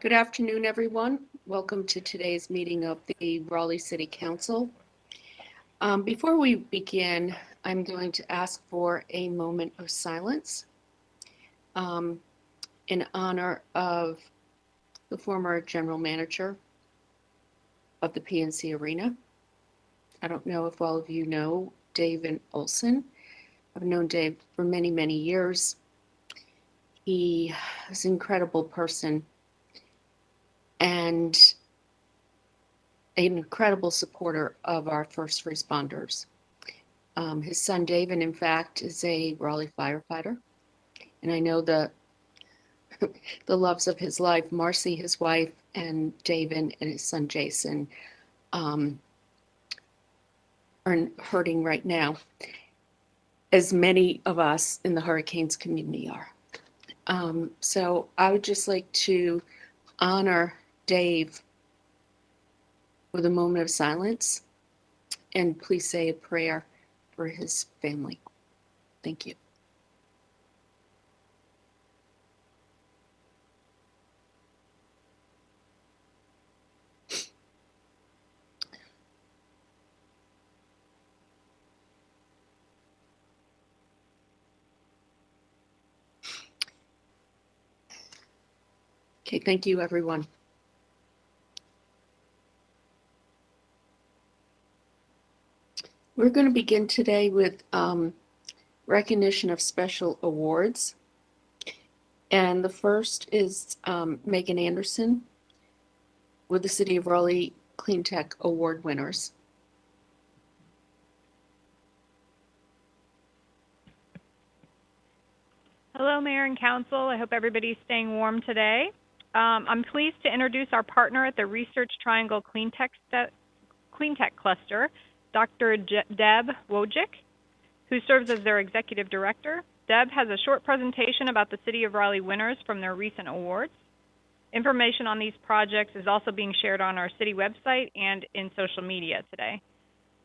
Good afternoon, everyone. Welcome to today's meeting of the Raleigh City Council. Before we begin, I'm going to ask for a moment of silence in honor of the former general manager of the PNC Arena. I don't know if all of you know David Olson. I've known Dave for many, many years. He is an incredible person and an incredible supporter of our first responders. His son David, in fact, is a Raleigh firefighter, and I know the loves of his life, Marcy, his wife, and David and his son Jason, are hurting right now, as many of us in the hurricanes community are. So I would just like to honor Dave with a moment of silence, and please say a prayer for his family. Thank you. Okay, thank you, everyone. We're going to begin today with recognition of special awards. And the first is Megan Anderson with the City of Raleigh Clean Tech Award winners. Hello, Mayor and Council. I hope everybody's staying warm today. I'm pleased to introduce our partner at the Research Triangle Clean Tech Cluster, Dr. Deb Wojcik, who serves as their Executive Director. Deb has a short presentation about the City of Raleigh winners from their recent awards. Information on these projects is also being shared on our city website and in social media today.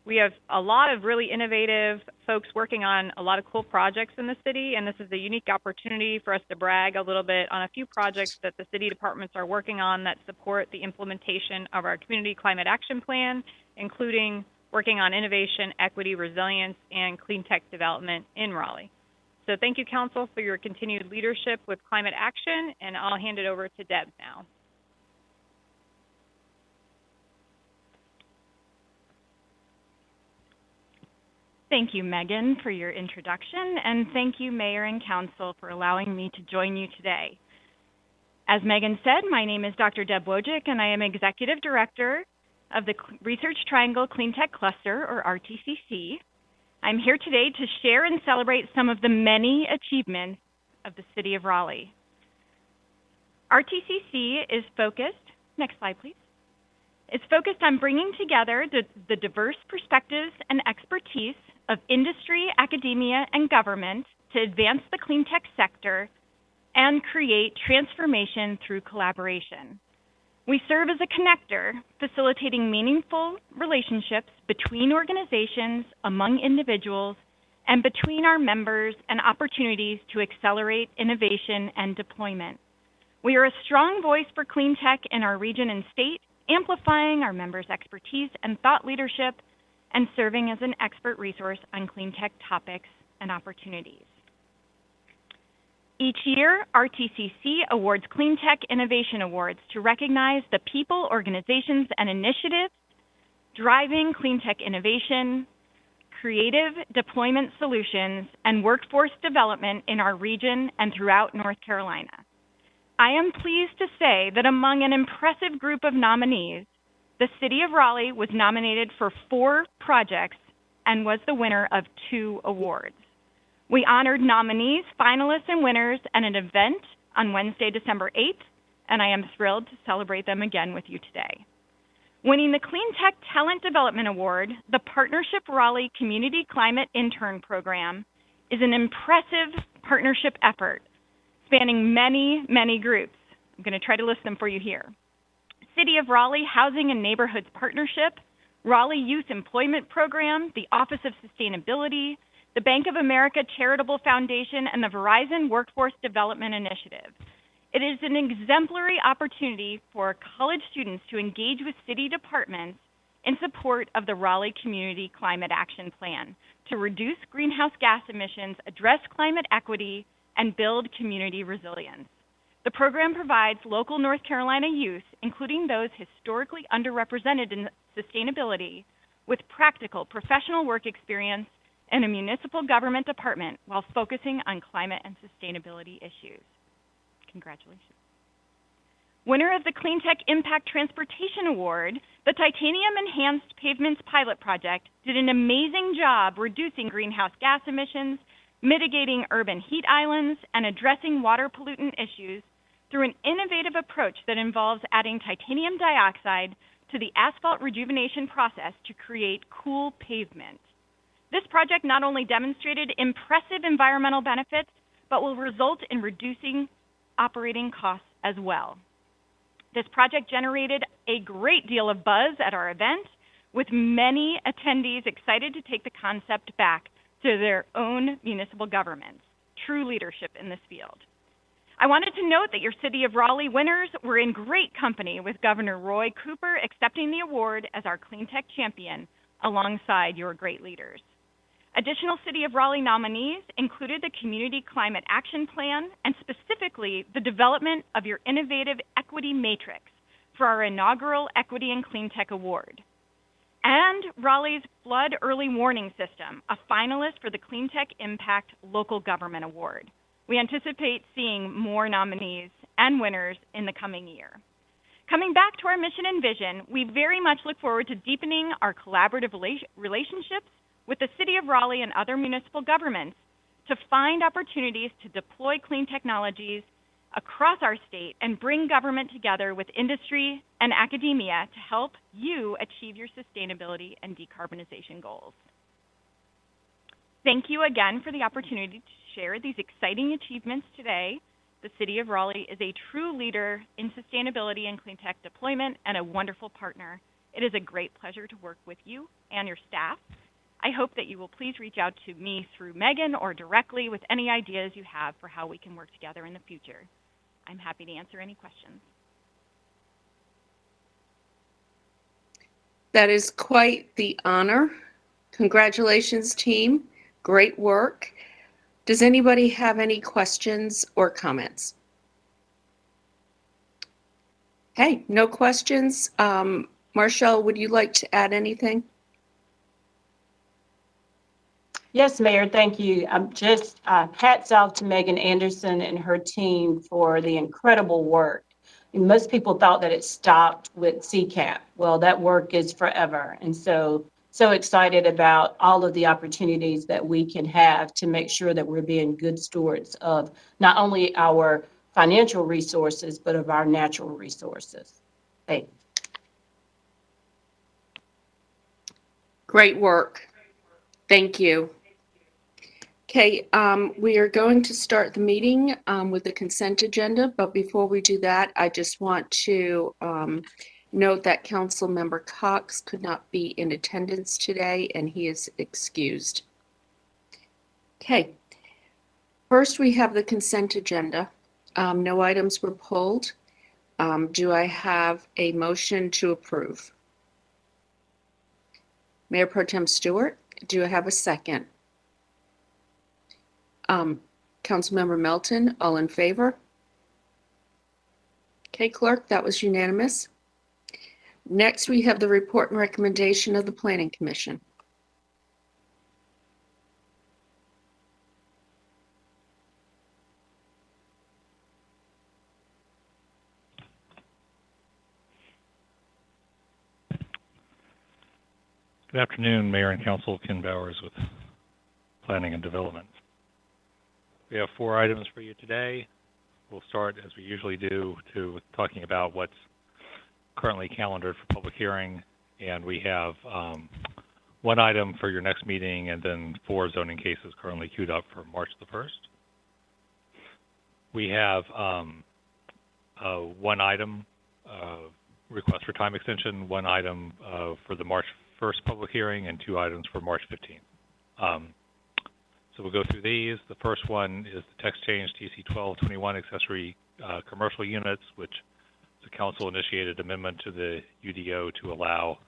We have a lot of really innovative folks working on a lot of cool projects in the city, and this is a unique opportunity for us to brag a little bit on a few projects that the city departments are working on that support the implementation of our Community Climate Action Plan, including working on innovation, equity, resilience, and clean tech development in Raleigh. So thank you, Council, for your continued leadership with climate action, and I'll hand it over to Deb now. Thank you, Megan, for your introduction, and thank you, Mayor and Council, for allowing me to join you today. As Megan said, my name is Dr. Deb Wojcik, and I am Executive Director of the Research Triangle Clean Tech Cluster, or RTCC. I'm here today to share and celebrate some of the many achievements of the City of Raleigh. RTCC is focused, next slide please, is focused on bringing together the diverse perspectives and expertise of industry, academia, and government to advance the clean tech sector and create transformation through collaboration. We serve as a connector, facilitating meaningful relationships between organizations, among individuals, and between our members, and opportunities to accelerate innovation and deployment. We are a strong voice for clean tech in our region and state, amplifying our members' expertise and thought leadership, and serving as an expert resource on clean tech topics and opportunities. Each year, RTCC awards Clean Tech Innovation Awards to recognize the people, organizations, and initiatives driving clean tech innovation, creative deployment solutions, and workforce development in our region and throughout North Carolina. I am pleased to say that among an impressive group of nominees, the City of Raleigh was nominated for 4 projects and was the winner of 2 awards. We honored nominees, finalists, and winners at an event on Wednesday, December 8th, and I am thrilled to celebrate them again with you today. Winning the Clean Tech Talent Development Award, the Partnership Raleigh Community Climate Intern Program is an impressive partnership effort spanning many, many groups. I'm going to try to list them for you here. City of Raleigh Housing and Neighborhoods Partnership, Raleigh Youth Employment Program, the Office of Sustainability, the Bank of America Charitable Foundation, and the Verizon Workforce Development Initiative. It is an exemplary opportunity for college students to engage with city departments in support of the Raleigh Community Climate Action Plan to reduce greenhouse gas emissions, address climate equity, and build community resilience. The program provides local North Carolina youth, including those historically underrepresented in sustainability, with practical professional work experience in a municipal government department while focusing on climate and sustainability issues. Congratulations. Winner of the Clean Tech Impact Transportation Award, the Titanium Enhanced Pavements Pilot Project did an amazing job reducing greenhouse gas emissions, mitigating urban heat islands, and addressing water pollutant issues through an innovative approach that involves adding titanium dioxide to the asphalt rejuvenation process to create cool pavement. This project not only demonstrated impressive environmental benefits, but will result in reducing operating costs as well. This project generated a great deal of buzz at our event, with many attendees excited to take the concept back to their own municipal governments. True leadership in this field. I wanted to note that your City of Raleigh winners were in great company, with Governor Roy Cooper accepting the award as our Clean Tech champion alongside your great leaders. Additional City of Raleigh nominees included the Community Climate Action Plan and specifically the development of your innovative equity matrix for our inaugural Equity and Clean Tech Award. And Raleigh's Flood Early Warning System, a finalist for the Clean Tech Impact Local Government Award. We anticipate seeing more nominees and winners in the coming year. Coming back to our mission and vision, we very much look forward to deepening our collaborative relationships with the City of Raleigh and other municipal governments to find opportunities to deploy clean technologies across our state and bring government together with industry and academia to help you achieve your sustainability and decarbonization goals. Thank you again for the opportunity to share these exciting achievements today. The City of Raleigh is a true leader in sustainability and clean tech deployment and a wonderful partner. It is a great pleasure to work with you and your staff. I hope that you will please reach out to me through Megan or directly with any ideas you have for how we can work together in the future. I'm happy to answer any questions. That is quite the honor. Congratulations, team. Great work. Does anybody have any questions or comments? Hey, no questions. Marshall, would you like to add anything? Yes, Mayor, thank you. Just hats off to Megan Anderson and her team for the incredible work. And most people thought that it stopped with CCAP. Well, that work is forever. And so excited about all of the opportunities that we can have to make sure that we're being good stewards of not only our financial resources, but of our natural resources. Thanks. Great work. Thank you. Okay, we are going to start the meeting with the consent agenda, but before we do that, I just want to note that Councilmember Cox could not be in attendance today and he is excused. Okay, first we have the consent agenda. No items were pulled. Do I have a motion to approve? Mayor Pro Tem Stewart, do I have a second? Councilmember Melton, all in favor? Okay, clerk, that was unanimous. Next, we have the report and recommendation of the Planning Commission. Good afternoon, Mayor and Council. Ken Bowers with Planning and Development. We have 4 items for you today. We'll start, as we usually do, with talking about what's currently calendared for public hearing, and we have 1 item for your next meeting and then 4 zoning cases currently queued up for March the 1st. We have 1 item, request for time extension, 1 item for the March 1st public hearing, and 2 items for March 15th. So we'll go through these. The first one is the text change TC 1221 accessory commercial units, which the council initiated amendment to the UDO to allow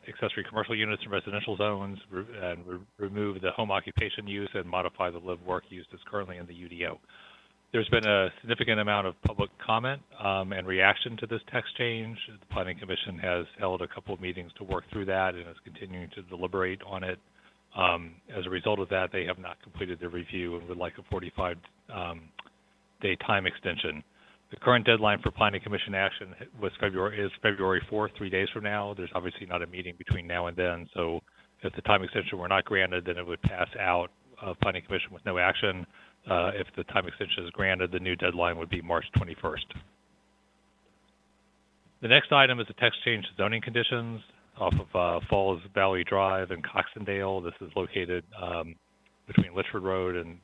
accessory commercial units in residential zones and remove the home occupation use and modify the live-work use that's currently in the UDO. There's been a significant amount of public comment and reaction to this text change. The Planning Commission has held a couple of meetings to work through that and is continuing to deliberate on it. As a result of that, they have not completed their review and would like a 45-day time extension. The current deadline for Planning Commission action is February 4th, 3 days from now. There's obviously not a meeting between now and then, so if the time extension were not granted, then it would pass out of Planning Commission with no action. If the time extension is granted, the new deadline would be March 21st. The next item is a text change to zoning conditions off of Falls Valley Drive and Coxendale. This is located between Litchford Road and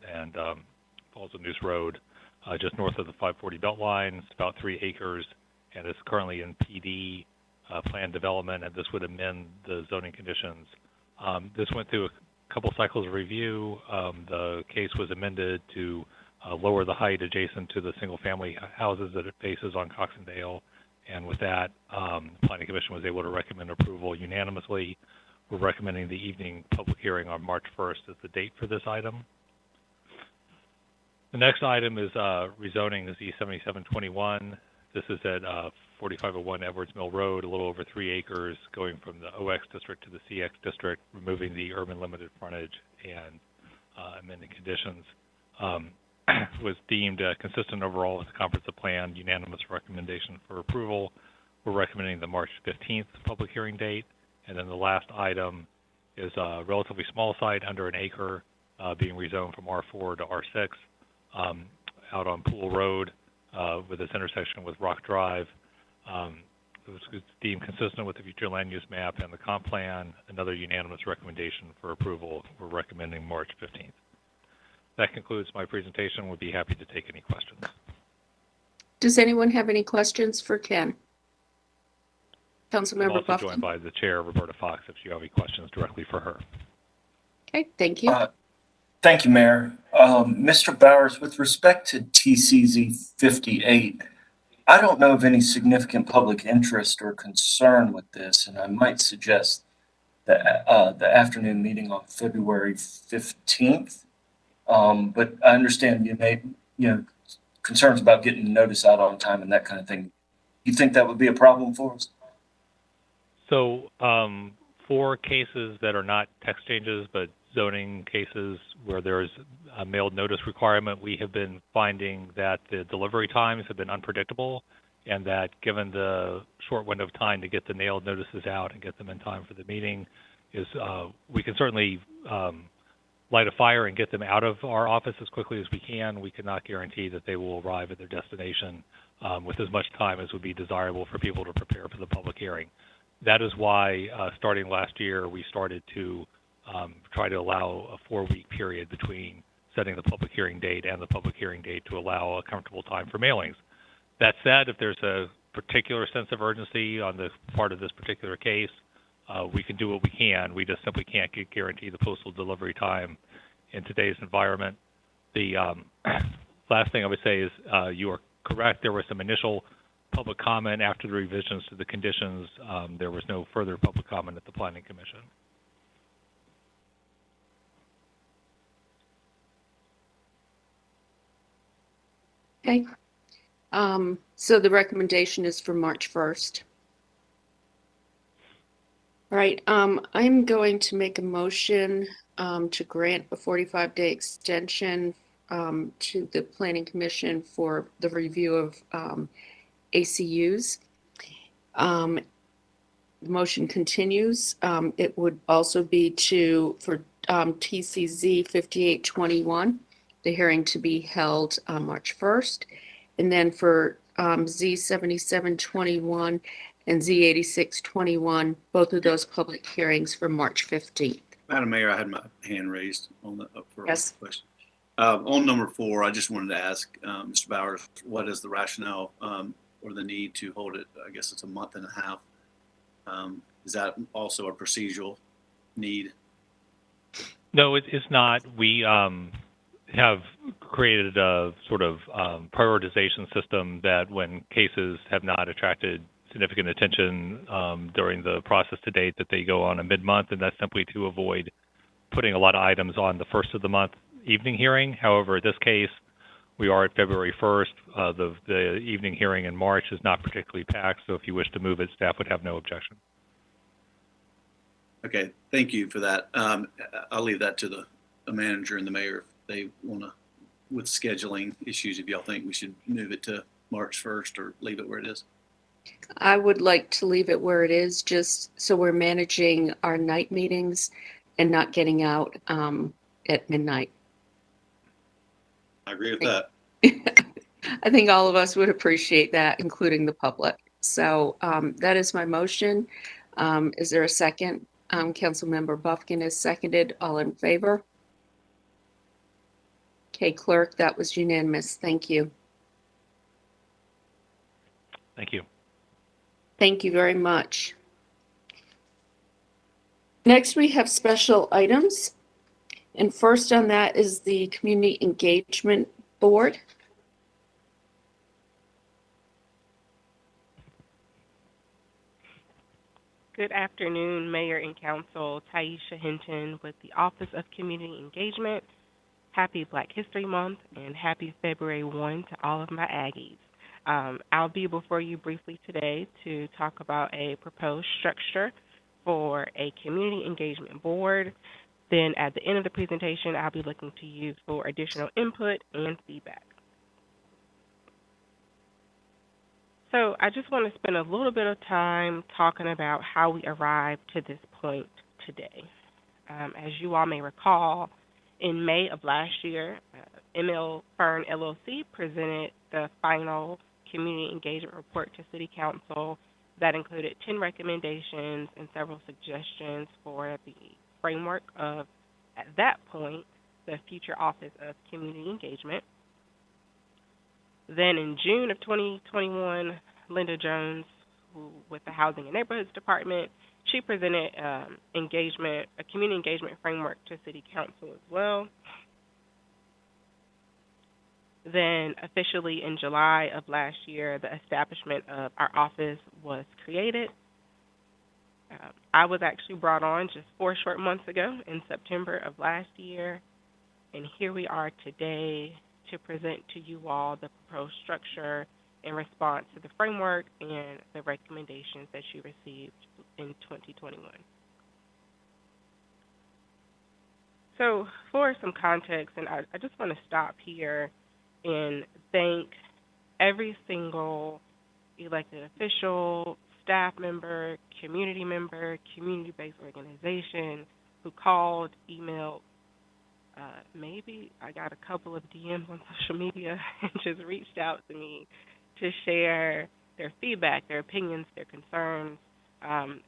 Falls of Neuse Road, just north of the 540 Beltline. It's about 3 acres, and it's currently in PD plan development, and this would amend the zoning conditions. This went through a couple cycles of review. The case was amended to lower the height adjacent to the single-family houses that it faces on Coxendale, and with that, the Planning Commission was able to recommend approval unanimously. We're recommending the evening public hearing on March 1st as the date for this item. The next item is rezoning the Z7721. This is at 4501 Edwards Mill Road, a little over 3 acres, going from the OX district to the CX district, removing the urban limited frontage and amending conditions. Was deemed consistent overall with the comprehensive plan, unanimous recommendation for approval. We're recommending the March 15th public hearing date. And then the last item is a relatively small site under an acre being rezoned from R4 to R6 out on Pool Road with its intersection with Rock Drive. It was deemed consistent with the future land use map and the comp plan. Another unanimous recommendation for approval. We're recommending March 15th. That concludes my presentation. We'll be happy to take any questions. Does anyone have any questions for Ken? Councilmember I'm also Buffalo. joined by the chair, Roberta Fox, if you have any questions directly for her. Okay, thank you. Thank you, Mayor. Mr. Bowers, with respect to TCZ 58, I don't know of any significant public interest or concern with this, and I might suggest the afternoon meeting on February 15th. But I understand you may, concerns about getting the notice out on time and that kind of thing. You think that would be a problem for us? So for cases that are not text changes, but zoning cases where there's a mailed notice requirement, we have been finding that the delivery times have been unpredictable, and that given the short window of time to get the mailed notices out and get them in time for the meeting, is we can certainly light a fire and get them out of our office as quickly as we can. We cannot guarantee that they will arrive at their destination with as much time as would be desirable for people to prepare for the public hearing. That is why, starting last year, we started to try to allow a 4-week period between setting the public hearing date and the public hearing date to allow a comfortable time for mailings. That said, if there's a particular sense of urgency on the part of this particular case, we can do what we can. We just simply can't guarantee the postal delivery time in today's environment. The last thing I would say is you are correct. There was some initial public comment after the revisions to the conditions. There was no further public comment at the Planning Commission. Okay. So the recommendation is for March 1st. All right, I'm going to make a motion to grant a 45-day extension to the Planning Commission for the review of ACUs. The motion continues. It would also be for TCZ 5821, the hearing to be held on March 1st. And then for Z7721 and Z8621, both of those public hearings for March 15th. Madam Mayor, I had my hand raised on the for Yes. a question. On number 4, I just wanted to ask Mr. Bowers, what is the rationale or the need to hold it? I guess it's a month and a half. Is that also a procedural need? No, it's not. We have created a sort of prioritization system that when cases have not attracted significant attention during the process to date, that they go on a mid-month, and that's simply to avoid putting a lot of items on the first of the month evening hearing. However, in this case, we are at February 1st. The evening hearing in March is not particularly packed, so if you wish to move it, staff would have no objection. Okay, thank you for that. I'll leave that to the manager and the mayor if they want to, with scheduling issues, if y'all think we should move it to March 1st or leave it where it is. I would like to leave it where it is, just so we're managing our night meetings and not getting out at midnight. I agree with that. I think all of us would appreciate that, including the public. So that is my motion. Is there a second? Councilmember Buffkin is seconded. All in favor? Okay, clerk, that was unanimous. Thank you. Thank you. Thank you very much. Next, we have special items. And first on that is the Community Engagement Board. Good afternoon, Mayor and Council. Taisha Hinton with the Office of Community Engagement. Happy Black History Month and happy February 1 to all of my Aggies. I'll be before you briefly today to talk about a proposed structure for a Community Engagement Board. Then at the end of the presentation, I'll be looking to you for additional input and feedback. So I just want to spend a little bit of time talking about how we arrived to this point today. As you all may recall, in May of last year, ML Fern LLC presented the final Community Engagement Report to City Council that included 10 recommendations and several suggestions for the framework of, at that point, the future Office of Community Engagement. Then in June of 2021, Linda Jones, who with the Housing and Neighborhoods Department, she presented a community engagement framework to City Council as well. Then officially in July of last year, the establishment of our office was created. I was actually brought on just 4 short months ago in September of last year, and here we are today to present to you all the proposed structure in response to the framework and the recommendations that you received in 2021. So for some context, and I just want to stop here and thank every single elected official, staff member, community-based organization who called, emailed, maybe I got a couple of DMs on social media and just reached out to me to share their feedback, their opinions, their concerns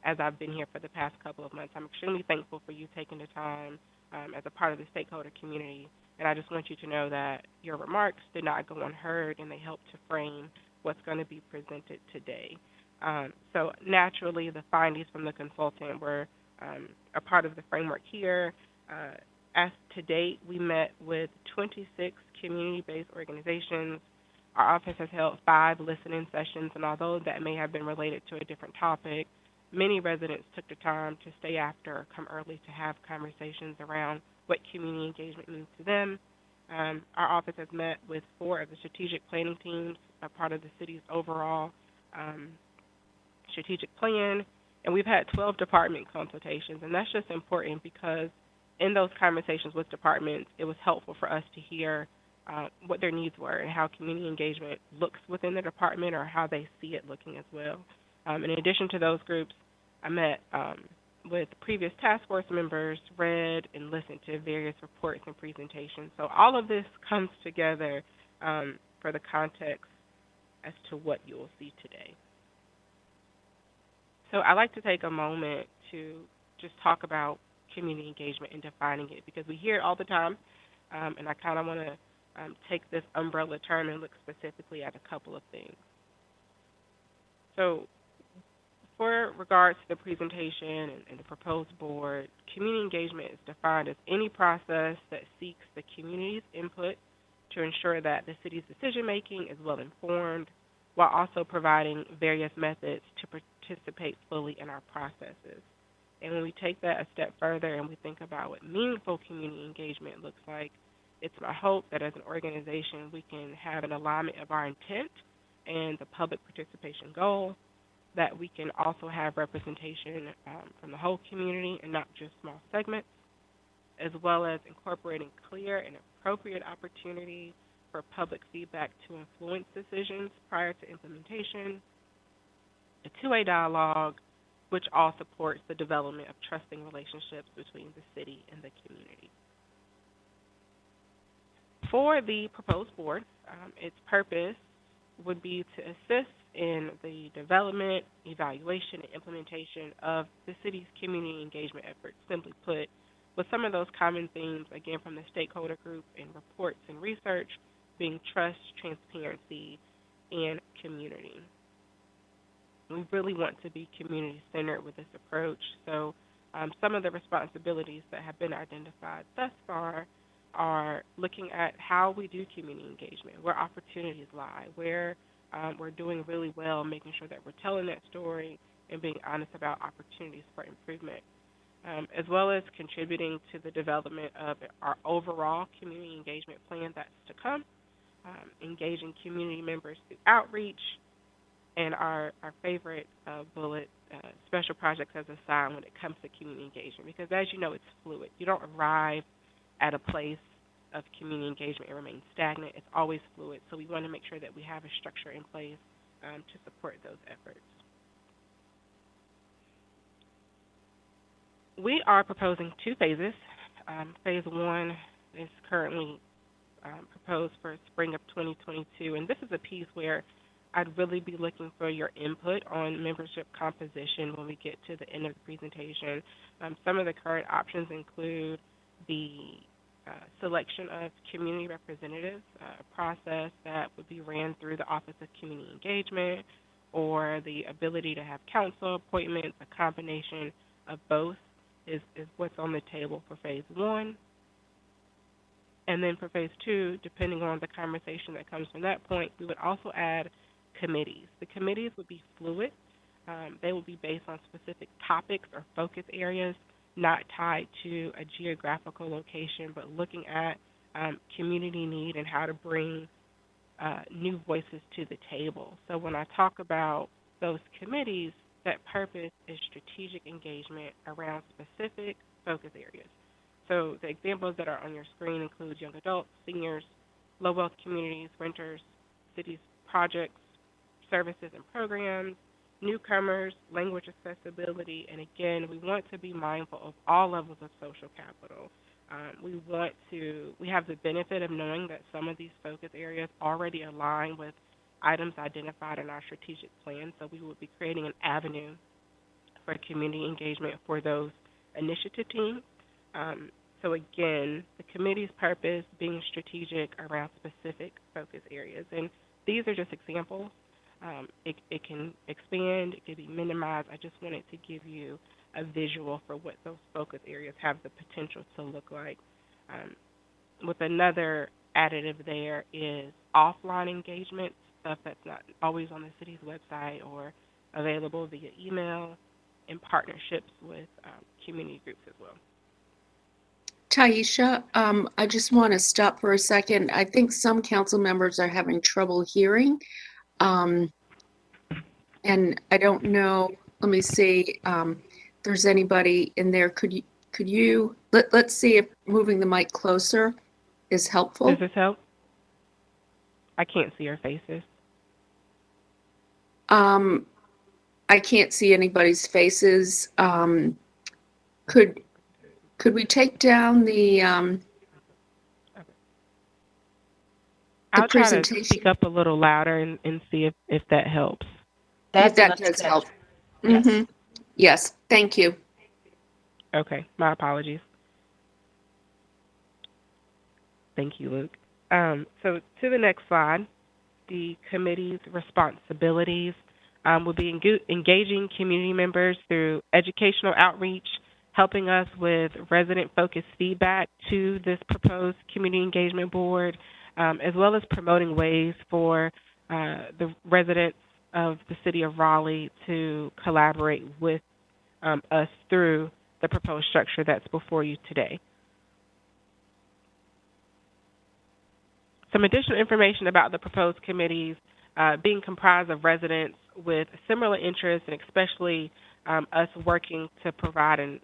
as I've been here for the past couple of months. I'm extremely thankful for you taking the time as a part of the stakeholder community, and I just want you to know that your remarks did not go unheard and they helped to frame what's going to be presented today. So naturally, the findings from the consultant were a part of the framework here. As to date, we met with 26 community-based organizations. Our office has held 5 listening sessions, and although that may have been related to a different topic, many residents took the time to stay after or come early to have conversations around what community engagement means to them. Our office has met with 4 of the strategic planning teams, a part of the city's overall strategic plan, and we've had 12 department consultations, and that's just important because in those conversations with departments, it was helpful for us to hear what their needs were and how community engagement looks within the department or how they see it looking as well. In addition to those groups, I met with previous task force members, read and listened to various reports and presentations. So all of this comes together for the context as to what you will see today. So I'd like to take a moment to just talk about community engagement and defining it because we hear it all the time, and I kind of want to take this umbrella term and look specifically at a couple of things. So for regards to the presentation and the proposed board, community engagement is defined as any process that seeks the community's input to ensure that the city's decision-making is well informed, while also providing various methods to participate fully in our processes. And when we take that a step further and we think about what meaningful community engagement looks like, it's my hope that as an organization we can have an alignment of our intent and the public participation goal, that we can also have representation from the whole community and not just small segments, as well as incorporating clear and appropriate opportunity for public feedback to influence decisions prior to implementation, a two-way dialogue, which all supports the development of trusting relationships between the city and the community. For the proposed board, its purpose would be to assist in the development, evaluation, and implementation of the city's community engagement efforts. Simply put, with some of those common themes, again, from the stakeholder group in reports and research, being trust, transparency, and community. We really want to be community-centered with this approach. So some of the responsibilities that have been identified thus far are looking at how we do community engagement, where opportunities lie, where we're doing really well, making sure that we're telling that story and being honest about opportunities for improvement, as well as contributing to the development of our overall community engagement plan that's to come, engaging community members through outreach, and our favorite bullet, special projects as a sign when it comes to community engagement, because as you know, it's fluid. You don't arrive at a place of community engagement and remain stagnant. It's always fluid, so we want to make sure that we have a structure in place to support those efforts. We are proposing 2 phases. Phase 1 is currently proposed for spring of 2022, and this is a piece where I'd really be looking for your input on membership composition when we get to the end of the presentation. Some of the current options include the selection of community representatives, a process that would be ran through the Office of Community Engagement, or the ability to have council appointments. A combination of both is what's on the table for phase 1. And then for phase 2, depending on the conversation that comes from that point, we would also add committees. The committees would be fluid. They will be based on specific topics or focus areas, not tied to a geographical location, but looking at community need and how to bring new voices to the table. So when I talk about those committees, that purpose is strategic engagement around specific focus areas. So the examples that are on your screen include young adults, seniors, low-wealth communities, renters, cities, projects, services and programs, newcomers, language accessibility, and again, we want to be mindful of all levels of social capital. We have the benefit of knowing that some of these focus areas already align with items identified in our strategic plan, so we will be creating an avenue for community engagement for those initiative teams. So again, the committee's purpose being strategic around specific focus areas, and these are just examples. It can expand, it can be minimized. I just wanted to give you a visual for what those focus areas have the potential to look like. With another additive there is offline engagement, stuff that's not always on the city's website or available via email, in partnerships with community groups as well. Taisha, I just want to stop for a second. I think some council members are having trouble hearing. And I don't know, let me see, if there's anybody in there. Let's see if moving the mic closer is helpful. Does this help? I can't see your faces. I can't see anybody's faces. Could we take down the I'll try to presentation? speak up a little louder and see if that helps. If that does help. Yes. Mm-hmm. Yes, thank you. Okay, my apologies. Thank you, Luke. So to the next slide, the committee's responsibilities. We'll be engaging community members through educational outreach, helping us with resident-focused feedback to this proposed community engagement board, as well as promoting ways for the residents of the city of Raleigh to collaborate with us through the proposed structure that's before you today. Some additional information about the proposed committees being comprised of residents with similar interests, and especially us working to provide and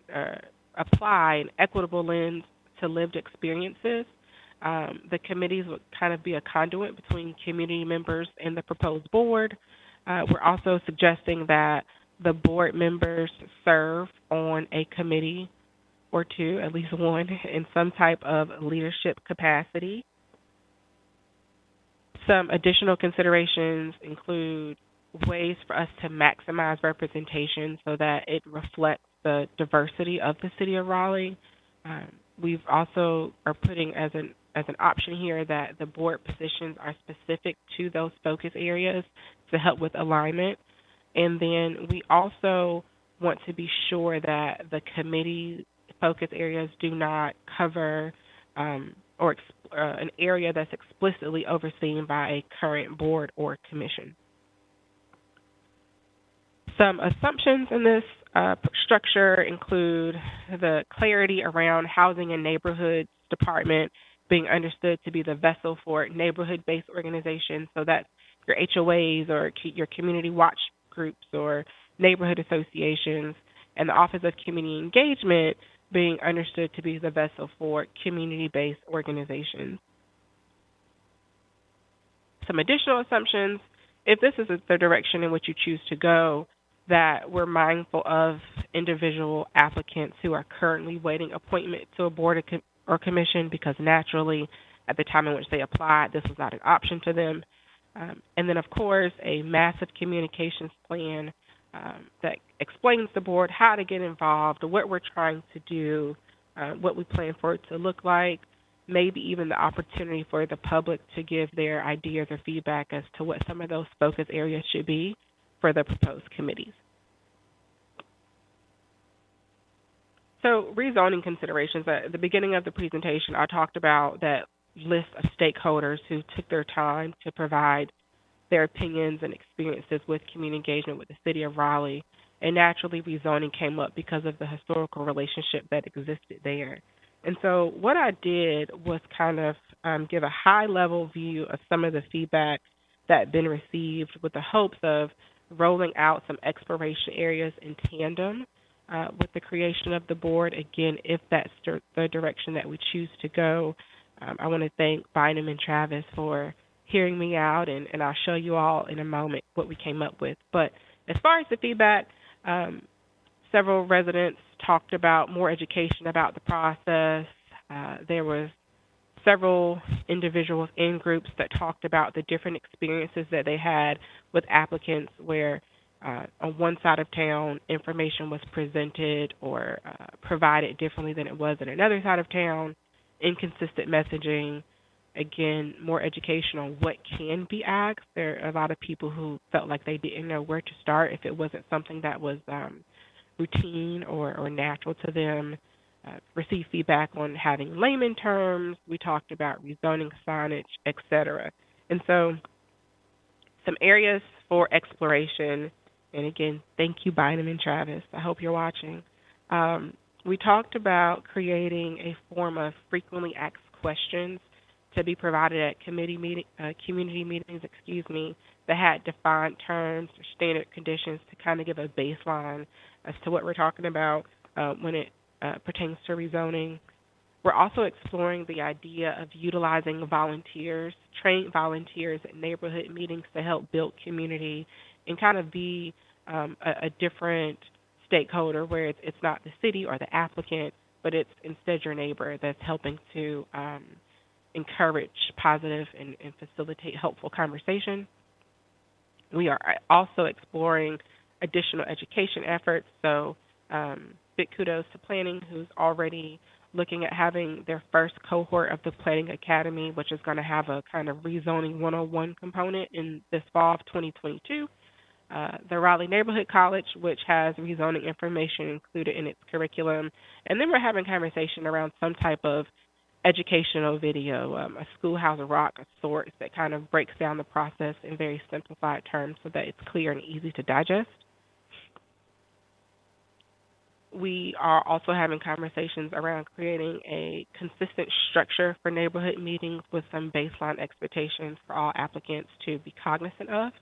apply an equitable lens to lived experiences. The committees would kind of be a conduit between community members and the proposed board. We're also suggesting that the board members serve on a committee or two, at least one, in some type of leadership capacity. Some additional considerations include ways for us to maximize representation so that it reflects the diversity of the city of Raleigh. We've also are putting as an option here that the board positions are specific to those focus areas to help with alignment. And then we also want to be sure that the committee focus areas do not cover an area that's explicitly overseen by a current board or commission. Some assumptions in this structure include the clarity around Housing and Neighborhoods Department being understood to be the vessel for neighborhood-based organizations. So that's your HOAs or your community watch groups or neighborhood associations, and the Office of Community Engagement being understood to be the vessel for community-based organizations. Some additional assumptions: if this is the direction in which you choose to go, that we're mindful of individual applicants who are currently waiting appointment to a board or commission, because naturally at the time in which they applied, this was not an option to them. And then, of course, a massive communications plan that explains the board how to get involved, what we're trying to do, what we plan for it to look like, maybe even the opportunity for the public to give their ideas or feedback as to what some of those focus areas should be for the proposed committees. So rezoning considerations. At the beginning of the presentation, I talked about that list of stakeholders who took their time to provide their opinions and experiences with community engagement with the city of Raleigh. And naturally, rezoning came up because of the historical relationship that existed there. And so what I did was kind of give a high-level view of some of the feedback that had been received, with the hopes of rolling out some exploration areas in tandem with the creation of the board. Again, if that's the direction that we choose to go. I want to thank Bynum and Travis for hearing me out, and I'll show you all in a moment what we came up with. But as far as the feedback, several residents talked about more education about the process. There was several individuals in groups that talked about the different experiences that they had with applicants, where on one side of town information was presented or provided differently than it was in another side of town, inconsistent messaging. Again, more education on what can be asked. There are a lot of people who felt like they didn't know where to start if it wasn't something that was routine or natural to them. Received feedback on having layman terms. We talked about rezoning signage, etc. And so some areas for exploration. And again, thank you, Bynum and Travis. I hope you're watching. We talked about creating a form of frequently asked questions to be provided at community meetings, that had defined terms or standard conditions to kind of give a baseline as to what we're talking about when it pertains to rezoning. We're also exploring the idea of utilizing volunteers, trained volunteers at neighborhood meetings to help build community and kind of be a different stakeholder, where it's not the city or the applicant, but it's instead your neighbor that's helping to encourage positive and facilitate helpful conversation. We are also exploring additional education efforts. So big kudos to planning, who's already looking at having their first cohort of the Planning Academy, which is going to have a kind of rezoning 101 component in this fall of 2022. the Raleigh Neighborhood College, which has rezoning information included in its curriculum. And then we're having conversation around some type of educational video, a schoolhouse rock of sorts that kind of breaks down the process in very simplified terms so that it's clear and easy to digest. We are also having conversations around creating a consistent structure for neighborhood meetings with some baseline expectations for all applicants to be cognizant of.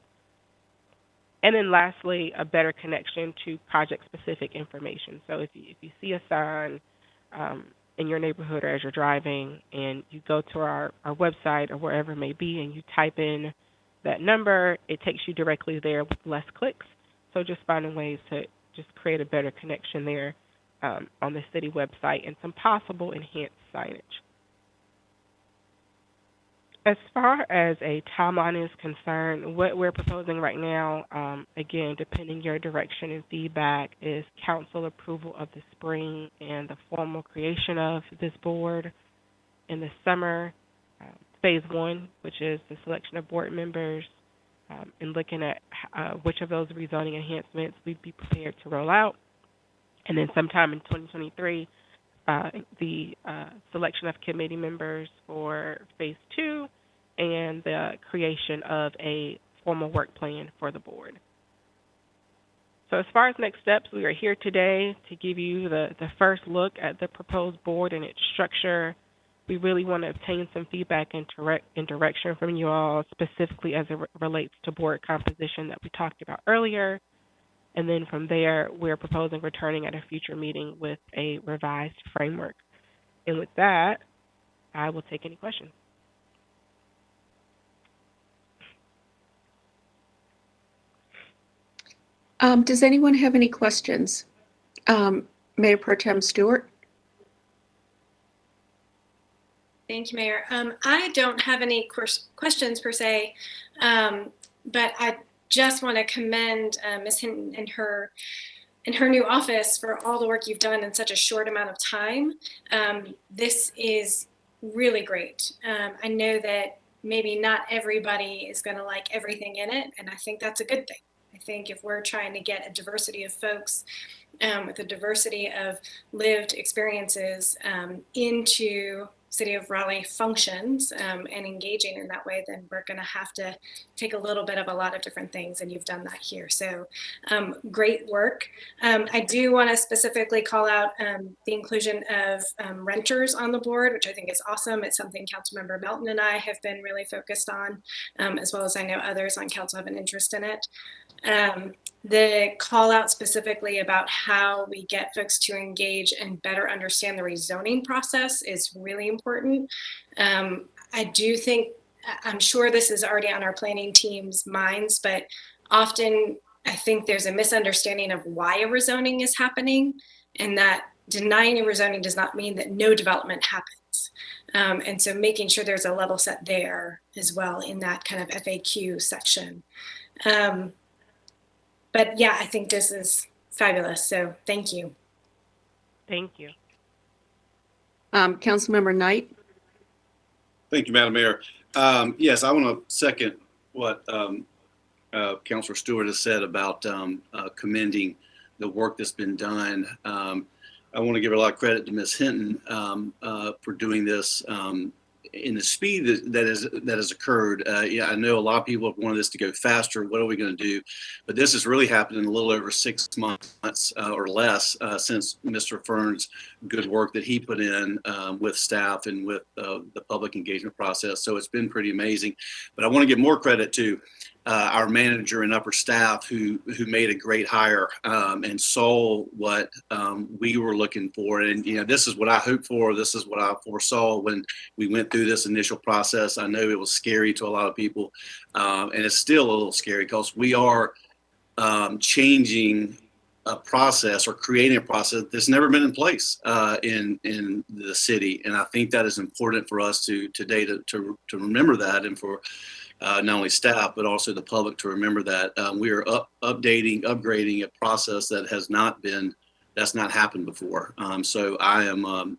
And then lastly, a better connection to project-specific information. So if you see a sign in your neighborhood or as you're driving and you go to our website or wherever it may be and you type in that number, it takes you directly there with less clicks. So just finding ways to just create a better connection there on the city website and some possible enhanced signage. As far as a timeline is concerned, what we're proposing right now, again, depending your direction and feedback, is council approval of the spring and the formal creation of this board in the summer, phase one, which is the selection of board members, and looking at which of those rezoning enhancements we'd be prepared to roll out. And then sometime in 2023, the selection of committee members for phase two and the creation of a formal work plan for the board. So as far as next steps, we are here today to give you the first look at the proposed board and its structure. We really want to obtain some feedback and direction from you all, specifically as it relates to board composition that we talked about earlier. And then from there, we're proposing returning at a future meeting with a revised framework. And with that, I will take any questions. Does anyone have any questions? Mayor Pro Tem Stewart? Thank you, Mayor. I don't have any questions per se, but I just want to commend Ms. Hinton and her new office for all the work you've done in such a short amount of time. This is really great. I know that maybe not everybody is going to like everything in it, and I think that's a good thing. I think if we're trying to get a diversity of folks with a diversity of lived experiences into City of Raleigh functions and engaging in that way, then we're going to have to take a little bit of a lot of different things, and you've done that here. So great work. I do want to specifically call out the inclusion of renters on the board, which I think is awesome. It's something Councilmember Melton and I have been really focused on, as well as I know others on council have an interest in it. The call out specifically about how we get folks to engage and better understand the rezoning process is really important. I do think, I'm sure this is already on our planning team's minds, but often I think there's a misunderstanding of why a rezoning is happening, and that denying a rezoning does not mean that no development happens. And so making sure there's a level set there as well in that kind of FAQ section. But yeah, I think this is fabulous. So thank you. Thank you. Councilmember Knight? Thank you, Madam Mayor. Yes, I want to second what Councilor Stewart has said about commending the work that's been done. I want to give a lot of credit to Ms. Hinton for doing this in the speed that has occurred. Yeah, I know a lot of people have wanted this to go faster. What are we going to do? But this has really happened in a little over 6 months or less since Mr. Fern's good work that he put in with staff and with the public engagement process. So it's been pretty amazing. But I want to give more credit to our manager and upper staff who made a great hire and saw what we were looking for. And, you know, this is what I hoped for. This is what I foresaw when we went through this initial process. I know it was scary to a lot of people, and it's still a little scary because we are changing a process or creating a process that's never been in place in the city. And I think that is important for us today to remember that, and for not only staff, but also the public to remember that we are upgrading a process that that's not happened before. So I am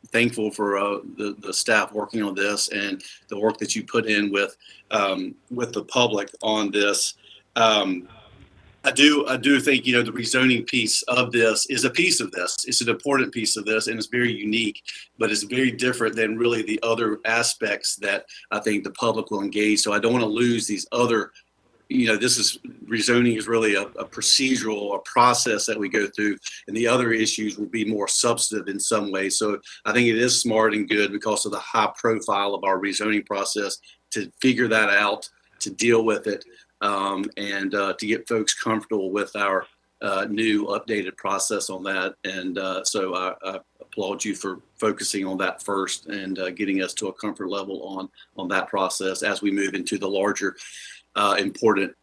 thankful for the staff working on this and the work that you put in with the public on this. I do think, the rezoning piece of this is a piece of this. It's an important piece of this, and it's very unique, but it's very different than really the other aspects that I think the public will engage. So I don't want to lose these other, rezoning is really a procedural, a process that we go through, and the other issues will be more substantive in some way. So I think it is smart and good because of the high profile of our rezoning process to figure that out, to deal with it. And to get folks comfortable with our new updated process on that. And so I applaud you for focusing on that first and getting us to a comfort level on that process as we move into the larger important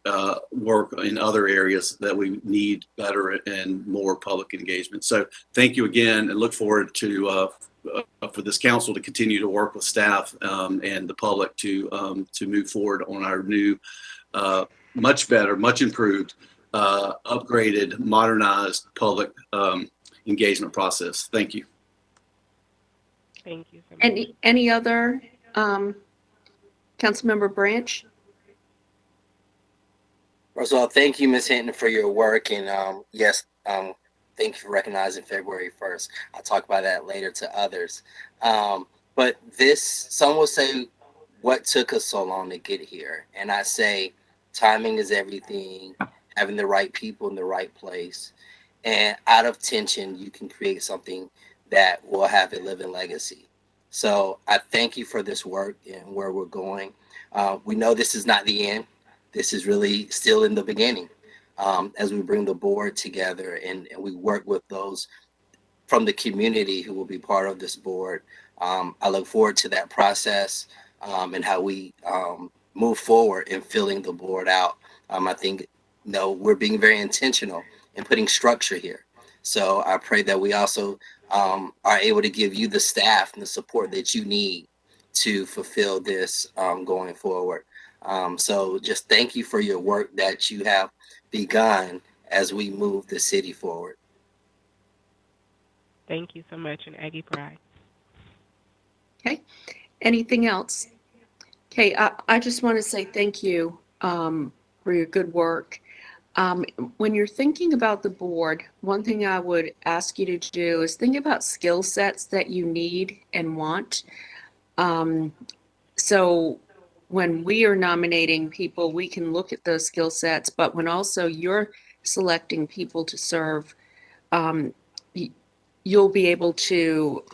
work in other areas that we need better and more public engagement. So thank you again, and look forward to for this council to continue to work with staff and the public to move forward on our new much better, much improved, upgraded, modernized public engagement process. Thank you. Thank you so much. Any other Councilmember Branch? First of all, thank you, Ms. Hinton, for your work. And yes, thank you for recognizing February 1st. I'll talk about that later to others. But some will say, what took us so long to get here? And I say, timing is everything, having the right people in the right place. And out of tension, you can create something that will have a living legacy. So I thank you for this work and where we're going. We know this is not the end. This is really still in the beginning as we bring the board together and we work with those from the community who will be part of this board. I look forward to that process and how we move forward in filling the board out. I think we're being very intentional in putting structure here. So I pray that we also are able to give you the staff and the support that you need to fulfill this going forward. So just thank you for your work that you have begun as we move the city forward. Thank you so much, and Aggie Pride. Okay. Anything else? Okay, I just want to say thank you for your good work. When you're thinking about the board, one thing I would ask you to do is think about skill sets that you need and want. So when we are nominating people, we can look at those skill sets, but when also you're selecting people to serve, you'll be able to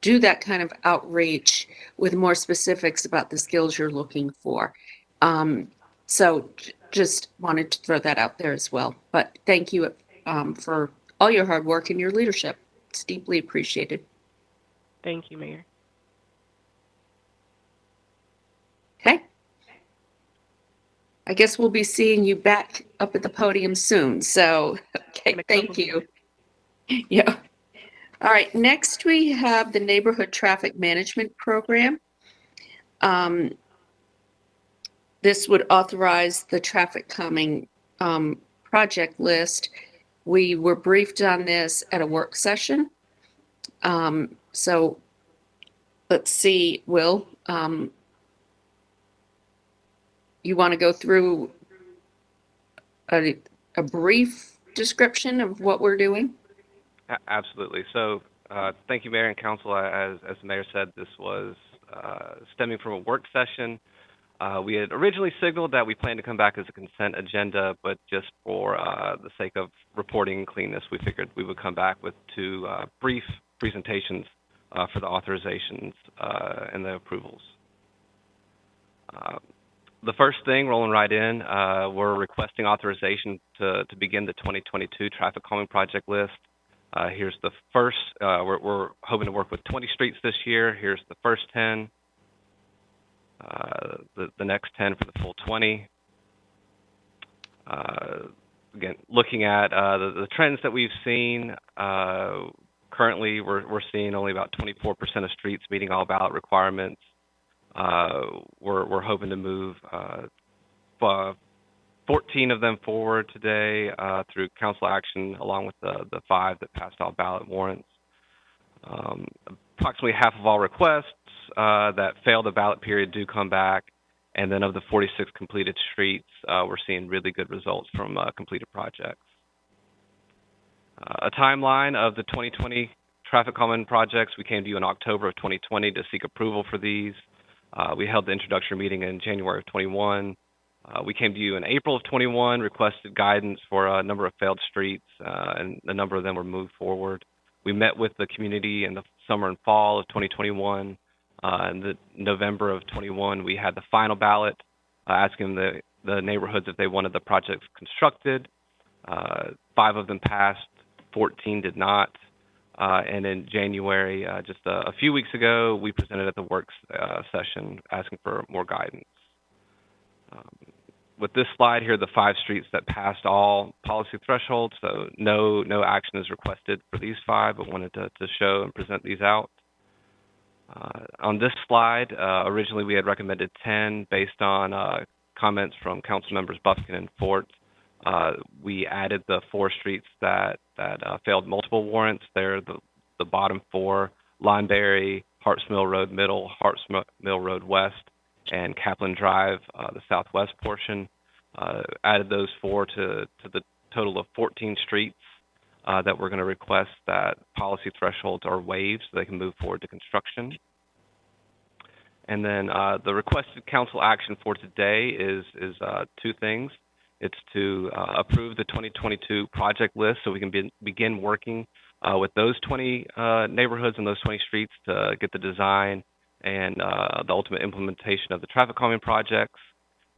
do that kind of outreach with more specifics about the skills you're looking for. So just wanted to throw that out there as well. But thank you for all your hard work and your leadership. It's deeply appreciated. Thank you, Mayor. Okay. I guess we'll be seeing you back up at the podium soon. So, okay, thank you. Yeah. All right, next we have the Neighborhood Traffic Management Program. This would authorize the traffic calming project list. We were briefed on this at a work session. So let's see, Will, you want to go through a brief description of what we're doing? Absolutely. So thank you, Mayor and Council. As the Mayor said, this was stemming from a work session. We had originally signaled that we planned to come back as a consent agenda, but just for the sake of reporting cleanness, we figured we would come back with two brief presentations for the authorizations and the approvals. The first thing, rolling right in, we're requesting authorization to begin the 2022 traffic calming project list. Here's the first, we're hoping to work with 20 streets this year. Here's the first 10, the next 10 for the full 20. Again, looking at the trends that we've seen, currently we're seeing only about 24% of streets meeting all ballot requirements. We're hoping to move 14 of them forward today through council action, along with the 5 that passed all ballot warrants. Approximately half of all requests that fail the ballot period do come back, And then of the 46 completed streets, we're seeing really good results from completed projects. A timeline of the 2020 traffic calming projects. We came to you in October of 2020 to seek approval for these. We held the introductory meeting in January of 21. We came to you in April of 21, requested guidance for a number of failed streets, and a number of them were moved forward. We met with the community in the summer and fall of 2021. In the November of 21, we had the final ballot asking the neighborhoods if they wanted the projects constructed. 5 of them passed, 14 did not. And in January, just a few weeks ago, we presented at the works session asking for more guidance. With this slide here, the 5 streets that passed all policy thresholds, so no action is requested for these 5, but wanted to show and present these out. On this slide, originally we had recommended 10 based on comments from council members Bufkin and Fort. We added the 4 streets that failed multiple warrants. They're the bottom 4, Limeberry, Harts Mill Road Middle, Harts Mill Road West, and Kaplan Drive, the southwest portion. Added those 4 to the total of 14 streets that we're going to request that policy thresholds are waived so they can move forward to construction. And then the requested council action for today is 2 things. It's to approve the 2022 project list so we can begin working with those 20 neighborhoods and those 20 streets to get the design and the ultimate implementation of the traffic calming projects.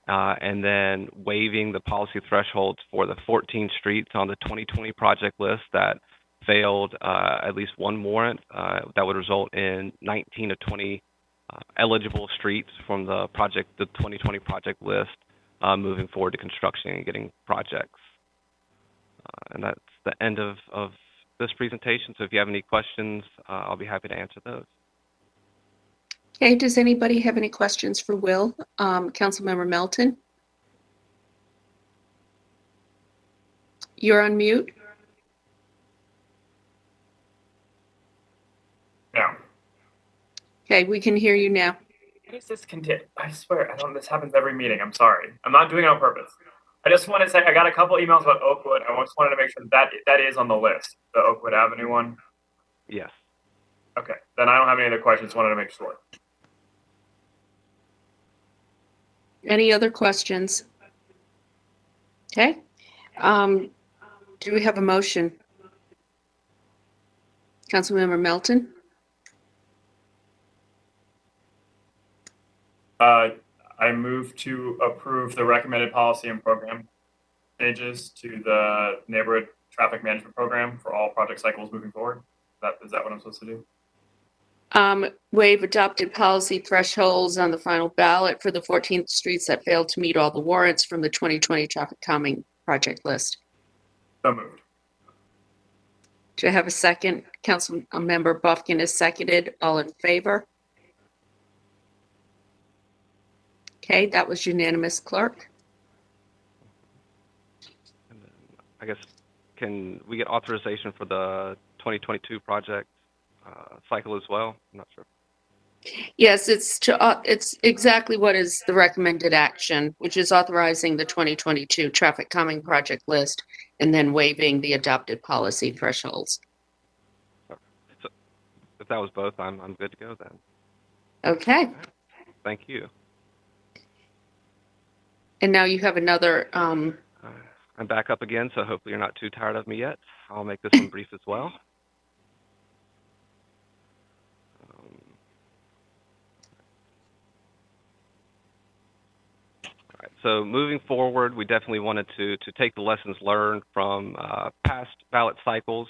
And then waiving the policy thresholds for the 14 streets on the 2020 project list that failed at least 1 warrant. That would result in 19 of 20 eligible streets from the 2020 project list moving forward to construction and getting projects. And that's the end of this presentation. So if you have any questions, I'll be happy to answer those. Okay, does anybody have any questions for Will? Councilmember Melton? You're on mute. No. Okay, we can hear you now. Why does this continue? I swear, this happens every meeting. I'm sorry. I'm not doing it on purpose. I just want to say I got a couple emails about Oakwood. I just wanted to make sure that is on the list, the Oakwood Avenue one. Yes. Okay, then I don't have any other questions. Wanted to make sure. Any other questions? Okay. Do we have a motion? Councilmember Melton? I move to approve the recommended policy and program changes to the neighborhood traffic management program for all project cycles moving forward. Is that what I'm supposed to do? Waive adopted policy thresholds on the final ballot for the 14th streets that failed to meet all the warrants from the 2020 traffic calming project list. So moved. Do I have a second? Councilmember Bufkin is seconded. All in favor? Okay, that was unanimous, clerk. And then, I guess, can we get authorization for the 2022 project cycle as well? I'm not sure. Yes, it's exactly what is the recommended action, which is authorizing the 2022 traffic calming project list and then waiving the adopted policy thresholds. So if that was both, I'm good to go then. Okay. Thank you. And now you have another. I'm back up again, so hopefully you're not too tired of me yet. I'll make this one brief as well. So moving forward, we definitely wanted to take the lessons learned from past ballot cycles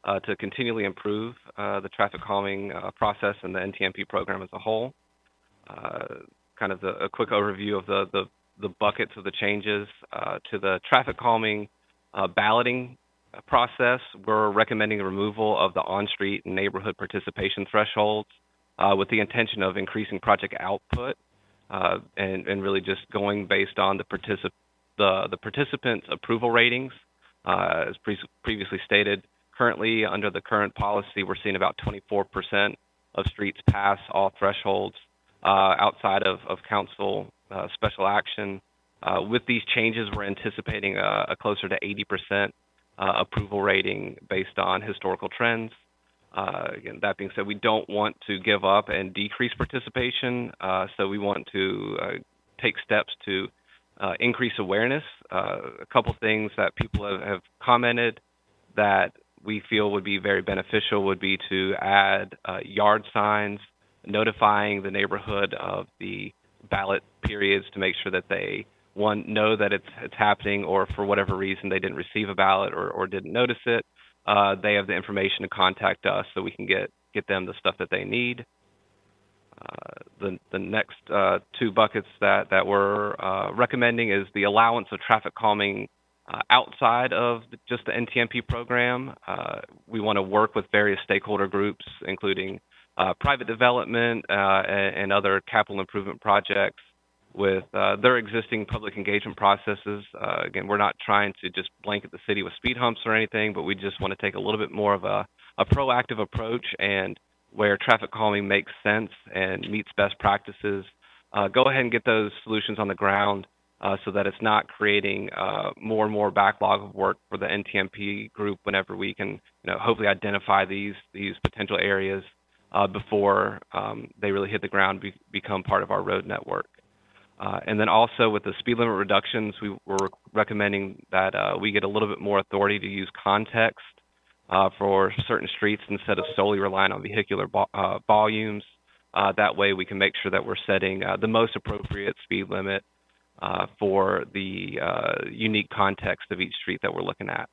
to continually improve the traffic calming process and the NTMP program as a whole. Kind of a quick overview of the buckets of the changes to the traffic calming balloting process. We're recommending removal of the on-street and neighborhood participation thresholds with the intention of increasing project output. And really just going based on the participants' approval ratings. As previously stated, currently under the current policy, we're seeing about 24% of streets pass all thresholds outside of council special action. With these changes, we're anticipating a closer to 80% approval rating based on historical trends. Again, that being said, we don't want to give up and decrease participation, so we want to take steps to increase awareness. A couple things that people have commented that we feel would be very beneficial would be to add yard signs notifying the neighborhood of the ballot periods to make sure that they, one, know that it's happening, or for whatever reason they didn't receive a ballot or didn't notice it, they have the information to contact us so we can get them the stuff that they need. The next two buckets that we're recommending is the allowance of traffic calming outside of just the NTMP program. We want to work with various stakeholder groups, including private development and other capital improvement projects with their existing public engagement processes. Again, we're not trying to just blanket the city with speed humps or anything, but we just want to take a little bit more of a proactive approach, and where traffic calming makes sense and meets best practices, go ahead and get those solutions on the ground so that it's not creating more and more backlog of work for the NTMP group whenever we can, hopefully identify these potential areas before they really hit the ground, become part of our road network. And then also with the speed limit reductions, we're recommending that we get a little bit more authority to use context for certain streets instead of solely relying on vehicular volumes. That way we can make sure that we're setting the most appropriate speed limit for the unique context of each street that we're looking at.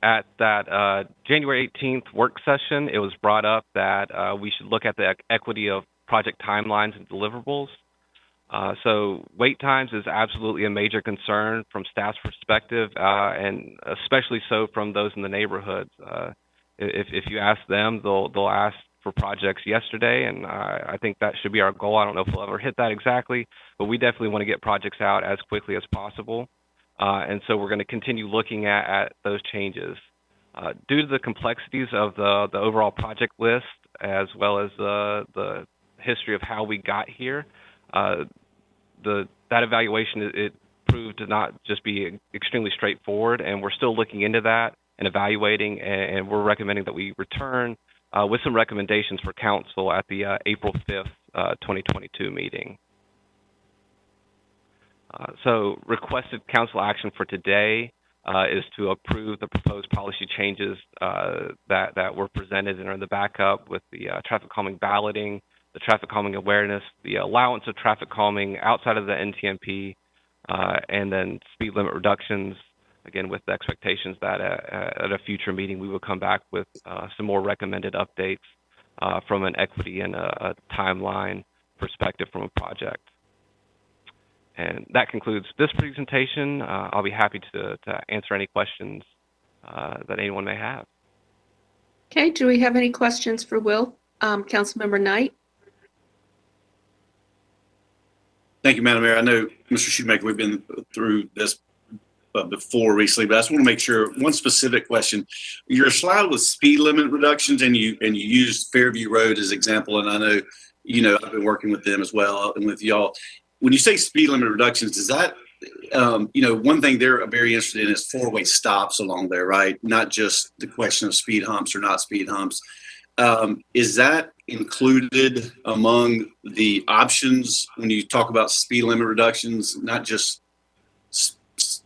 At that January 18th work session, it was brought up that we should look at the equity of project timelines and deliverables. So wait times is absolutely a major concern from staff's perspective, and especially so from those in the neighborhoods. If you ask them, they'll ask for projects yesterday, and I think that should be our goal. I don't know if we'll ever hit that exactly, but we definitely want to get projects out as quickly as possible. And so we're going to continue looking at those changes. Due to the complexities of the overall project list, as well as the history of how we got here, that evaluation, it proved to not just be extremely straightforward, and we're still looking into that and evaluating, and we're recommending that we return with some recommendations for council at the April 5th, 2022 meeting. So requested council action for today is to approve the proposed policy changes that were presented and are in the backup with the traffic calming balloting, the traffic calming awareness, the allowance of traffic calming outside of the NTMP, and then speed limit reductions, again with the expectations that at a future meeting we will come back with some more recommended updates from an equity and a timeline perspective from a project. And that concludes this presentation. I'll be happy to answer any questions that anyone may have. Okay, do we have any questions for Will? Councilmember Knight? Thank you, Madam Mayor. I know, Mr. Shoemaker, we've been through this before recently, but I just want to make sure, one specific question. Your slide with speed limit reductions, and you used Fairview Road as example, and I know, I've been working with them as well and with y'all. When you say speed limit reductions, is that, one thing they're very interested in is four-way stops along there, right? Not just the question of speed humps or not speed humps. Is that included among the options when you talk about speed limit reductions, not just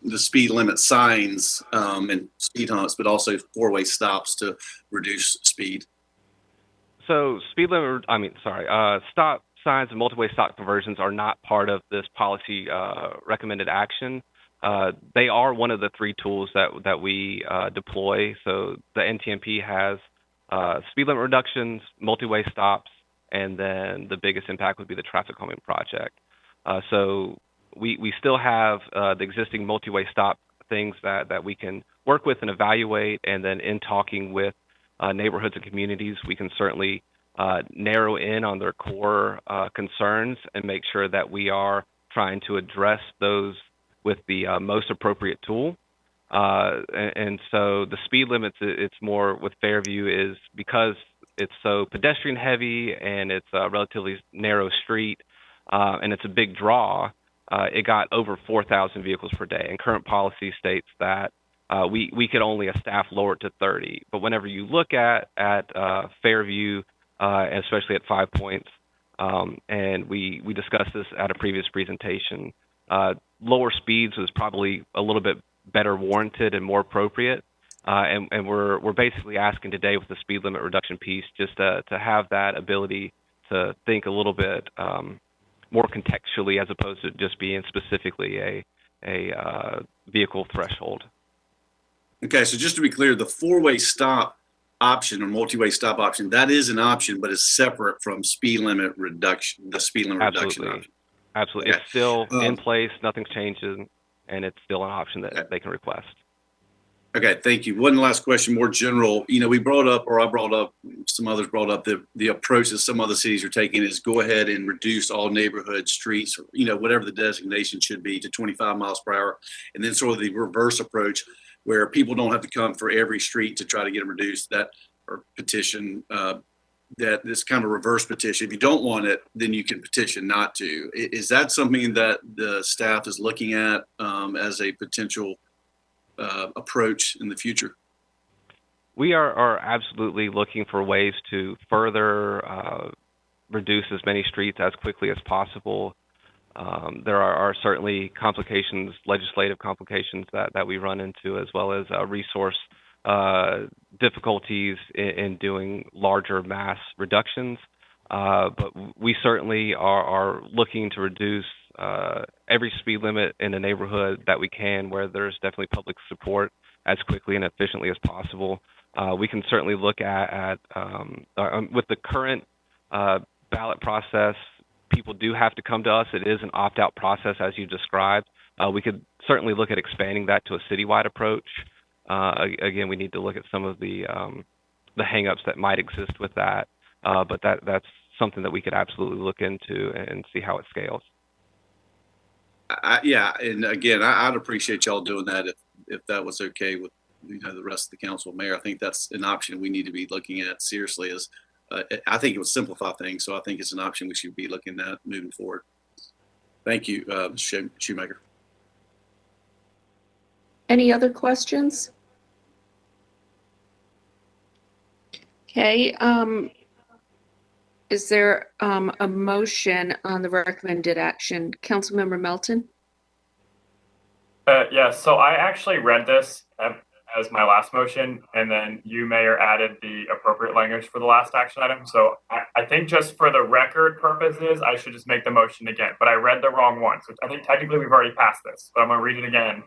the speed limit signs and speed humps, but also four-way stops to reduce speed? So stop signs and multi-way stop conversions are not part of this policy recommended action. They are one of the three tools that we deploy. So the NTMP has speed limit reductions, multi-way stops, and then the biggest impact would be the traffic calming project. So we still have the existing multi-way stop things that we can work with and evaluate, and then in talking with neighborhoods and communities, we can certainly narrow in on their core concerns and make sure that we are trying to address those with the most appropriate tool. And so the speed limits, it's more with Fairview, is because it's so pedestrian heavy and it's a relatively narrow street, and it's a big draw, it got over 4,000 vehicles per day. And current policy states that we could only, a staff, lower it to 30. But whenever you look at Fairview, especially at 5 Points, and we discussed this at a previous presentation, lower speeds was probably a little bit better warranted and more appropriate. And we're basically asking today with the speed limit reduction piece just to have that ability to think a little bit more contextually as opposed to just being specifically a vehicle threshold. Okay, so just to be clear, the four-way stop option or multi-way stop option, that is an option, but is separate from speed limit reduction, the speed limit reduction option. Absolutely. Okay. It's still in place, nothing's changing, and it's still an option that they can request. Okay, thank you. One last question, more general. You know, we brought up, or I brought up, some others brought up the approach that some other cities are taking is go ahead and reduce all neighborhood streets, or, you know, whatever the designation should be, to 25 miles per hour. And then sort of the reverse approach where people don't have to come for every street to try to get them reduced, that, or petition, that this kind of reverse petition. If you don't want it, then you can petition not to. Is that something that the staff is looking at as a potential approach in the future? We are absolutely looking for ways to further reduce as many streets as quickly as possible. There are certainly complications, legislative complications that we run into, as well as resource difficulties in doing larger mass reductions. But we certainly are looking to reduce every speed limit in a neighborhood that we can, where there's definitely public support, as quickly and efficiently as possible. We can certainly look at with the current ballot process, people do have to come to us. It is an opt-out process, as you described. We could certainly look at expanding that to a citywide approach. Again, we need to look at some of the hang-ups that might exist with that, but that's something that we could absolutely look into and see how it scales. Yeah, and again, I'd appreciate y'all doing that if that was okay with, you know, the rest of the council. Mayor, I think that's an option we need to be looking at seriously. As I think it would simplify things, so I think it's an option we should be looking at moving forward. Thank you, Mr. Shoemaker. Any other questions? Okay, is there a motion on the recommended action? Councilmember Melton? Yes, so I actually read this as my last motion, and then you, Mayor, added the appropriate language for the last action item. So I think just for the record purposes, I should just make the motion again, but I read the wrong one. So I think technically we've already passed this, but I'm gonna read it again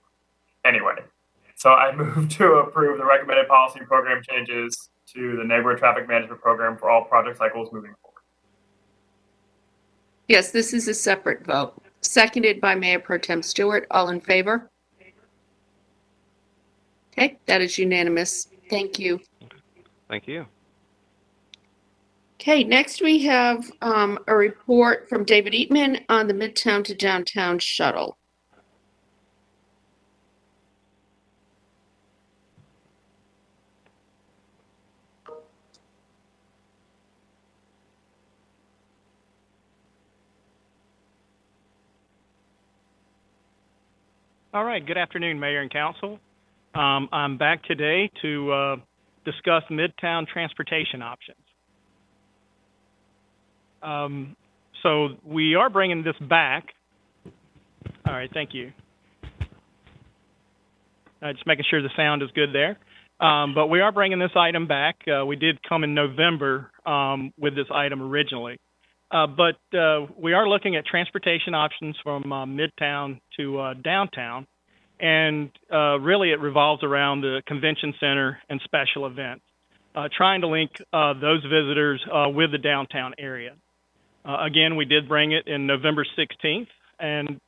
anyway. So I move to approve the recommended policy and program changes to the neighborhood traffic management program for all project cycles moving forward. Yes, this is a separate vote. Seconded by Mayor Pro Tem Stewart. All in favor? Okay, that is unanimous. Thank you. Thank you. Okay, next we have a report from David Eatman on the Midtown to Downtown shuttle. All right, good afternoon, Mayor and Council. I'm back today to discuss Midtown transportation options. So we are bringing this back. All right, thank you. Just making sure the sound is good there. But we are bringing this item back. We did come in November with this item originally. But we are looking at transportation options from Midtown to downtown. And really it revolves around the convention center and special events, trying to link those visitors with the downtown area. Again, we did bring it in November 16th. And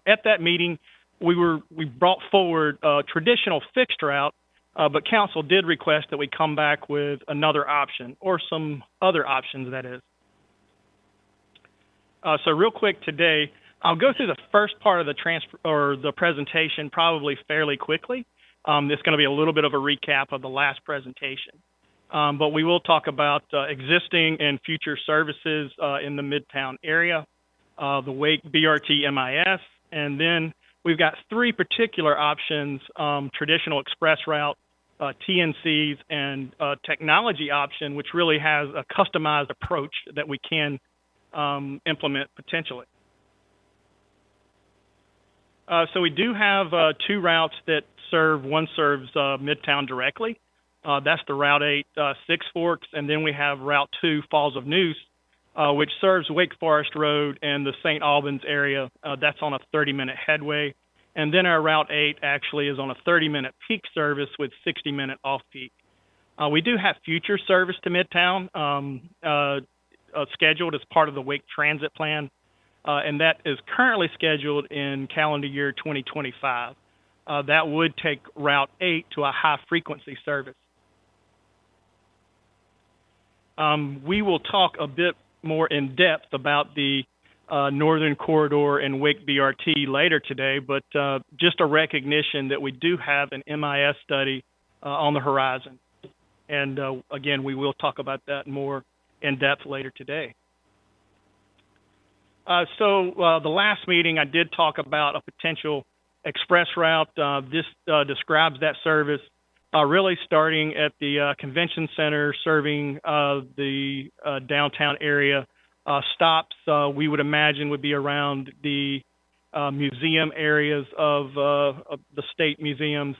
at that meeting, we brought forward a traditional fixed route, but council did request that we come back with another option, or some other options, that is. So real quick today, I'll go through the first part of the presentation probably fairly quickly. It's going to be a little bit of a recap of the last presentation. But we will talk about existing and future services in the Midtown area. the Wake BRT MIS, and then we've got three particular options, traditional express route, TNCs, and technology option, which really has a customized approach that we can implement potentially. So we do have two routes that serve. One serves Midtown directly. That's the Route 8 Six Forks, and then we have Route 2 Falls of Neuse, which serves Wake Forest Road and the St. Albans area. That's on a 30-minute headway. And then our Route 8 actually is on a 30-minute peak service with 60-minute off-peak. We do have future service to Midtown scheduled as part of the Wake Transit Plan, and that is currently scheduled in calendar year 2025. That would take Route 8 to a high-frequency service. We will talk a bit more in depth about the Northern Corridor and Wake BRT later today, but just a recognition that we do have an MIS study on the horizon. And again, we will talk about that more in depth later today. So the last meeting I did talk about a potential express route. This describes that service really starting at the convention center, serving the downtown area. Stops we would imagine would be around the museum areas of the state museums,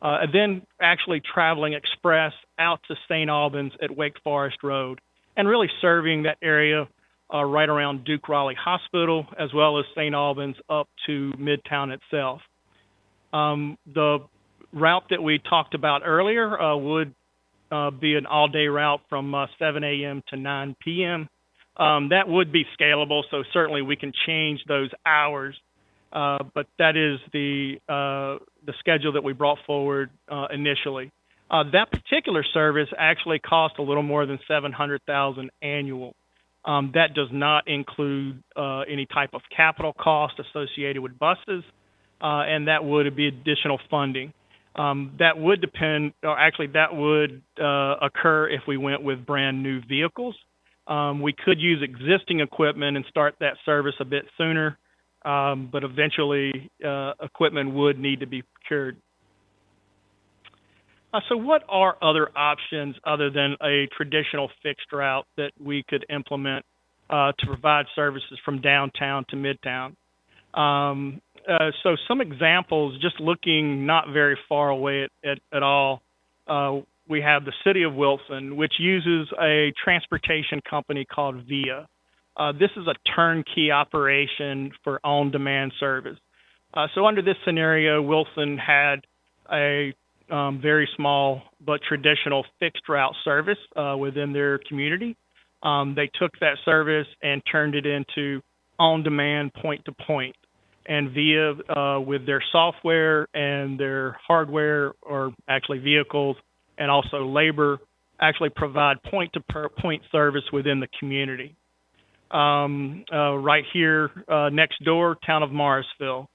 and then actually traveling express out to St. Albans at Wake Forest Road, and really serving that area right around Duke Raleigh Hospital, as well as St. Albans up to Midtown itself. The route that we talked about earlier would be an all-day route from 7 a.m. to 9 p.m. That would be scalable, so certainly we can change those hours, but that is the schedule that we brought forward initially. That particular service actually cost a little more than $700,000 annual. That does not include any type of capital cost associated with buses, and that would be additional funding. That would depend, or actually that would occur if we went with brand new vehicles. We could use existing equipment and start that service a bit sooner, but eventually equipment would need to be procured. So what are other options other than a traditional fixed route that we could implement to provide services from downtown to Midtown? So some examples, just looking not very far away at all, we have the City of Wilson, which uses a transportation company called VIA. This is a turnkey operation for on-demand service. So under this scenario, Wilson had a very small but traditional fixed route service within their community. They took that service and turned it into on-demand point-to-point. And VIA, with their software and their hardware, or actually vehicles, and also labor, actually provide point-to-point service within the community. Right here next door, town of Morrisville,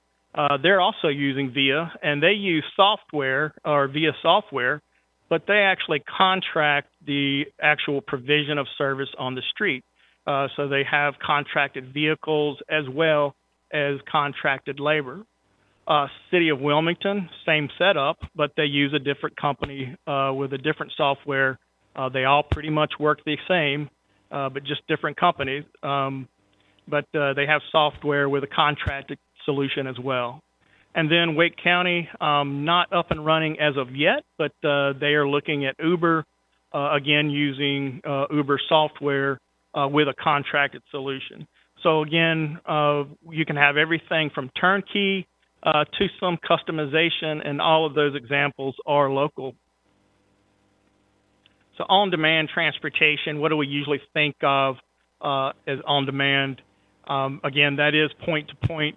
they're also using VIA, and they use software, or VIA software, but they actually contract the actual provision of service on the street. So they have contracted vehicles as well as contracted labor. City of Wilmington, same setup, but they use a different company with a different software. They all pretty much work the same, but just different companies. But they have software with a contracted solution as well. And then Wake County, not up and running as of yet, but they are looking at Uber, again using Uber software with a contracted solution. So again, you can have everything from turnkey to some customization, and all of those examples are local. So on-demand transportation, what do we usually think of as on-demand? Again, that is point-to-point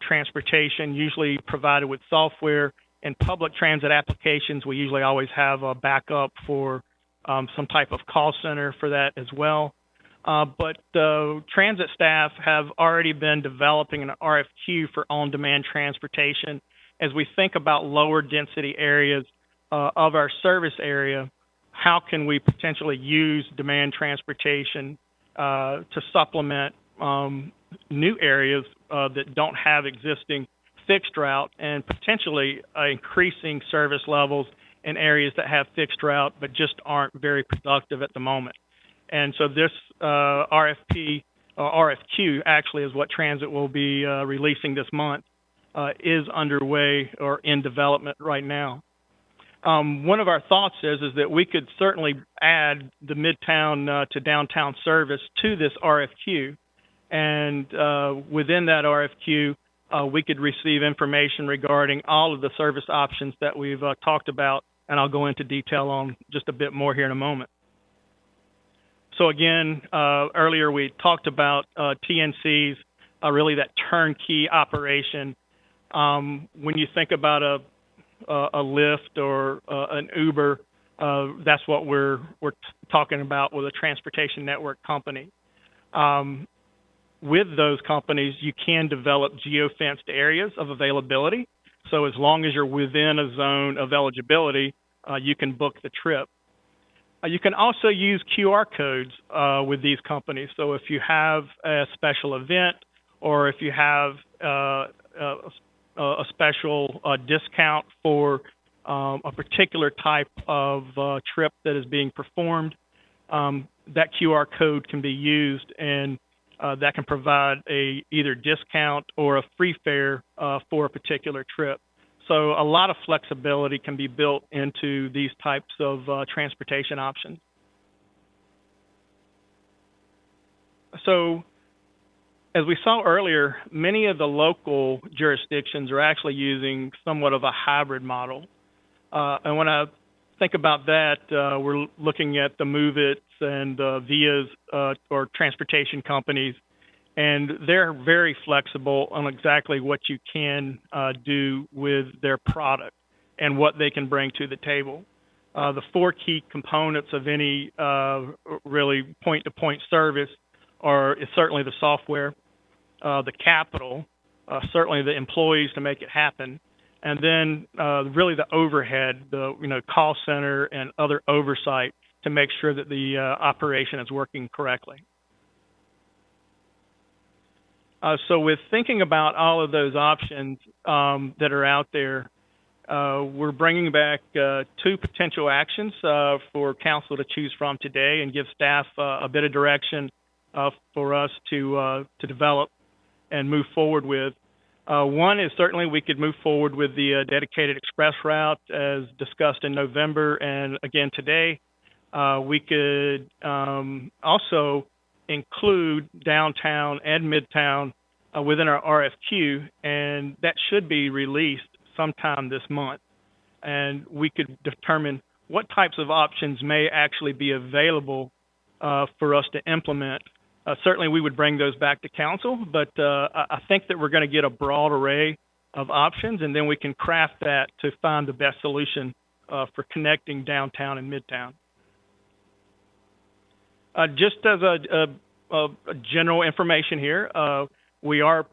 transportation, usually provided with software. In public transit applications, we usually always have a backup for some type of call center for that as well. But transit staff have already been developing an RFQ for on-demand transportation. As we think about lower density areas of our service area, how can we potentially use demand transportation to supplement new areas that don't have existing fixed route, and potentially increasing service levels in areas that have fixed route but just aren't very productive at the moment. And so this RFP, or RFQ actually, is what Transit will be releasing this month, is underway or in development right now. One of our thoughts is that we could certainly add the Midtown to downtown service to this RFQ. And within that RFQ, we could receive information regarding all of the service options that we've talked about, and I'll go into detail on just a bit more here in a moment. So again, earlier we talked about TNC's, really that turnkey operation. When you think about a Lyft or an Uber, that's what we're talking about with a transportation network company. With those companies, you can develop geofenced areas of availability. So as long as you're within a zone of eligibility, you can book the trip. You can also use QR codes with these companies. So if you have a special event, or if you have a special discount for a particular type of trip that is being performed, that QR code can be used, and that can provide either discount or a free fare for a particular trip. So a lot of flexibility can be built into these types of transportation options. So as we saw earlier, many of the local jurisdictions are actually using somewhat of a hybrid model. And when I think about that, we're looking at the MoveIts and VIAs or transportation companies, and they're very flexible on exactly what you can do with their product and what they can bring to the table. The four key components of any really point-to-point service is certainly the software, the capital, certainly the employees to make it happen, and then really the overhead, the call center and other oversight to make sure that the operation is working correctly. So with thinking about all of those options that are out there, we're bringing back two potential actions for council to choose from today, and give staff a bit of direction for us to develop and move forward with. One is certainly we could move forward with the dedicated express route as discussed in November, and again today. We could also include downtown and Midtown within our RFQ, and that should be released sometime this month. And we could determine what types of options may actually be available for us to implement. Certainly we would bring those back to council, but I think that we're going to get a broad array of options, and then we can craft that to find the best solution for connecting downtown and Midtown. Just as a general information here, we are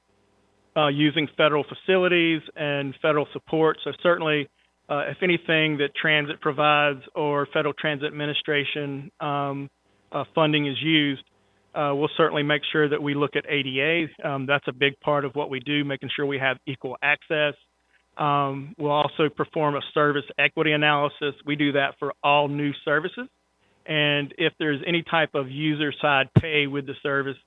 using federal facilities and federal support. So certainly, if anything that transit provides or Federal Transit Administration funding is used, we'll certainly make sure that we look at ADA. That's a big part of what we do, making sure we have equal access. We'll also perform a service equity analysis. We do that for all new services. And if there's any type of user side pay with the service,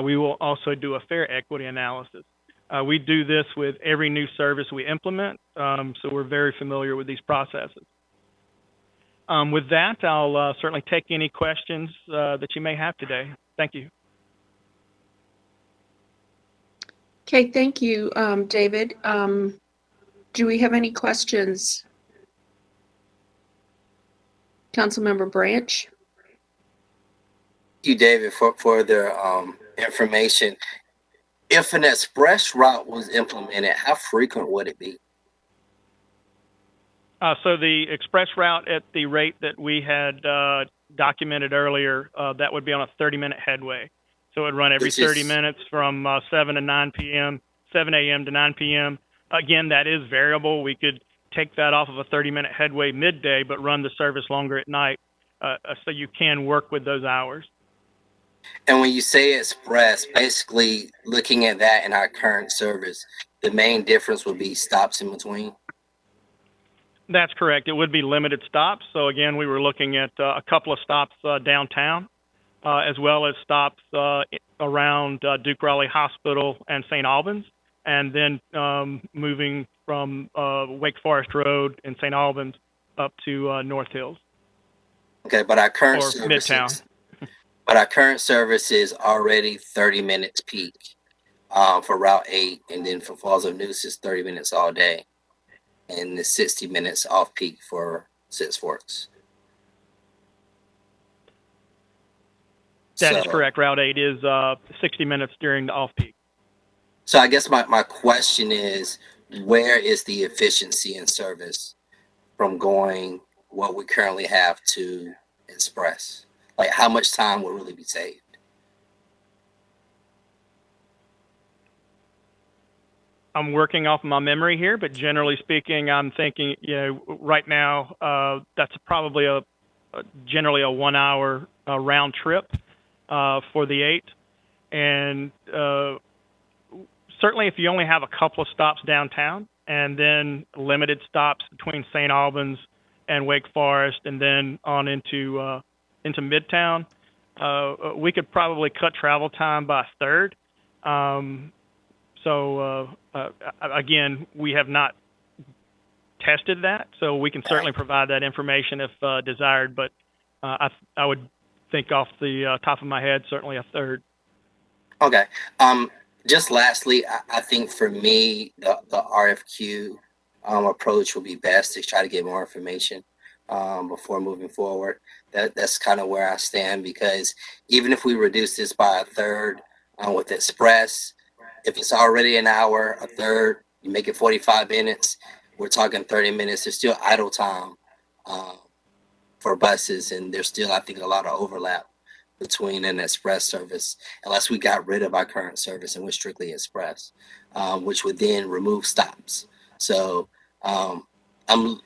we will also do a fare equity analysis. We do this with every new service we implement, so we're very familiar with these processes. With that, I'll certainly take any questions that you may have today. Thank you. Okay, thank you, David. Do we have any questions? Councilmember Branch? Thank you, David, for the information. If an express route was implemented, how frequent would it be? So the express route at the rate that we had documented earlier, that would be on a 30-minute headway. So it would run every 30 minutes from 7 to 9 p.m., 7 a.m. to 9 p.m. Again, that is variable. We could take that off of a 30-minute headway midday, but run the service longer at night, so you can work with those hours. And when you say express, basically looking at that in our current service, the main difference would be stops in between. That's correct. It would be limited stops. So again, we were looking at a couple of stops downtown, as well as stops around Duke Raleigh Hospital and St. Albans, and then moving from Wake Forest Road in St. Albans up to North Hills. Okay, but our current Or services, Midtown. but our current service is already 30 minutes peak for Route 8, and then for Falls of Neuse is 30 minutes all day, and the 60 minutes off peak for Six Forks. That is correct. Route 8 is 60 minutes during the off-peak. So I guess my question is, where is the efficiency in service from going what we currently have to Express? Like, how much time will really be saved? I'm working off my memory here, but generally speaking, I'm thinking, right now, that's probably generally a 1 hour round trip for the 8. And certainly if you only have a couple of stops downtown and then limited stops between St. Albans and Wake Forest and then on into Midtown, we could probably cut travel time by a third. Again, we have not tested that, so we can certainly provide that information if desired, but I would think off the top of my head, certainly a third. Okay. Just lastly, I think for me, the RFQ approach will be best to try to get more information before moving forward. That's kind of where I stand, because even if we reduce this by a third with Express, if it's already an hour, a third, you make it 45 minutes, we're talking 30 minutes. There's still idle time for buses, and there's still, I think, a lot of overlap between an Express service, unless we got rid of our current service and we're strictly Express, which would then remove stops. So I'm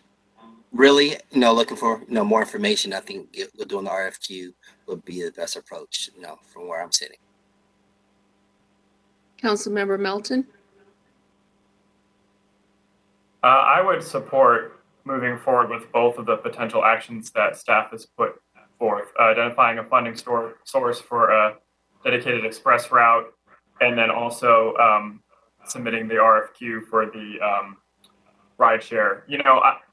really, looking for, more information. I think doing the RFQ would be the best approach, from where I'm sitting. Councilmember Melton? I would support moving forward with both of the potential actions that staff has put forth, identifying a funding source for a dedicated express route, and then also submitting the RFQ for the rideshare.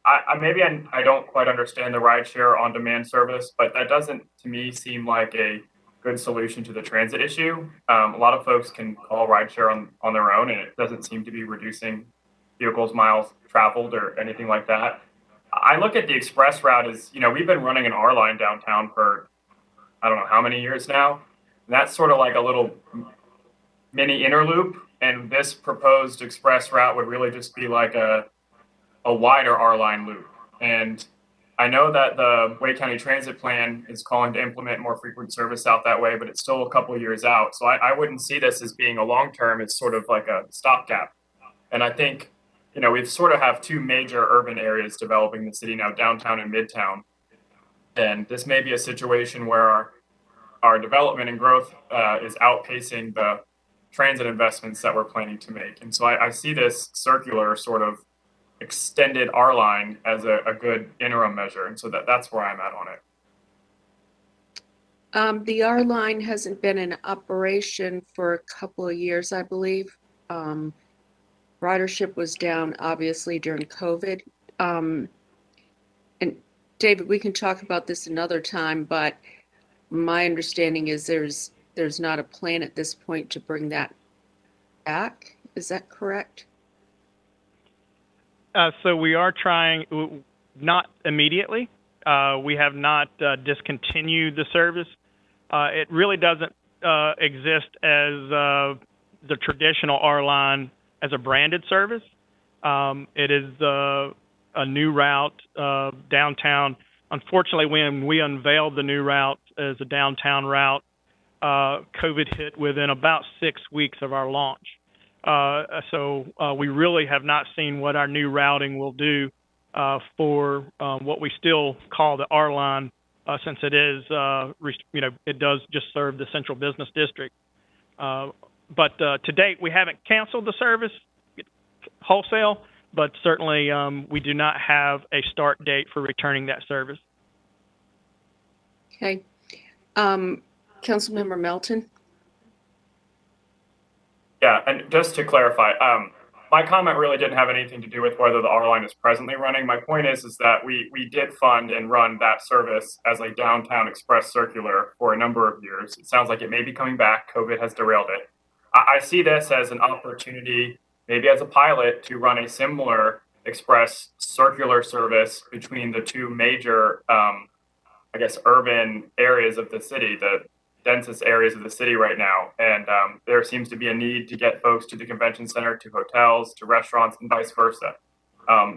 I don't quite understand the rideshare on-demand service, but that doesn't, to me, seem like a good solution to the transit issue. A lot of folks can call rideshare on their own, and it doesn't seem to be reducing vehicles miles traveled or anything like that. I look at the express route as, we've been running an R line downtown for, I don't know how many years now. And that's sort of like a little mini inner loop. And this proposed express route would really just be like a wider R line loop. And I know that the Wake County Transit Plan is calling to implement more frequent service out that way, but it's still a couple of years out. So I wouldn't see this as being a long-term. It's sort of like a stopgap. And I think, we sort of have two major urban areas developing the city now, downtown and Midtown. And this may be a situation where our development and growth is outpacing the transit investments that we're planning to make. And so I see this circular sort of extended R line as a good interim measure. And so that's where I'm at on it. The R line hasn't been in operation for a couple of years, I believe. Ridership was down, obviously, during COVID. And David, we can talk about this another time, but my understanding is there's not a plan at this point to bring that back. Is that correct? So we are trying, not immediately. We have not discontinued the service. It really doesn't exist as the traditional R line as a branded service. It is a new route downtown. Unfortunately, when we unveiled the new route as a downtown route, COVID hit within about 6 weeks of our launch. So we really have not seen what our new routing will do for what we still call the R line since it is, it does just serve the central business district. But to date, we haven't canceled the service wholesale, but certainly we do not have a start date for returning that service. Okay. Councilmember Melton? Yeah, and just to clarify, my comment really didn't have anything to do with whether the R line is presently running. My point is that we did fund and run that service as a downtown express circular for a number of years. It sounds like it may be coming back. COVID has derailed it. I see this as an opportunity, maybe as a pilot, to run a similar express circular service between the two major, urban areas of the city, the densest areas of the city right now. And there seems to be a need to get folks to the convention center, to hotels, to restaurants, and vice versa.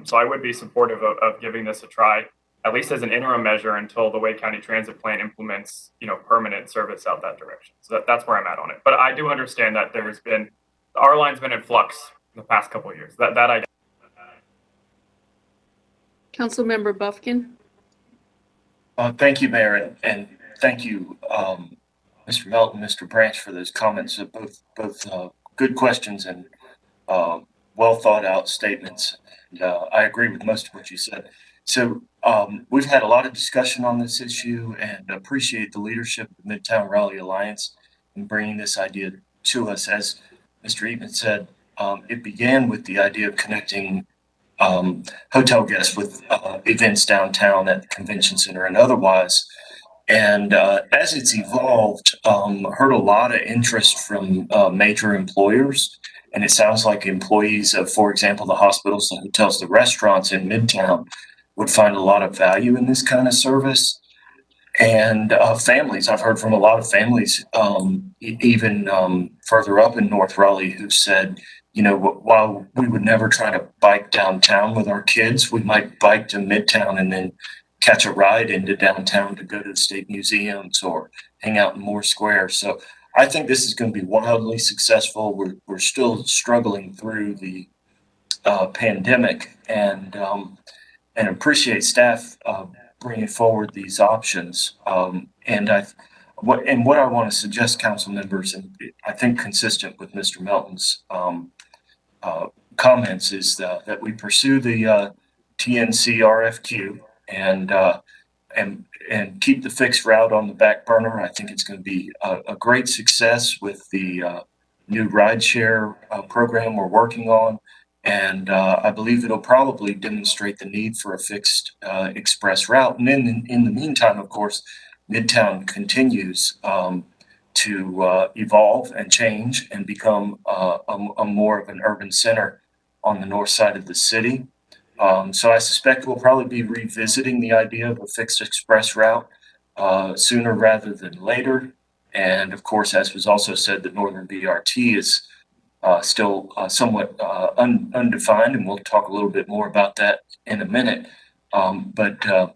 So I would be supportive of giving this a try, at least as an interim measure until the Wake County Transit Plan implements, permanent service out that direction. So that's where I'm at on it. But I do understand that the R line's been in flux in the past couple of years. That I get. Councilmember Buffkin? Thank you, Mayor, and thank you, Mr. Melton, Mr. Branch, for those comments. Both good questions and well thought out statements. And, I agree with most of what you said. So we've had a lot of discussion on this issue and appreciate the leadership of the Midtown Raleigh Alliance in bringing this idea to us. As Mr. Eatman said, it began with the idea of connecting hotel guests with events downtown at the convention center and otherwise. And as it's evolved, heard a lot of interest from major employers. And it sounds like employees of, for example, the hospitals, the hotels, the restaurants in Midtown would find a lot of value in this kind of service. And families, I've heard from a lot of families, even further up in North Raleigh, who said, while we would never try to bike downtown with our kids, we might bike to Midtown and then catch a ride into downtown to go to the state museums or hang out in Moore Square. So I think this is going to be wildly successful. We're still struggling through the pandemic, and appreciate staff bringing forward these options. What I want to suggest, council members, and I think consistent with Mr. Melton's comments, is that we pursue the TNC RFQ and keep the fixed route on the back burner. I think it's going to be a great success with the new rideshare program we're working on. And I believe it'll probably demonstrate the need for a fixed express route. And in the meantime, of course, Midtown continues to evolve and change and become a more of an urban center on the north side of the city. So I suspect we'll probably be revisiting the idea of a fixed express route sooner rather than later. And of course, as was also said, the Northern BRT is still somewhat undefined, and we'll talk a little bit more about that in a minute. But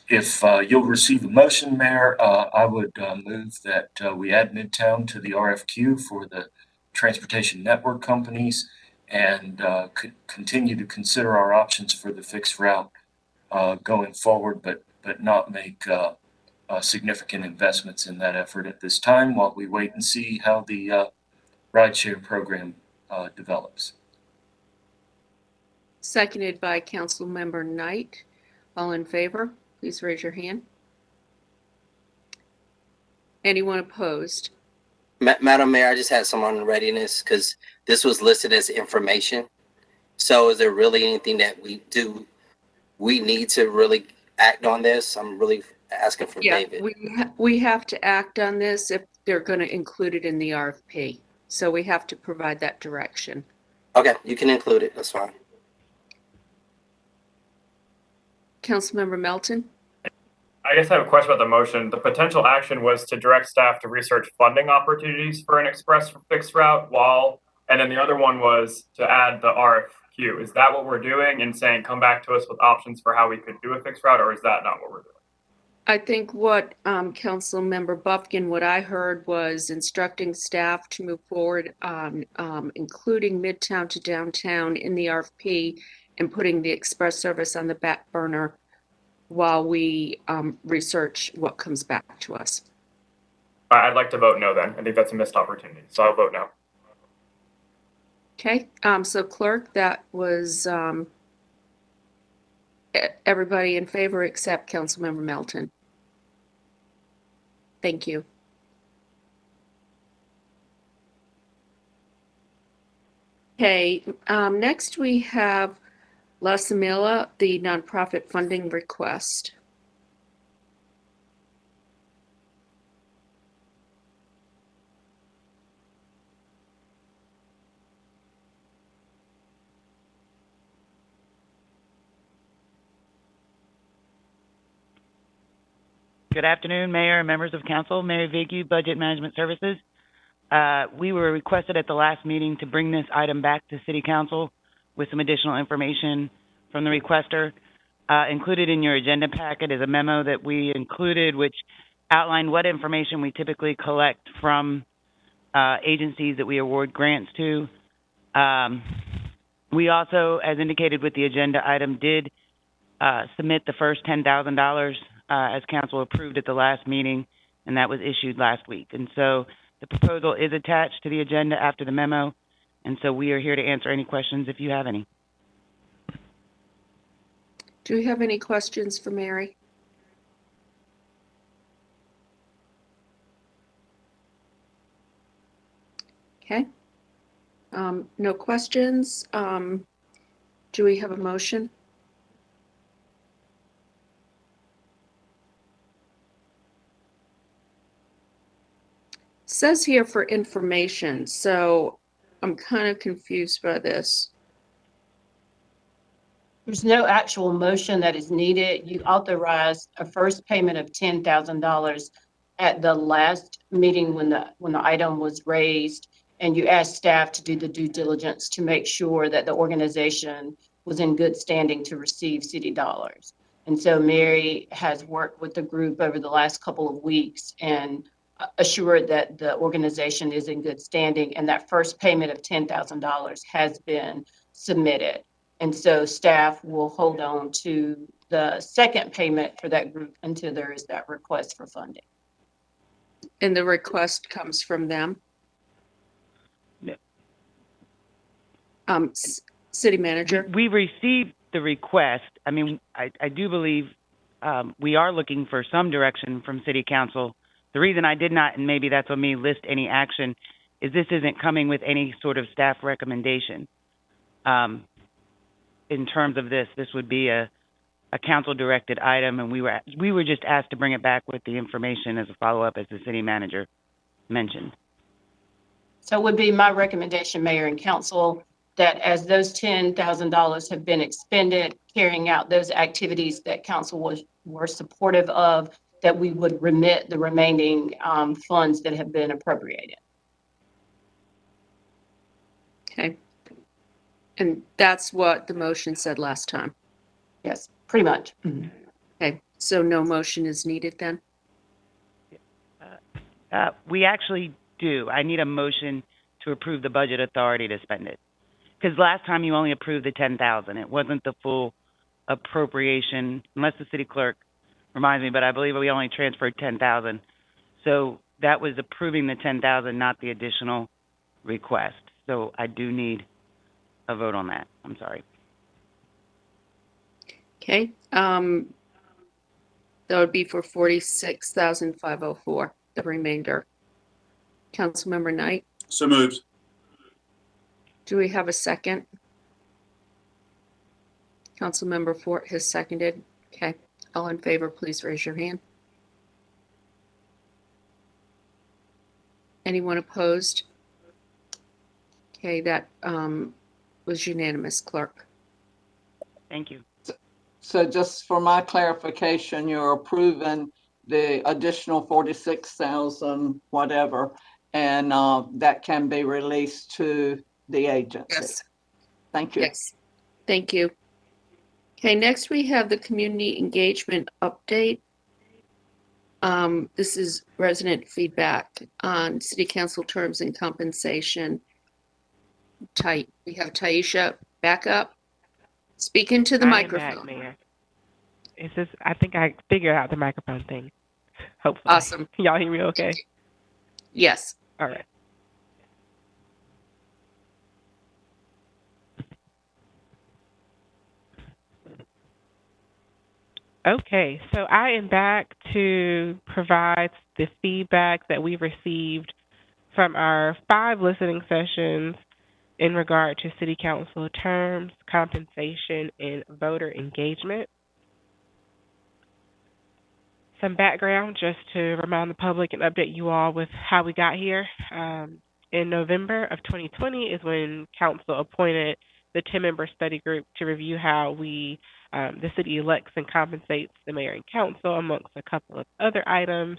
if you'll receive a motion, Mayor, I would move that we add Midtown to the RFQ for the transportation network companies and continue to consider our options for the fixed route going forward, but not make significant investments in that effort at this time while we wait and see how the rideshare program develops. Seconded by Councilmember Knight. All in favor, please raise your hand. Anyone opposed? Madam Mayor, I just had some on readiness because this was listed as information. So is there really anything that we need to really act on this? I'm really asking for David. We have to act on this if they're going to include it in the RFP. So we have to provide that direction. Okay, you can include it. That's fine. Councilmember Melton? I guess I have a question about the motion. The potential action was to direct staff to research funding opportunities for an express fixed route and then the other one was to add the RFQ. Is that what we're doing and saying, come back to us with options for how we could do a fixed route, or is that not what we're doing? I think what Councilmember Buffkin, what I heard was instructing staff to move forward on including Midtown to downtown in the RFP and putting the express service on the back burner while we research what comes back to us. I'd like to vote no then. I think that's a missed opportunity, so I'll vote no. Okay, so clerk, that was everybody in favor except Councilmember Melton. Thank you. Okay, next we have La Samila, the nonprofit funding request. Good afternoon, Mayor and members of Council. Mary Vigue, Budget Management Services. We were requested at the last meeting to bring this item back to City Council with some additional information from the requester. Included in your agenda packet is a memo that we included, which outlined what information we typically collect from agencies that we award grants to. We also, as indicated with the agenda item, did submit the first $10,000 as council approved at the last meeting, and that was issued last week. And so the proposal is attached to the agenda after the memo, and so we are here to answer any questions if you have any. Do you have any questions for Mary? Okay. No questions. Do we have a motion? Says here for information, so I'm kind of confused by this. There's no actual motion that is needed. You authorized a first payment of $10,000 at the last meeting when the item was raised, and you asked staff to do the due diligence to make sure that the organization was in good standing to receive city dollars. And so Mary has worked with the group over the last couple of weeks and assured that the organization is in good standing, and that first payment of $10,000 has been submitted. And so staff will hold on to the second payment for that group until there is that request for funding. And the request comes from them? Yeah. City manager? We received the request. I mean, I do believe we are looking for some direction from City Council. The reason I did not, and maybe that's on me, list any action is this isn't coming with any sort of staff recommendation. In terms of this would be a council-directed item, and we were just asked to bring it back with the information as a follow-up, as the city manager mentioned. So it would be my recommendation, Mayor and Council, that as those $10,000 have been expended, carrying out those activities that Council were supportive of, that we would remit the remaining funds that have been appropriated. Okay. And that's what the motion said last time? Yes, pretty much. Mm-hmm. Okay, so no motion is needed then? We actually do. I need a motion to approve the budget authority to spend it. Because last time you only approved the $10,000. It wasn't the full appropriation, unless the city clerk reminds me, but I believe we only transferred $10,000. So that was approving the $10,000, not the additional request. So I do need a vote on that. I'm sorry. Okay. That would be for $46,504, the remainder. Councilmember Knight? So moved. Do we have a second? Councilmember Fort has seconded. Okay. All in favor, please raise your hand. Anyone opposed? Okay, that was unanimous, clerk. Thank you. So just for my clarification, you're approving the additional 46,000 whatever, and that can be released to the agency. Yes. Thank you. Yes. Thank you. Okay, next we have the community engagement update. This is resident feedback on city council terms and compensation. We have Taisha back up. Speak into the microphone. Mayor. It's just, I think I figured out the microphone thing. Hopefully. Awesome. Y'all hear me okay? Yes. All right. Okay, so I am back to provide the feedback that we received from our 5 listening sessions in regard to city council terms, compensation, and voter engagement. Some background just to remind the public and update you all with how we got here. In November of 2020 is when council appointed the 10-member study group to review how the city elects and compensates the mayor and council, amongst a couple of other items.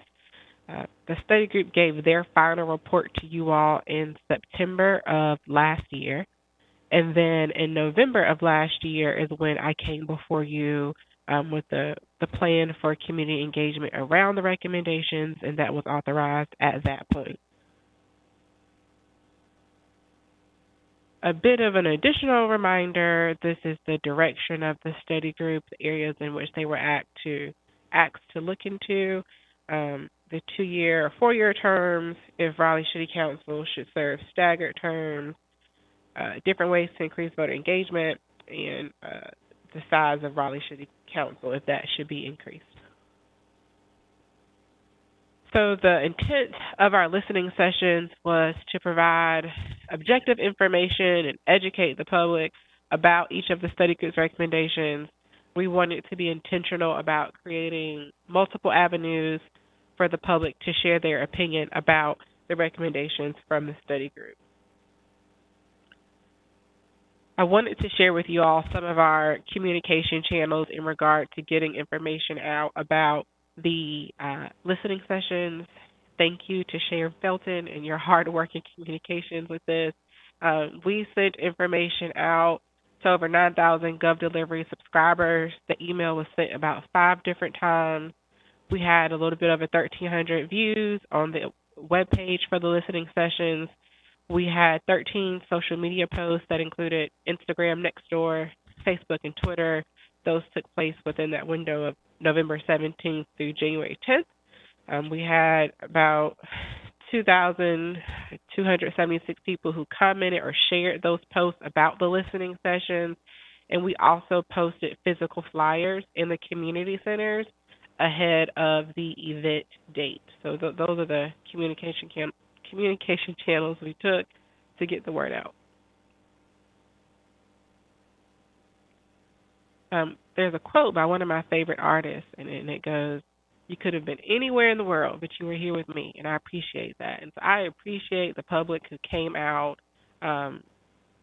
The study group gave their final report to you all in September of last year. And then in November of last year is when I came before you with the plan for community engagement around the recommendations, and that was authorized at that point. A bit of an additional reminder, this is the direction of the study group, the areas in which they were asked to look into, the 2-year or 4-year terms, if Raleigh City Council should serve staggered terms, different ways to increase voter engagement, and the size of Raleigh City Council, if that should be increased. So the intent of our listening sessions was to provide objective information and educate the public about each of the study group's recommendations. We wanted to be intentional about creating multiple avenues for the public to share their opinion about the recommendations from the study group. I wanted to share with you all some of our communication channels in regard to getting information out about the listening sessions. Thank you to Sharon Felton and your hard work in communications with this. We sent information out to over 9,000 GovDelivery subscribers. The email was sent about 5 different times. We had a little bit over 1,300 views on the webpage for the listening sessions. We had 13 social media posts that included Instagram, Nextdoor, Facebook, and Twitter. Those took place within that window of November 17th through January 10th. We had about 2,276 people who commented or shared those posts about the listening sessions. And we also posted physical flyers in the community centers ahead of the event date. So those are the communication channels we took to get the word out. There's a quote by one of my favorite artists, and it goes, "You could have been anywhere in the world, but you were here with me," and I appreciate that. And so I appreciate the public who came out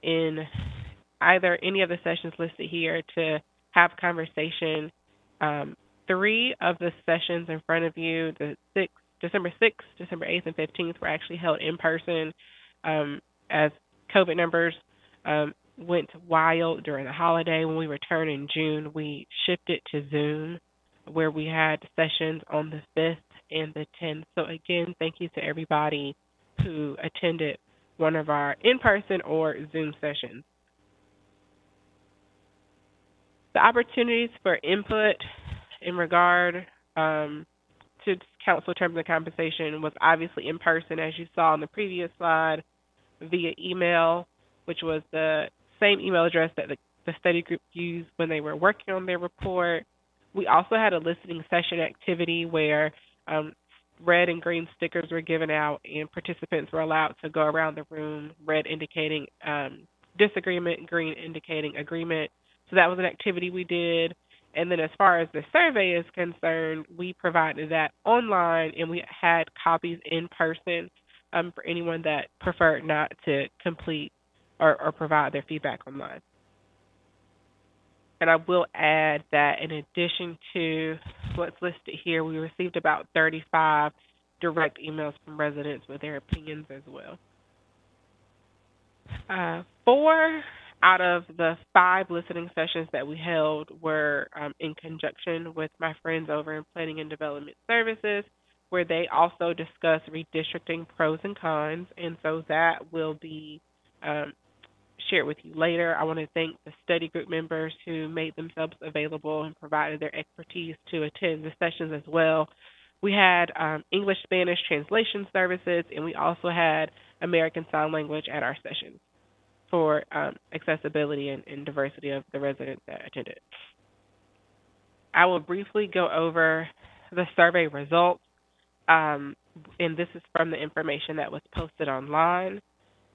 in either any of the sessions listed here to have conversation. 3 of the sessions in front of you, December 6th, December 8th, and 15th, were actually held in person. As COVID numbers went wild during the holiday. When we returned in June, we shifted to Zoom, where we had sessions on the 5th and the 10th. So again, thank you to everybody who attended one of our in-person or Zoom sessions. The opportunities for input in regard to council terms and compensation was obviously in person, as you saw on the previous slide, via email, which was the same email address that the study group used when they were working on their report. We also had a listening session activity where red and green stickers were given out, and participants were allowed to go around the room, red indicating disagreement, green indicating agreement. So that was an activity we did. And then as far as the survey is concerned, we provided that online, and we had copies in person for anyone that preferred not to complete or provide their feedback online. And I will add that in addition to what's listed here, we received about 35 direct emails from residents with their opinions as well. 4 out of the 5 listening sessions that we held were in conjunction with my friends over in Planning and Development Services, where they also discuss redistricting pros and cons. And so that will be share with you later. I want to thank the study group members who made themselves available and provided their expertise to attend the sessions as well. We had English Spanish translation services, and we also had American Sign Language at our sessions for accessibility and diversity of the residents that attended. I will briefly go over the survey results, and this is from the information that was posted online.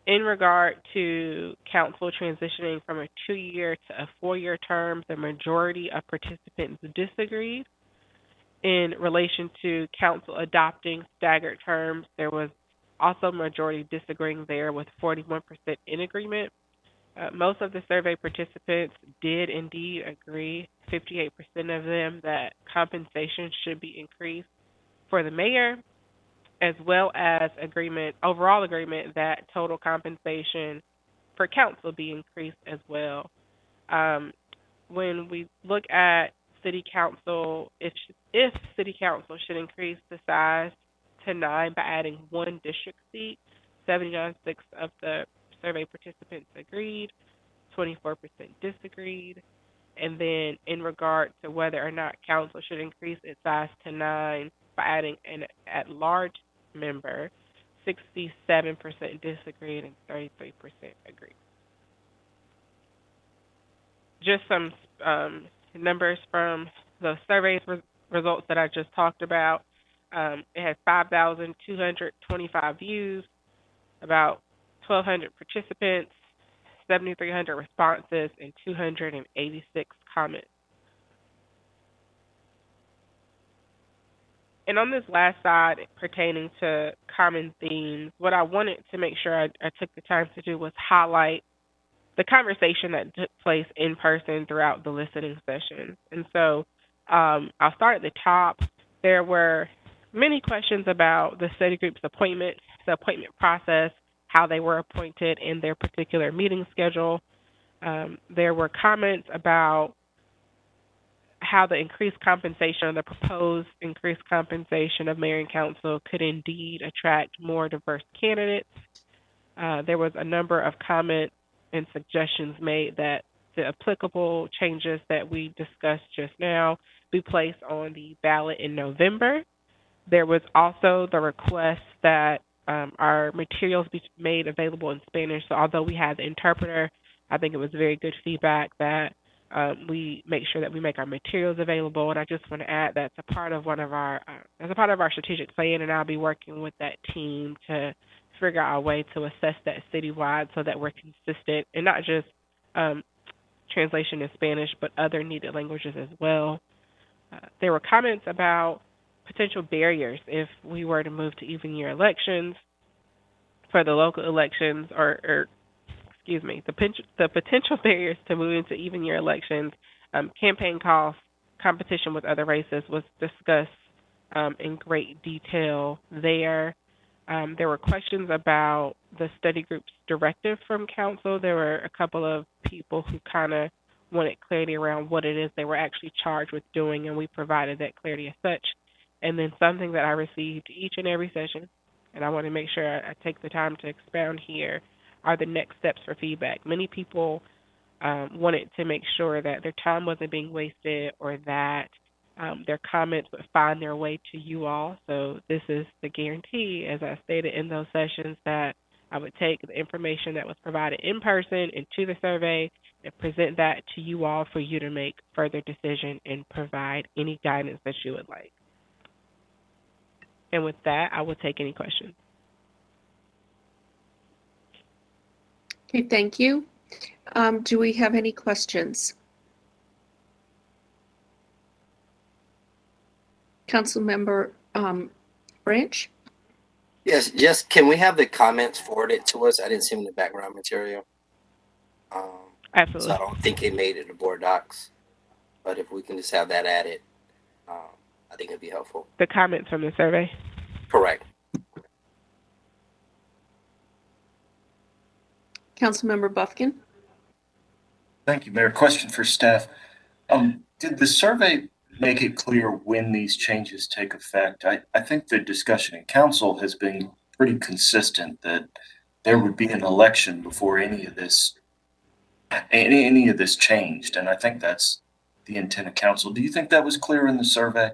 In regard to council transitioning from a 2-year to a 4-year term, the majority of participants disagreed. In relation to council adopting staggered terms, there was also a majority disagreeing there, with 41% in agreement. Most of the survey participants did indeed agree, 58% of them, that compensation should be increased for the mayor, as well as overall agreement that total compensation for council be increased as well. When we look at city council, if city council should increase the size to 9 by adding 1 district seat, 79.6% of the survey participants agreed, 24% disagreed. And then in regard to whether or not council should increase its size to 9 by adding an at-large member, 67% disagreed and 33% agreed. Just some numbers from the survey results that I just talked about. It had 5,225 views, about 1,200 participants, 7,300 responses, and 286 comments. And on this last side, pertaining to common themes, what I wanted to make sure I took the time to do was highlight the conversation that took place in person throughout the listening session. And so I'll start at the top. There were many questions about the study group's appointment, the appointment process, how they were appointed in their particular meeting schedule. There were comments about how the increased compensation or the proposed increased compensation of mayor and council could indeed attract more diverse candidates. There was a number of comments and suggestions made that the applicable changes that we discussed just now be placed on the ballot in November. There was also the request that our materials be made available in Spanish. So although we had the interpreter, I think it was very good feedback that we make sure that we make our materials available. And I just want to add that's a part of that's a part of our strategic plan, and I'll be working with that team to figure out a way to assess that citywide so that we're consistent, and not just translation in Spanish, but other needed languages as well. There were comments about potential barriers if we were to move to even year elections for the local elections, the potential barriers to moving to even year elections. Campaign costs, competition with other races was discussed in great detail there. There were questions about the study group's directive from council. There were a couple of people who kind of wanted clarity around what it is they were actually charged with doing, and we provided that clarity as such. And then something that I received each and every session, and I want to make sure I take the time to expound here, are the next steps for feedback. Many people wanted to make sure that their time wasn't being wasted or that their comments would find their way to you all. So this is the guarantee, as I stated in those sessions, that I would take the information that was provided in person into the survey and present that to you all for you to make further decision and provide any guidance that you would like. And with that, I will take any questions. Okay, thank you. Do we have any questions? Councilmember Branch? Yes, just can we have the comments forwarded to us? I didn't see them in the background material. Absolutely. So I don't think it made it to board docs. But if we can just have that added, I think it'd be helpful. The comments from the survey? Correct. Councilmember Buffkin? Thank you, Mayor. Question for staff. Did the survey make it clear when these changes take effect? I think the discussion in council has been pretty consistent that there would be an election before any of this any of this changed. And I think that's the intent of council. Do you think that was clear in the survey?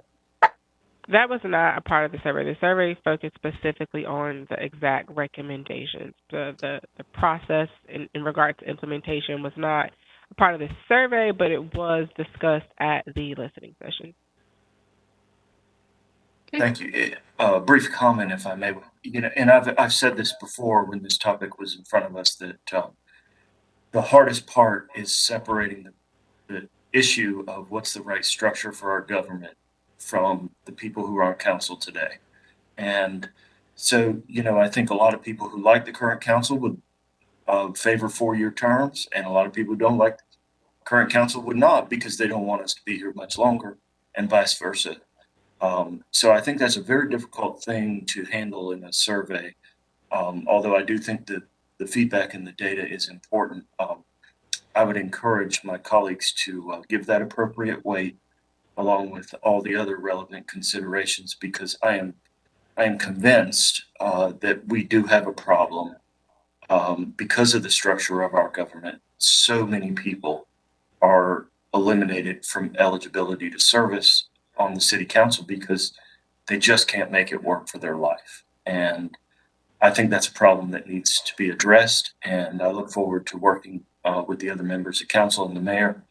That was not a part of the survey. The survey focused specifically on the exact recommendations. The process in regard to implementation was not a part of the survey, but it was discussed at the listening session. Thank you. A brief comment, if I may. You know, and I've said this before when this topic was in front of us, that the hardest part is separating the issue of what's the right structure for our government from the people who are on council today. And so, you know, I think a lot of people who like the current council would favor 4-year terms, and a lot of people who don't like the current council would not, because they don't want us to be here much longer, and vice versa. So I think that's a very difficult thing to handle in a survey. Although I do think that the feedback and the data is important. I would encourage my colleagues to give that appropriate weight along with all the other relevant considerations, because I am convinced that we do have a problem because of the structure of our government. So many people are eliminated from eligibility to service on the city council because they just can't make it work for their life. And I think that's a problem that needs to be addressed. And I look forward to working with the other members of council and the mayor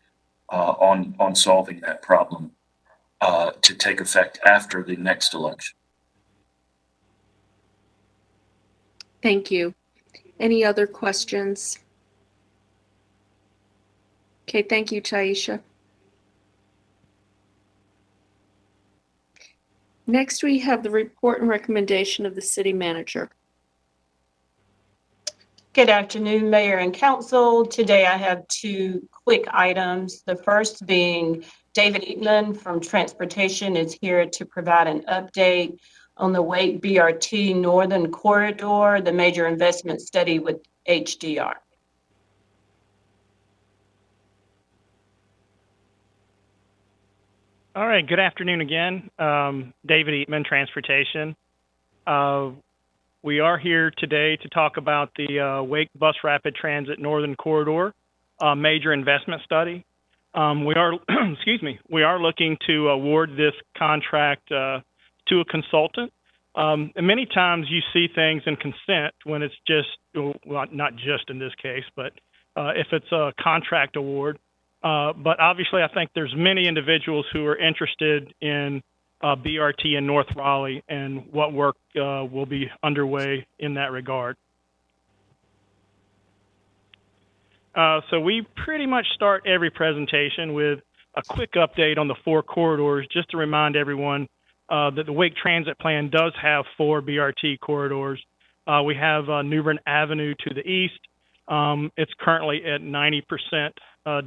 on solving that problem to take effect after the next election. Thank you. Any other questions? Okay, thank you, Taisha. Next, we have the report and recommendation of the city manager. Good afternoon, Mayor and Council. Today I have 2 quick items. The first being David Eatman from Transportation is here to provide an update on the Wake BRT Northern Corridor, the major investment study with HDR. All right, good afternoon again. David Eatman, Transportation. We are here today to talk about the Wake Bus Rapid Transit Northern Corridor major investment study. We are, excuse me, we are looking to award this contract to a consultant. And many times you see things in consent when it's just, well, not just in this case, but if it's a contract award. But obviously, I think there's many individuals who are interested in BRT in North Raleigh and what work will be underway in that regard. So we pretty much start every presentation with a quick update on the 4 corridors, just to remind everyone that the Wake Transit Plan does have 4 BRT corridors. We have New Bern Avenue to the east. It's currently at 90%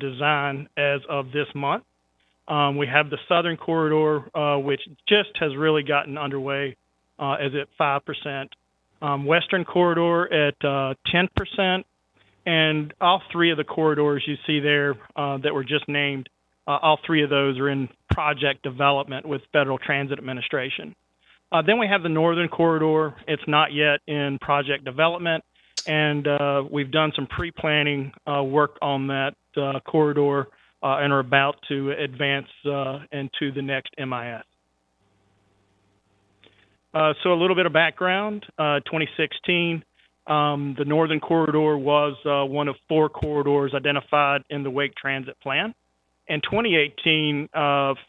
design as of this month. We have the Southern Corridor, which just has really gotten underway, is at 5%. Western Corridor at 10%. And all 3 of the corridors you see there that were just named, all 3 of those are in project development with Federal Transit Administration. Then we have the Northern Corridor. It's not yet in project development, and we've done some pre-planning work on that corridor and are about to advance into the next MIS. So a little bit of background, 2016, the Northern Corridor was one of 4 corridors identified in the Wake Transit Plan. In 2018,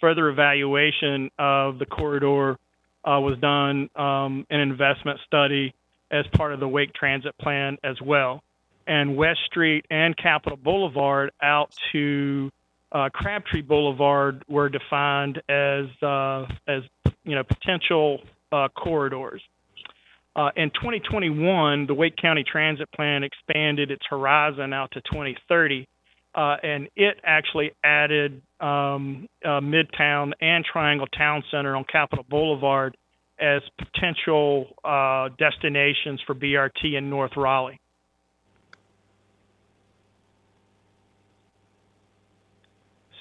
further evaluation of the corridor was done, an investment study as part of the Wake Transit Plan as well. And West Street and Capitol Boulevard out to Crabtree Boulevard were defined as potential corridors. In 2021, the Wake County Transit Plan expanded its horizon out to 2030, and it actually added Midtown and Triangle Town Center on Capitol Boulevard as potential destinations for BRT in North Raleigh.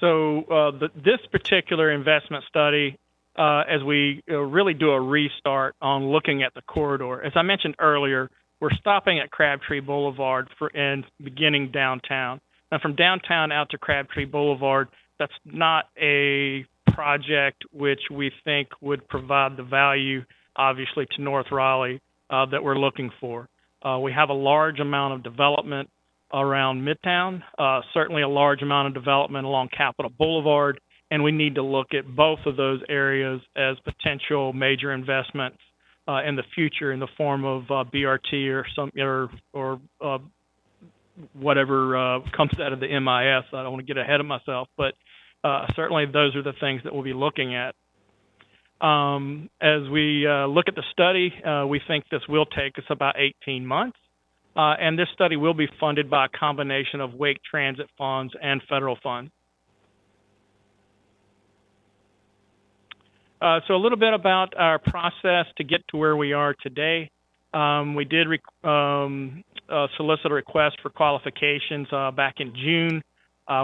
So this particular investment study, as we really do a restart on looking at the corridor, as I mentioned earlier, we're stopping at Crabtree Boulevard and beginning downtown. Now, from downtown out to Crabtree Boulevard, that's not a project which we think would provide the value, obviously, to North Raleigh that we're looking for. We have a large amount of development around Midtown, certainly a large amount of development along Capitol Boulevard, and we need to look at both of those areas as potential major investments in the future in the form of BRT or whatever comes out of the MIS. I don't want to get ahead of myself, but certainly those are the things that we'll be looking at. As we look at the study, we think this will take us about 18 months, and this study will be funded by a combination of Wake Transit funds and federal funds. So a little bit about our process to get to where we are today. We did solicit a request for qualifications back in June.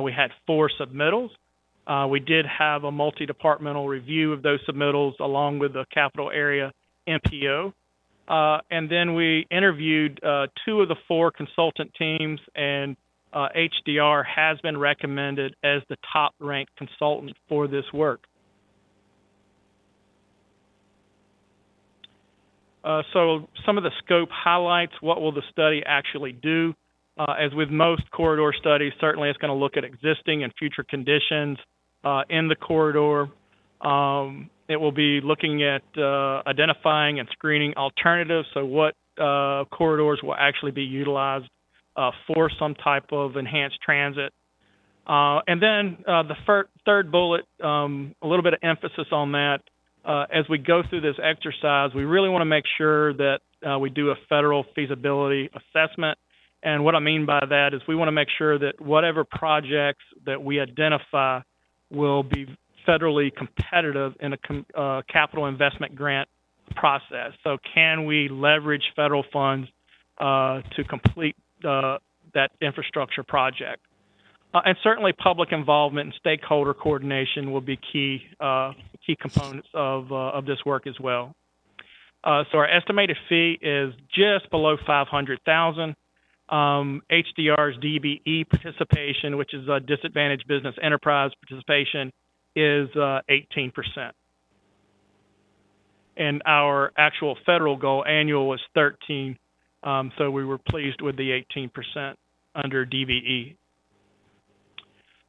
We had 4 submittals. We did have a multi-departmental review of those submittals along with the capital area MPO. And then we interviewed 2 of the 4 consultant teams, and HDR has been recommended as the top-ranked consultant for this work. So some of the scope highlights, what will the study actually do? As with most corridor studies, certainly it's going to look at existing and future conditions in the corridor. It will be looking at identifying and screening alternatives, so what corridors will actually be utilized for some type of enhanced transit. And then the third bullet, a little bit of emphasis on that. As we go through this exercise, we really want to make sure that we do a federal feasibility assessment. And what I mean by that is we want to make sure that whatever projects that we identify will be federally competitive in a capital investment grant process. So can we leverage federal funds to complete that infrastructure project? And certainly public involvement and stakeholder coordination will be key components of this work as well. So our estimated fee is just below $500,000. HDR's DBE participation, which is a disadvantaged business enterprise participation, is 18%. And our actual federal goal annual was 13%, so we were pleased with the 18% under DBE.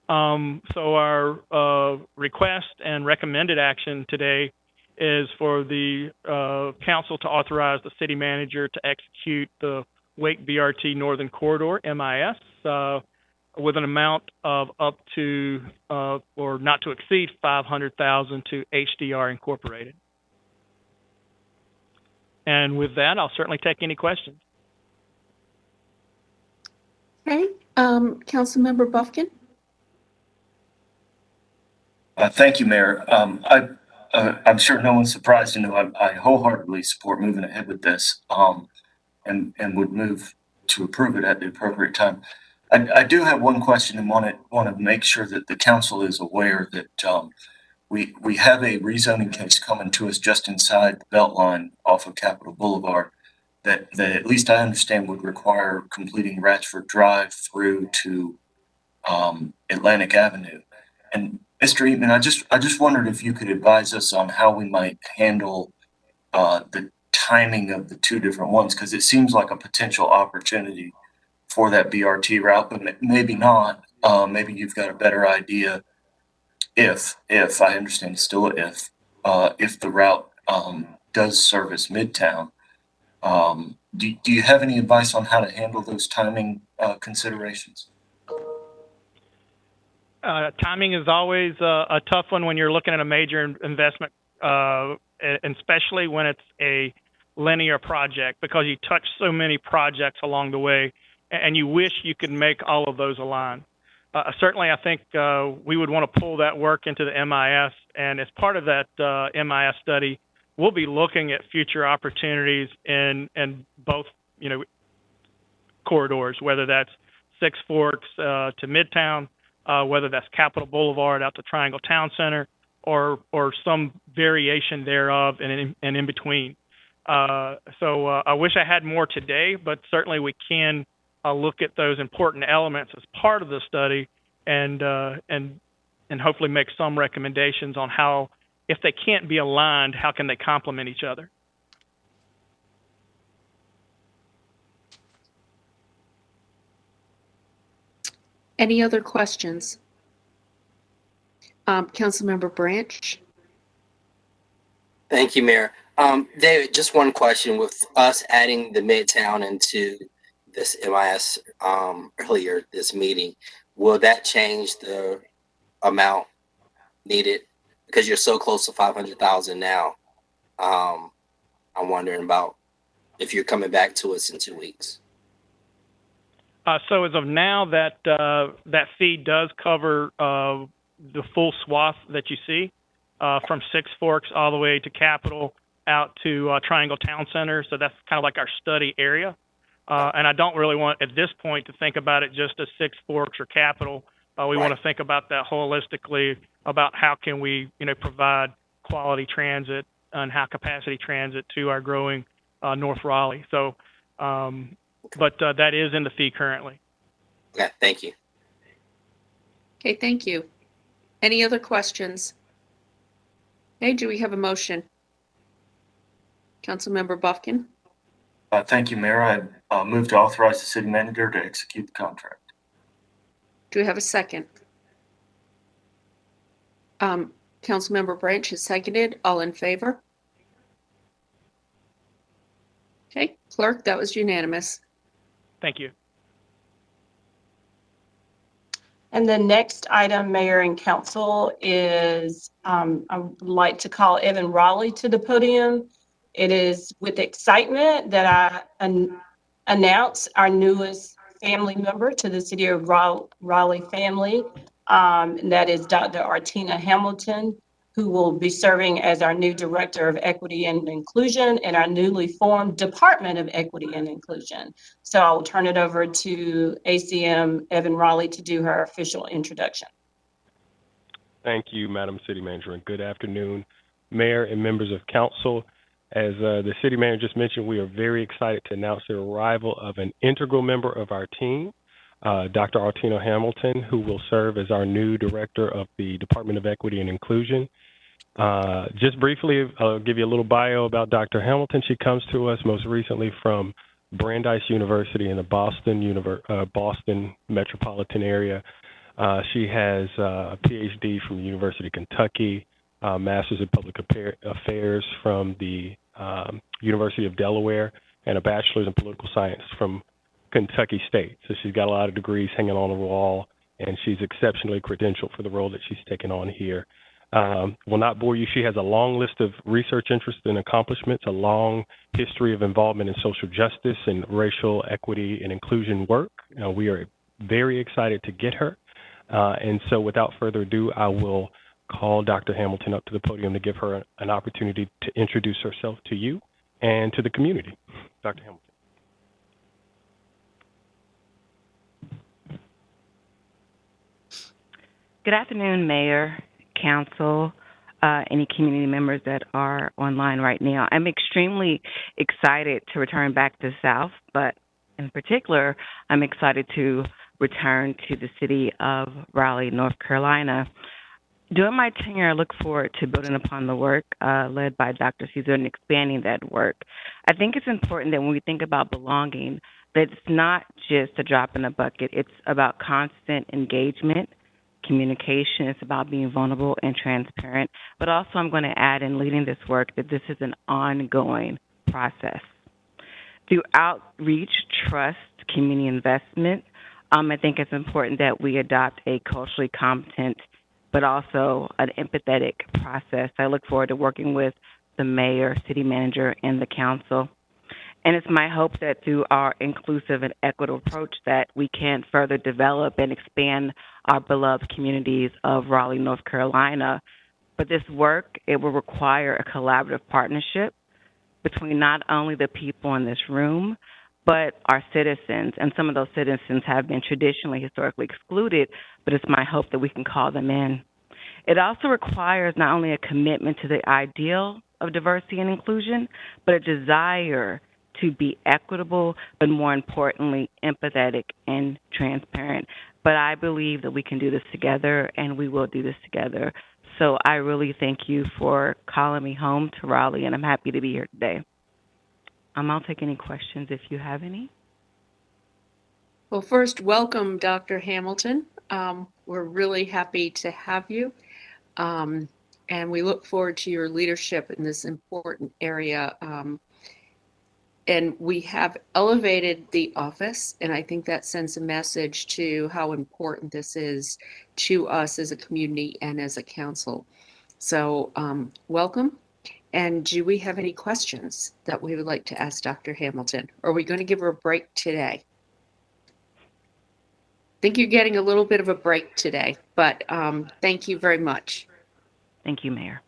So our request and recommended action today is for the council to authorize the city manager to execute the Wake BRT Northern Corridor, MIS, with an amount of up to, or not to exceed $500,000 to HDR Incorporated. And with that, I'll certainly take any questions. Okay, Councilmember Buffkin. Thank you, Mayor. I'm sure no one's surprised to know I wholeheartedly support moving ahead with this, and would move to approve it at the appropriate time. I do have one question and want to make sure that the council is aware that we have a rezoning case coming to us just inside the Beltline off of Capitol Boulevard that at least I understand would require completing Ratchford Drive through to Atlantic Avenue. And Mr. Eatman, I just wondered if you could advise us on how we might handle the timing of the 2 different ones, because it seems like a potential opportunity for that BRT route, but maybe not. Maybe you've got a better idea if I understand it's still if the route does service Midtown. Do you have any advice on how to handle those timing considerations? Timing is always a tough one when you're looking at a major investment, and especially when it's a linear project, because you touch so many projects along the way, and you wish you could make all of those align. Certainly, I think we would want to pull that work into the MIS, and as part of that MIS study, we'll be looking at future opportunities in both, corridors, whether that's Six Forks to Midtown, whether that's Capitol Boulevard out to Triangle Town Center, or some variation thereof and in between. So I wish I had more today, but certainly we can look at those important elements as part of the study and hopefully make some recommendations on how, if they can't be aligned, how can they complement each other. Any other questions? Councilmember Branch? Thank you, Mayor. David, just one question. With us adding the Midtown into this MIS earlier this meeting, will that change the amount needed? Because you're so close to 500,000 now. I'm wondering about if you're coming back to us in 2 weeks. So as of now, that fee does cover the full swath that you see, from Six Forks all the way to Capitol out to Triangle Town Center. So that's kind of like our study area. And I don't really want at this point to think about it just as Six Forks or Capitol. We want to think about that holistically, about how can we, provide quality transit and high capacity transit to our growing North Raleigh. So, but that is in the fee currently. Okay, thank you. Okay, thank you. Any other questions? Hey, do we have a motion? Councilmember Buffkin? Thank you, Mayor. I move to authorize the city manager to execute the contract. Do we have a second? Councilmember Branch has seconded. All in favor? Okay, clerk, that was unanimous. Thank you. And the next item, Mayor and Council, is I would like to call Evan Raleigh to the podium. It is with excitement that I announce our newest family member to the City of Raleigh family. And that is Dr. Artina Hamilton, who will be serving as our new Director of Equity and Inclusion in our newly formed Department of Equity and Inclusion. So I'll turn it over to ACM Evan Raleigh to do her official introduction. Thank you, Madam City Manager, and good afternoon, Mayor and members of Council. As the City Manager just mentioned, we are very excited to announce the arrival of an integral member of our team, Dr. Artina Hamilton, who will serve as our new Director of the Department of Equity and Inclusion. Just briefly, I'll give you a little bio about Dr. Hamilton. She comes to us most recently from Brandeis University in the Boston metropolitan area. She has a PhD from the University of Kentucky, Master's in Public Affairs from the University of Delaware, and a Bachelor's in Political Science from Kentucky State. So she's got a lot of degrees hanging on the wall, and she's exceptionally credentialed for the role that she's taken on here. Will not bore you. She has a long list of research interests and accomplishments, a long history of involvement in social justice and racial equity and inclusion work. We are very excited to get her. And so without further ado, I will call Dr. Hamilton up to the podium to give her an opportunity to introduce herself to you and to the community. Dr. Hamilton. Good afternoon, Mayor, Council, any community members that are online right now. I'm extremely excited to return back to South, but in particular, I'm excited to return to the city of Raleigh, North Carolina. During my tenure, I look forward to building upon the work led by Dr. Caesar and expanding that work. I think it's important that when we think about belonging, that it's not just a drop in the bucket. It's about constant engagement, communication. It's about being vulnerable and transparent. But also, I'm going to add in leading this work that this is an ongoing process. Through outreach, trust, community investment, I think it's important that we adopt a culturally competent but also an empathetic process. I look forward to working with the mayor, city manager, and the council. And it's my hope that through our inclusive and equitable approach that we can further develop and expand our beloved communities of Raleigh, North Carolina. But this work, it will require a collaborative partnership between not only the people in this room, but our citizens. And some of those citizens have been traditionally, historically excluded, but it's my hope that we can call them in. It also requires not only a commitment to the ideal of diversity and inclusion, but a desire to be equitable, but more importantly, empathetic and transparent. But I believe that we can do this together, and we will do this together. So I really thank you for calling me home to Raleigh, and I'm happy to be here today. I'll take any questions if you have any. Well, first, welcome, Dr. Hamilton. We're really happy to have you. And we look forward to your leadership in this important area. And we have elevated the office, and I think that sends a message to how important this is to us as a community and as a council. So welcome. And do we have any questions that we would like to ask Dr. Hamilton? Or are we going to give her a break today? I think you're getting a little bit of a break today, but thank you very much. Thank you, Mayor.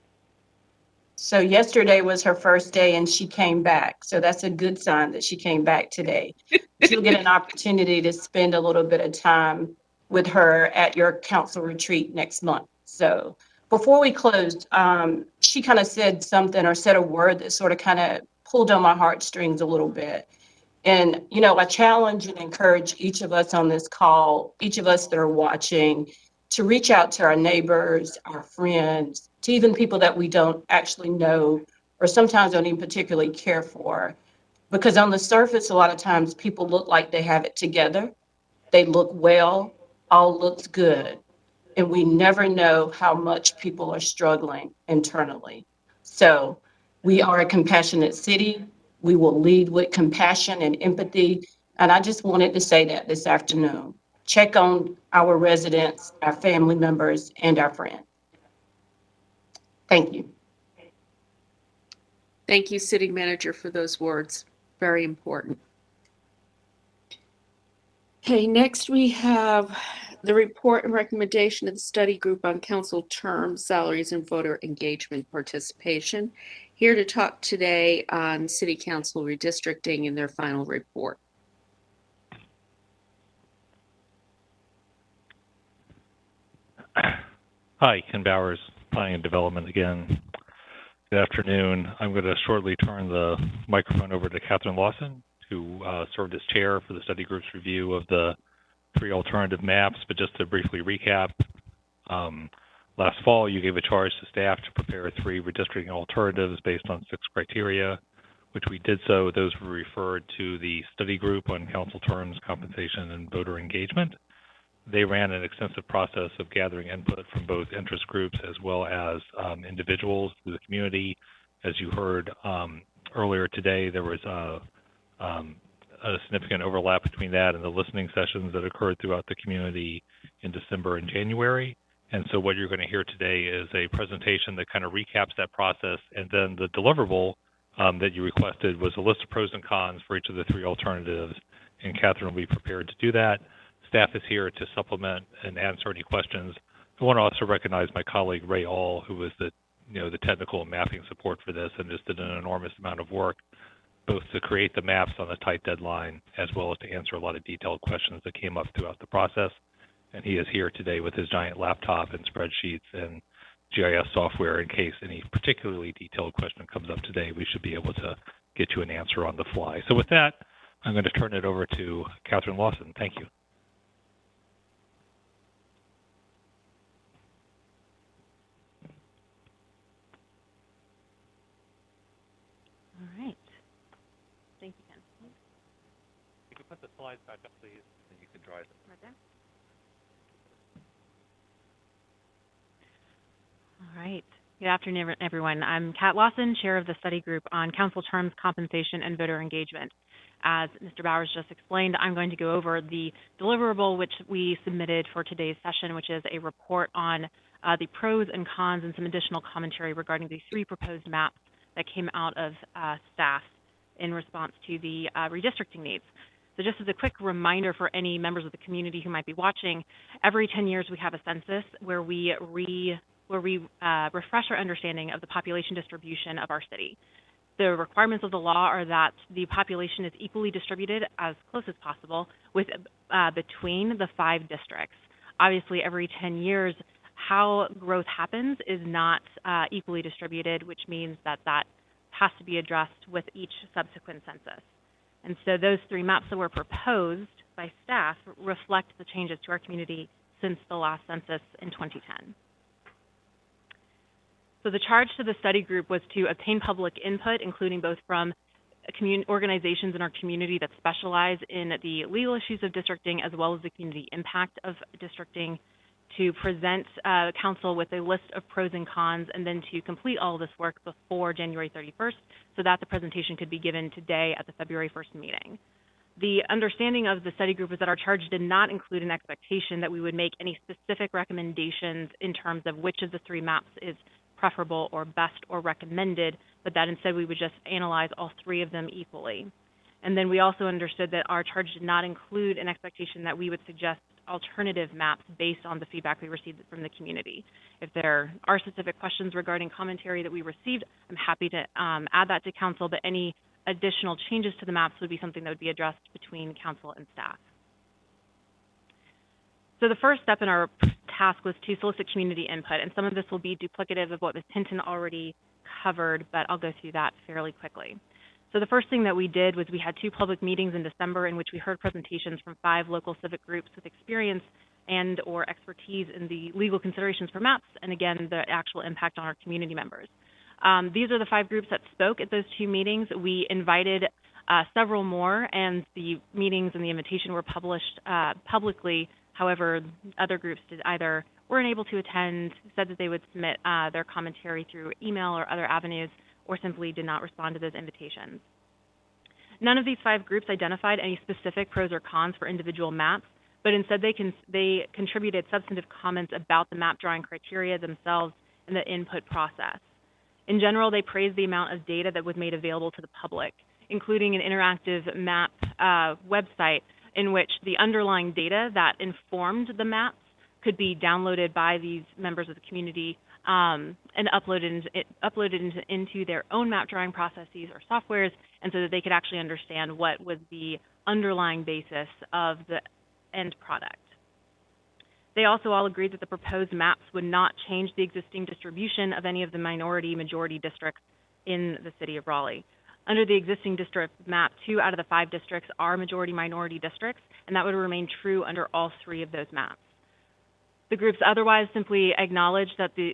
So yesterday was her first day and she came back. So that's a good sign that she came back today. She'll get an opportunity to spend a little bit of time with her at your council retreat next month. So before we closed, she kind of said something or said a word that sort of kind of pulled on my heartstrings a little bit. And, you know, I challenge and encourage each of us on this call, each of us that are watching, to reach out to our neighbors, our friends, to even people that we don't actually know or sometimes don't even particularly care for. Because on the surface, a lot of times people look like they have it together. They look well, all looks good. And we never know how much people are struggling internally. So we are a compassionate city. We will lead with compassion and empathy. And I just wanted to say that this afternoon. Check on our residents, our family members, and our friends. Thank you. Thank you, City Manager, for those words. Very important. Okay, next we have the report and recommendation of the study group on council terms, salaries, and voter engagement participation. Here to talk today on City Council redistricting and their final report. Hi, Ken Bowers, Planning and Development again. Good afternoon. I'm going to shortly turn the microphone over to Catherine Lawson, who served as chair for the study group's review of the 3 alternative maps. But just to briefly recap, last fall you gave a charge to staff to prepare 3 redistricting alternatives based on 6 criteria, which we did so. Those were referred to the study group on council terms, compensation, and voter engagement. They ran an extensive process of gathering input from both interest groups as well as individuals through the community. As you heard earlier today, there was a significant overlap between that and the listening sessions that occurred throughout the community in December and January. And so what you're going to hear today is a presentation that kind of recaps that process, and then the deliverable that you requested was a list of pros and cons for each of the 3 alternatives, and Catherine will be prepared to do that. Staff is here to supplement and answer any questions. I want to also recognize my colleague Ray All, who was the technical and mapping support for this, and just did an enormous amount of work, both to create the maps on a tight deadline, as well as to answer a lot of detailed questions that came up throughout the process. And he is here today with his giant laptop and spreadsheets and GIS software in case any particularly detailed question comes up today. We should be able to get you an answer on the fly. So with that, I'm going to turn it over to Catherine Lawson. Thank you. All right. Thank you, Ken. You can put the slides back up, please, and you can drive it. Right there. All right. Good afternoon, everyone. I'm Kat Lawson, chair of the study group on council terms, compensation, and voter engagement. As Mr. Bowers just explained, I'm going to go over the deliverable which we submitted for today's session, which is a report on the pros and cons and some additional commentary regarding the 3 proposed maps that came out of staff in response to the redistricting needs. So just as a quick reminder for any members of the community who might be watching, every 10 years we have a census where we refresh our understanding of the population distribution of our city. The requirements of the law are that the population is equally distributed as close as possible with between the 5 districts. Obviously, every 10 years, how growth happens is not equally distributed, which means that that has to be addressed with each subsequent census. And so those 3 maps that were proposed by staff reflect the changes to our community since the last census in 2010. So the charge to the study group was to obtain public input, including both from organizations in our community that specialize in the legal issues of districting, as well as the community impact of districting, to present council with a list of pros and cons, and then to complete all of this work before January 31st, so that the presentation could be given today at the February 1st meeting. The understanding of the study group was that our charge did not include an expectation that we would make any specific recommendations in terms of which of the 3 maps is preferable or best or recommended, but that instead we would just analyze all 3 of them equally. And then we also understood that our charge did not include an expectation that we would suggest alternative maps based on the feedback we received from the community. If there are specific questions regarding commentary that we received, I'm happy to add that to council, but any additional changes to the maps would be something that would be addressed between council and staff. So the first step in our task was to solicit community input, and some of this will be duplicative of what Ms. Hinton already covered, but I'll go through that fairly quickly. So the first thing that we did was we had 2 public meetings in December in which we heard presentations from 5 local civic groups with experience and or expertise in the legal considerations for maps, and again, the actual impact on our community members. These are the 5 groups that spoke at those 2 meetings. We invited several more, and the meetings and the invitation were published publicly. However, other groups weren't able to attend, said that they would submit their commentary through email or other avenues, or simply did not respond to those invitations. None of these 5 groups identified any specific pros or cons for individual maps, but instead they contributed substantive comments about the map drawing criteria themselves and the input process. In general, they praised the amount of data that was made available to the public, including an interactive map website in which the underlying data that informed the maps could be downloaded by these members of the community and uploaded into their own map drawing processes or softwares, and so that they could actually understand what was the underlying basis of the end product. They also all agreed that the proposed maps would not change the existing distribution of any of the minority-majority districts in the city of Raleigh. Under the existing district map, 2 out of the 5 districts are majority-minority districts, and that would remain true under all 3 of those maps. The groups otherwise simply acknowledged the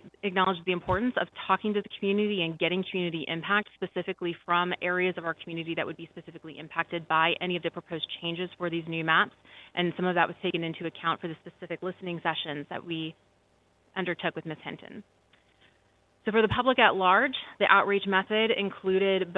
importance of talking to the community and getting community impact, specifically from areas of our community that would be specifically impacted by any of the proposed changes for these new maps, and some of that was taken into account for the specific listening sessions that we undertook with Ms. Hinton. So for the public at large, the outreach method included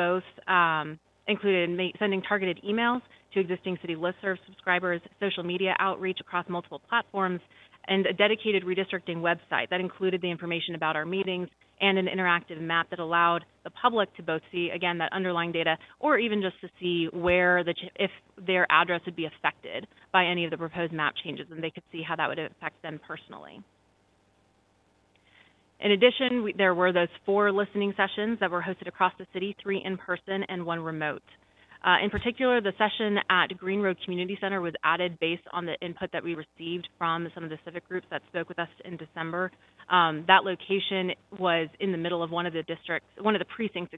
sending targeted emails to existing city listserv subscribers, social media outreach across multiple platforms, and a dedicated redistricting website that included the information about our meetings and an interactive map that allowed the public to both see, again, that underlying data, or even just to see where if their address would be affected by any of the proposed map changes, and they could see how that would affect them personally. In addition, there were those 4 listening sessions that were hosted across the city, 3 in person and 1 remote. In particular, the session at Green Road Community Center was added based on the input that we received from some of the civic groups that spoke with us in December. That location was in the middle of one of the precincts,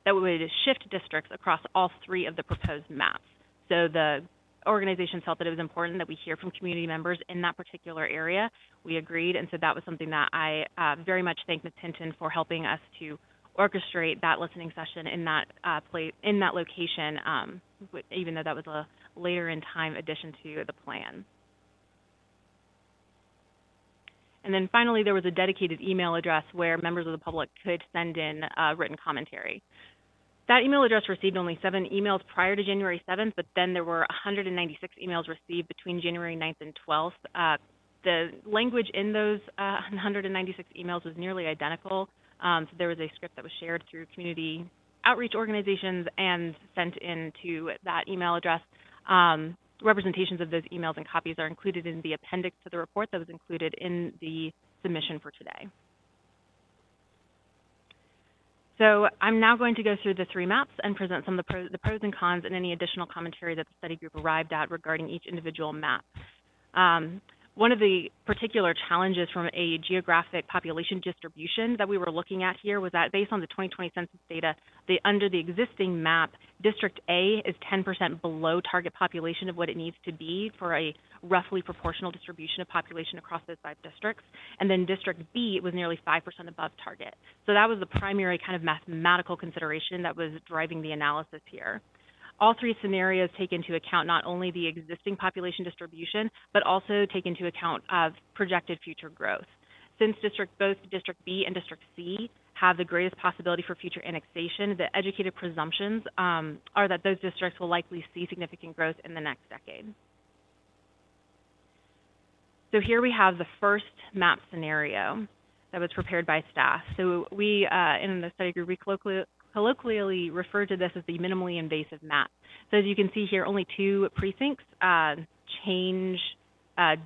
that would shift districts across all 3 of the proposed maps. So the organizations felt that it was important that we hear from community members in that particular area. We agreed, and so that was something that I very much thank Ms. Hinton for helping us to orchestrate that listening session in that location, even though that was a later in time addition to the plan. And then finally, there was a dedicated email address where members of the public could send in written commentary. That email address received only 7 emails prior to January 7th, but then there were 196 emails received between January 9th and 12th. The language in those 196 emails was nearly identical. So there was a script that was shared through community outreach organizations and sent into that email address. Representations of those emails and copies are included in the appendix to the report that was included in the submission for today. So I'm now going to go through the 3 maps and present some of the pros and cons and any additional commentary that the study group arrived at regarding each individual map. one of the particular challenges from a geographic population distribution that we were looking at here was that based on the 2020 census data, under the existing map, District A is 10% below target population of what it needs to be for a roughly proportional distribution of population across those 5 districts. And then District B was nearly 5% above target. So that was the primary kind of mathematical consideration that was driving the analysis here. All 3 scenarios take into account not only the existing population distribution, but also take into account of projected future growth. Since both District B and District C have the greatest possibility for future annexation, the educated presumptions are that those districts will likely see significant growth in the next decade. So here we have the first map scenario that was prepared by staff. So we, in the study group, we colloquially refer to this as the minimally invasive map. So as you can see here, only 2 precincts change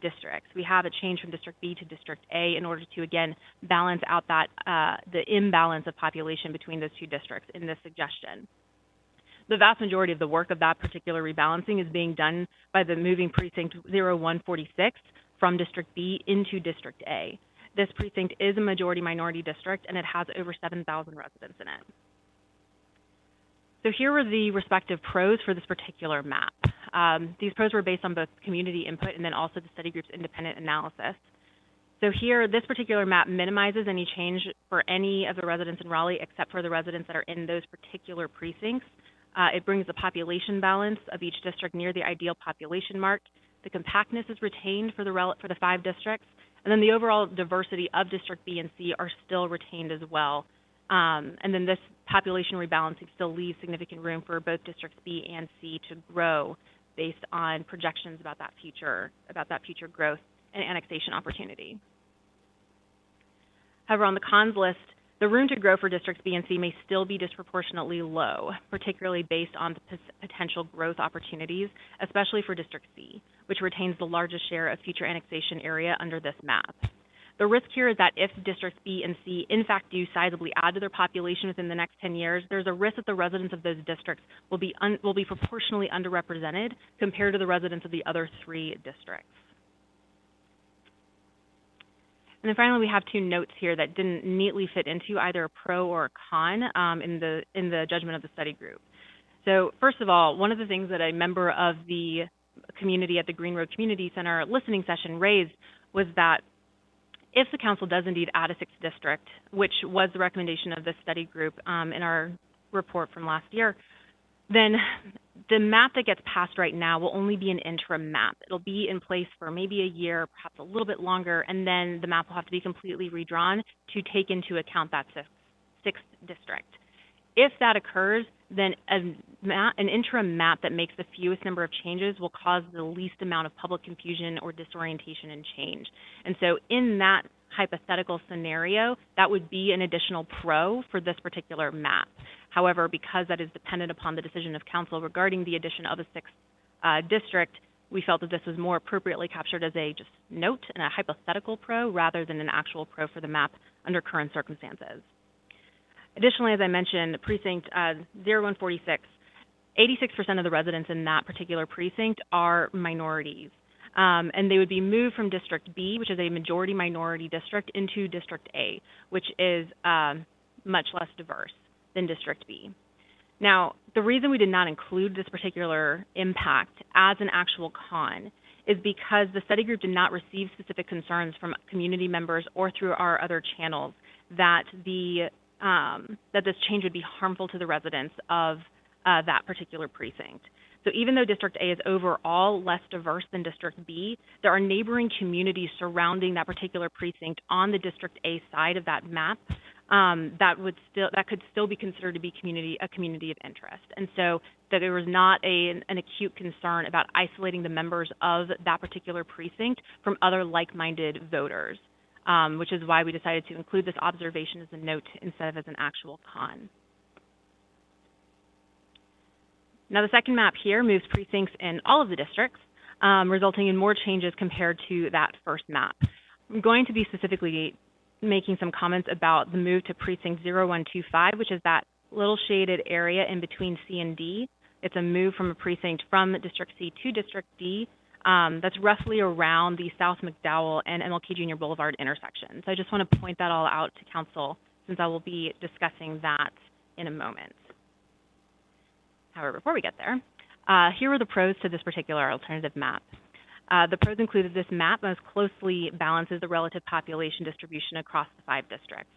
districts. We have a change from District B to District A in order to, again, balance out that the imbalance of population between those 2 districts in this suggestion. The vast majority of the work of that particular rebalancing is being done by the moving precinct 0146 from District B into District A. This precinct is a majority minority district, and it has over 7,000 residents in it. So here were the respective pros for this particular map. These pros were based on both community input and then also the study group's independent analysis. So here, this particular map minimizes any change for any of the residents in Raleigh except for the residents that are in those particular precincts. It brings the population balance of each district near the ideal population mark. The compactness is retained for the 5 districts. And then the overall diversity of District B and C are still retained as well. And then this population rebalancing still leaves significant room for both Districts B and C to grow based on projections about that future growth and annexation opportunity. However, on the cons list, the room to grow for Districts B and C may still be disproportionately low, particularly based on the potential growth opportunities, especially for District C, which retains the largest share of future annexation area under this map. The risk here is that if Districts B and C in fact do sizably add to their population within the next 10 years, there's a risk that the residents of those districts will be proportionally underrepresented compared to the residents of the other 3 districts. And then finally, we have 2 notes here that didn't neatly fit into either a pro or a con in the judgment of the study group. So first of all, one of the things that a member of the community at the Green Road Community Center listening session raised was that if the council does indeed add a 6th district, which was the recommendation of the study group in our report from last year, then the map that gets passed right now will only be an interim map. It'll be in place for maybe a year, perhaps a little bit longer, and then the map will have to be completely redrawn to take into account that 6th district. If that occurs, then an interim map that makes the fewest number of changes will cause the least amount of public confusion or disorientation and change. And so in that hypothetical scenario, that would be an additional pro for this particular map. However, because that is dependent upon the decision of council regarding the addition of a 6th district, we felt that this was more appropriately captured as a just note and a hypothetical pro rather than an actual pro for the map under current circumstances. Additionally, as I mentioned, precinct 0146, 86% of the residents in that particular precinct are minorities. And they would be moved from District B, which is a majority minority district, into District A, which is much less diverse than District B. Now, the reason we did not include this particular impact as an actual con is because the study group did not receive specific concerns from community members or through our other channels that that this change would be harmful to the residents of that particular precinct. So even though District A is overall less diverse than District B, there are neighboring communities surrounding that particular precinct on the District A side of that map that could still be considered to be a community of interest. And so that there was not an acute concern about isolating the members of that particular precinct from other like-minded voters, which is why we decided to include this observation as a note instead of as an actual con. Now, the second map here moves precincts in all of the districts, resulting in more changes compared to that first map. I'm going to be specifically making some comments about the move to precinct 0125, which is that little shaded area in between C and D. It's a move from a precinct from District C to District D, That's roughly around the South McDowell and MLK Junior Boulevard intersection. So I just want to point that all out to council since I will be discussing that in a moment. However, before we get there, here are the pros to this particular alternative map. The pros include that this map most closely balances the relative population distribution across the 5 districts.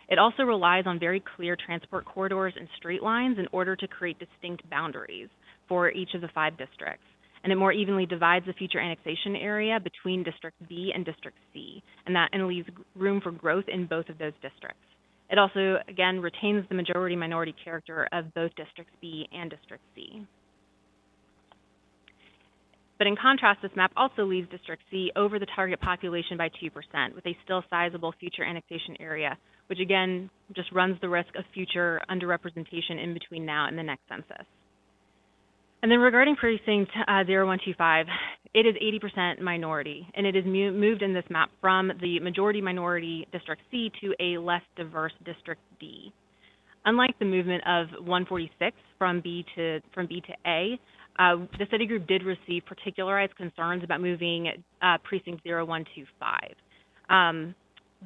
It also relies on very clear transport corridors and straight lines in order to create distinct boundaries for each of the 5 districts. And it more evenly divides the future annexation area between District B and District C, and leaves room for growth in both of those districts. It also, again, retains the majority-minority character of both District B and District C. But in contrast, this map also leaves District C over the target population by 2%, with a still sizable future annexation area, which again just runs the risk of future underrepresentation in between now and the next census. And then regarding precinct 0125, it is 80% minority, and it is moved in this map from the majority minority District C to a less diverse District D. Unlike the movement of 146 from B to A, the study group did receive particularized concerns about moving precinct 0125.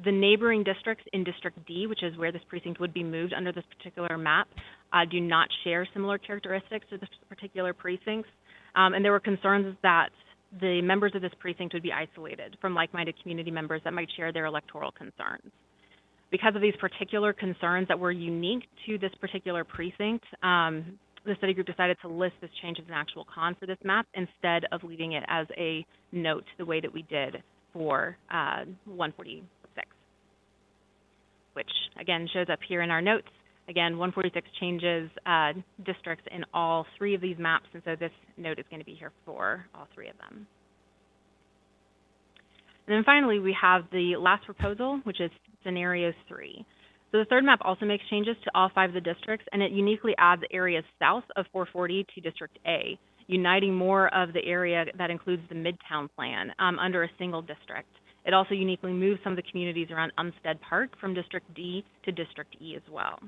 The neighboring districts in District D, which is where this precinct would be moved under this particular map, do not share similar characteristics to this particular precincts. And there were concerns that the members of this precinct would be isolated from like-minded community members that might share their electoral concerns. Because of these particular concerns that were unique to this particular precinct, the study group decided to list this change as an actual con for this map instead of leaving it as a note the way that we did for 146, which again shows up here in our notes. Again, 146 changes districts in all 3 of these maps, and so this note is going to be here for all 3 of them. And then finally, we have the last proposal, which is scenario 3. So the third map also makes changes to all 5 of the districts, and it uniquely adds areas south of 440 to District A, uniting more of the area that includes the Midtown plan under a single district. It also uniquely moves some of the communities around Umstead Park from District D to District E as well.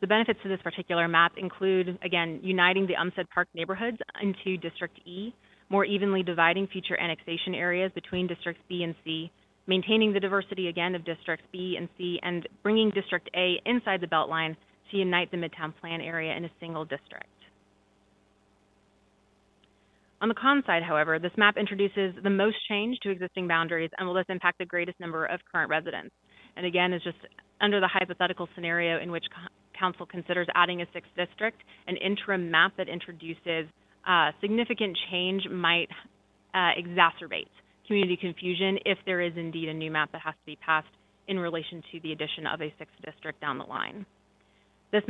The benefits to this particular map include, again, uniting the Umstead Park neighborhoods into District E, more evenly dividing future annexation areas between Districts B and C, maintaining the diversity, again, of Districts B and C, and bringing District A inside the Beltline to unite the Midtown Plan area in a single district. On the con side, however, this map introduces the most change to existing boundaries and will thus impact the greatest number of current residents. And again, is just under the hypothetical scenario in which Council considers adding a 6th district, an interim map that introduces significant change might exacerbate community confusion if there is indeed a new map that has to be passed in relation to the addition of a 6th district down the line. This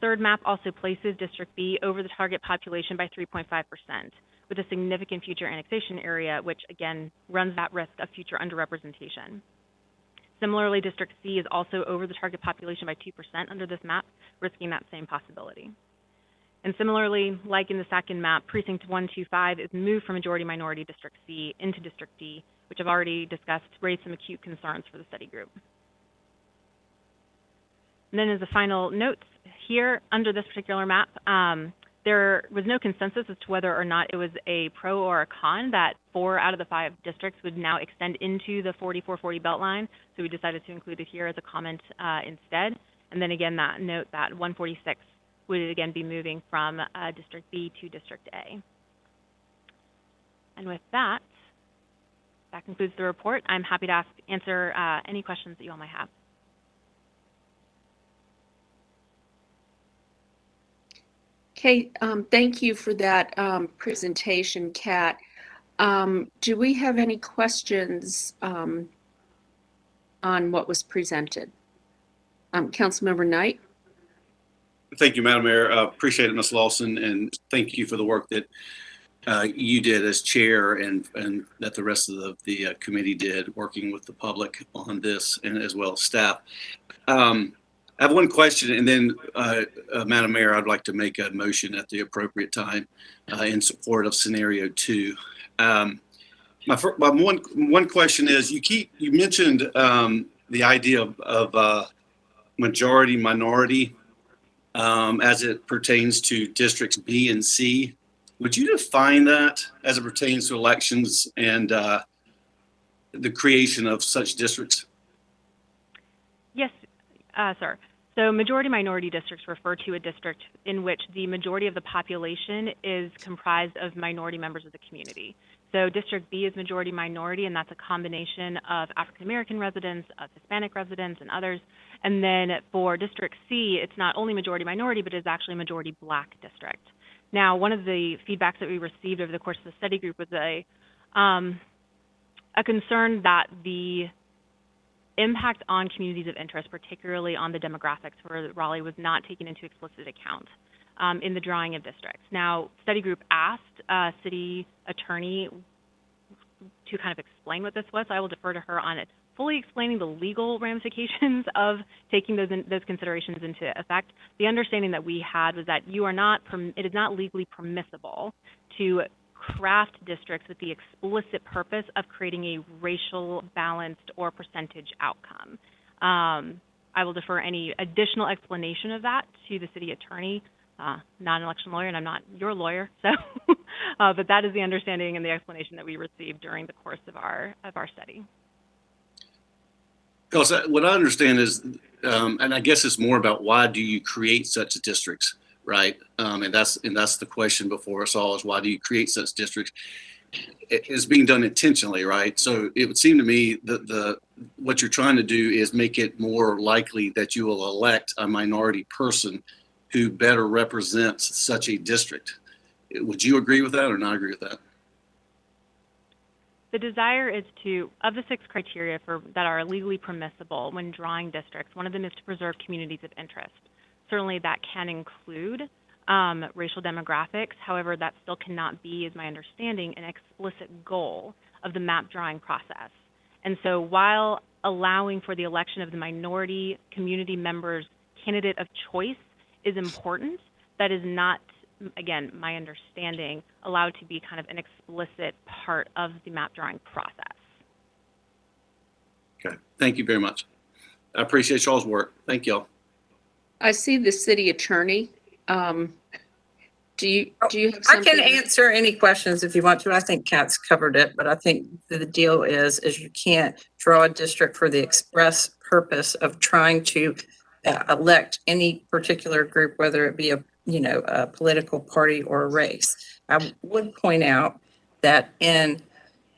third map also places District B over the target population by 3.5%, with a significant future annexation area, which again runs that risk of future underrepresentation. Similarly, District C is also over the target population by 2% under this map, risking that same possibility. And similarly, like in the second map, Precinct 125 is moved from majority-minority District C into District D, which I've already discussed, raised some acute concerns for the study group. And then as a final note, here under this particular map, there was no consensus as to whether or not it was a pro or a con that 4 out of the 5 districts would now extend into the 4440 Beltline, so we decided to include it here as a comment instead. And then again, that note that 146 would again be moving from District B to District A. And with that, that concludes the report. I'm happy to answer any questions that you all might have. Okay, thank you for that presentation, Kat. Do we have any questions on what was presented? Councilmember Knight? Thank you, Madam Mayor. Appreciate it, Ms. Lawson, and thank you for the work that you did as chair and that the rest of the committee did working with the public on this and as well as staff. I have one question, and then, Madam Mayor, I'd like to make a motion at the appropriate time in support of scenario 2. My one question is, you mentioned the idea of majority-minority as it pertains to districts B and C. Would you define that as it pertains to elections and the creation of such districts? Yes, sir. So majority-minority districts refer to a district in which the majority of the population is comprised of minority members of the community. So District B is majority-minority, and that's a combination of African-American residents, of Hispanic residents, and others. And then for District C, it's not only majority-minority, but it's actually a majority-black district. Now, one of the feedbacks that we received over the course of the study group was a concern that the impact on communities of interest, particularly on the demographics for Raleigh, was not taken into explicit account in the drawing of districts. Now, study group asked city attorney to kind of explain what this was, so I will defer to her on it, fully explaining the legal ramifications of taking those considerations into effect. The understanding that we had was that it is not legally permissible to craft districts with the explicit purpose of creating a racial balanced or percentage outcome. I will defer any additional explanation of that to the city attorney, not an election lawyer, and I'm not your lawyer, so but that is the understanding and the explanation that we received during the course of our study. Because what I understand is, and I guess it's more about why do you create such districts, right? And that's the question before us all, is why do you create such districts? It's being done intentionally, right? So it would seem to me that what you're trying to do is make it more likely that you will elect a minority person who better represents such a district. Would you agree with that or not agree with that? The desire is to, of the 6 criteria that are legally permissible when drawing districts, one of them is to preserve communities of interest. Certainly that can include racial demographics. However, that still cannot be, is my understanding, an explicit goal of the map drawing process. And so while allowing for the election of the minority community members candidate of choice is important, that is not, again, my understanding, allowed to be kind of an explicit part of the map drawing process. Okay, thank you very much. I appreciate y'all's work. Thank y'all. I see the city attorney. Do you have something? I can answer any questions if you want to. I think Kat's covered it, but I think the deal is you can't draw a district for the express purpose of trying to elect any particular group, whether it be a political party or a race. I would point out that in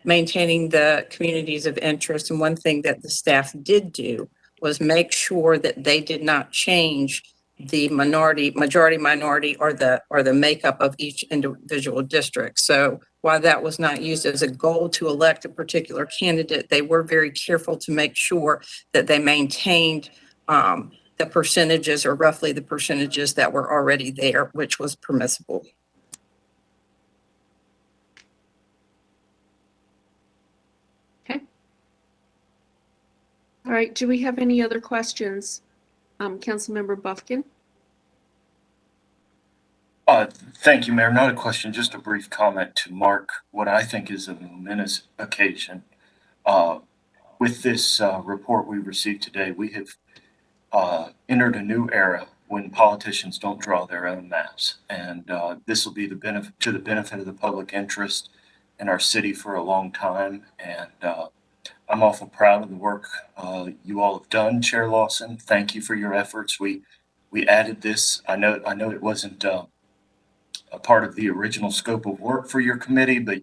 maintaining the communities of interest, and one thing that the staff did do was make sure that they did not change the majority minority or the makeup of each individual district. So while that was not used as a goal to elect a particular candidate, they were very careful to make sure that they maintained the percentages, or roughly the percentages that were already there, which was permissible. Okay. All right, do we have any other questions? Councilmember Buffkin? Thank you, Mayor. Not a question, just a brief comment to mark what I think is a momentous occasion. With this report we received today, we have entered a new era when politicians don't draw their own maps. And this will be to the benefit of the public interest in our city for a long time. And I'm awful proud of the work you all have done, Chair Lawson. Thank you for your efforts. We added this. I know it wasn't a part of the original scope of work for your committee, but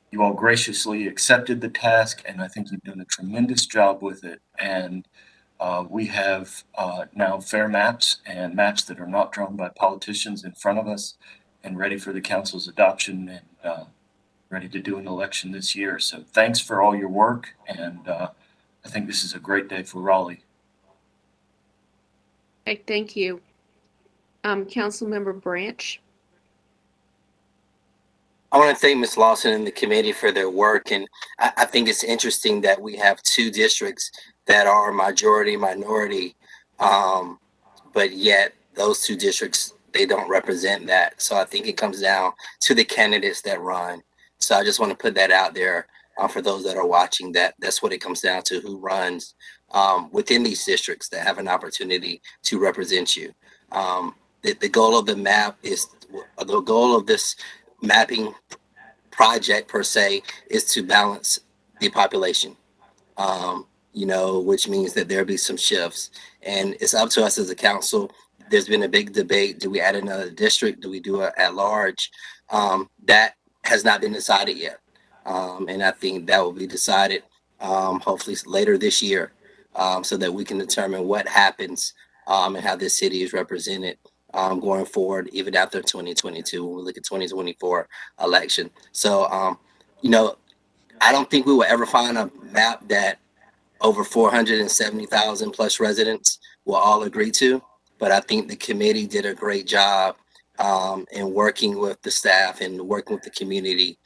you all graciously accepted the task, and I think you've done a tremendous job with it. And we have now fair maps and maps that are not drawn by politicians in front of us and ready for the council's adoption and ready to do an election this year. So thanks for all your work, and I think this is a great day for Raleigh. Okay, thank you. Councilmember Branch? I want to thank Ms. Lawson and the committee for their work, and I think it's interesting that we have 2 districts that are majority minority, but yet those 2 districts, they don't represent that. So I think it comes down to the candidates that run. So I just want to put that out there for those that are watching, that's what it comes down to, who runs within these districts that have an opportunity to represent you. the goal of the map is, the goal of this mapping project per se is to balance the population. You know, which means that there'll be some shifts, and it's up to us as a council. There's been a big debate. Do we add another district? Do we do it at large? That has not been decided yet. And I think that will be decided hopefully later this year, so that we can determine what happens and how this city is represented going forward, even after 2022, when we look at 2024 election. So, you know, I don't think we will ever find a map that over 470,000 plus residents will all agree to. But I think the committee did a great job in working with the staff and working with the community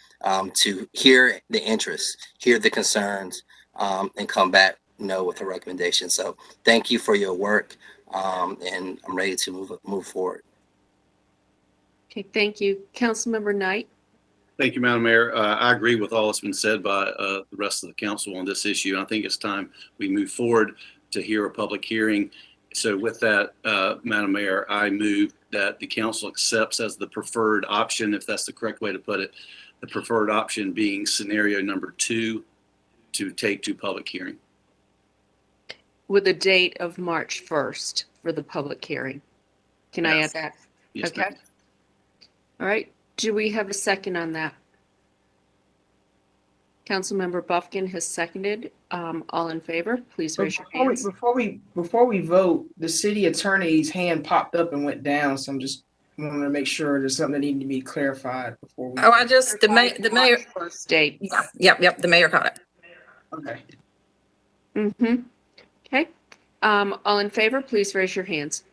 to hear the interests, hear the concerns, and come back, you know, with a recommendation. So thank you for your work, and I'm ready to move forward. Okay, thank you. Councilmember Knight. Thank you, Madam Mayor. I agree with all that's been said by the rest of the council on this issue. And I think it's time we move forward to hear a public hearing. So with that, Madam Mayor, I move that the council accepts as the preferred option, if that's the correct way to put it, the preferred option being scenario number 2, to take to public hearing. With a date of March 1st for the public hearing. Can I add that? Yes, Okay. ma'am. All right. Do we have a second on that? Councilmember Buffkin has seconded. All in favor, please raise your hands. Before we vote, the city attorney's hand popped up and went down, so I'm just wanting to make sure there's something that needed to be clarified before we. Oh, the mayor. First date. Yep, the mayor caught it. Okay. Mm-hmm. Okay. All in favor, please raise your hands.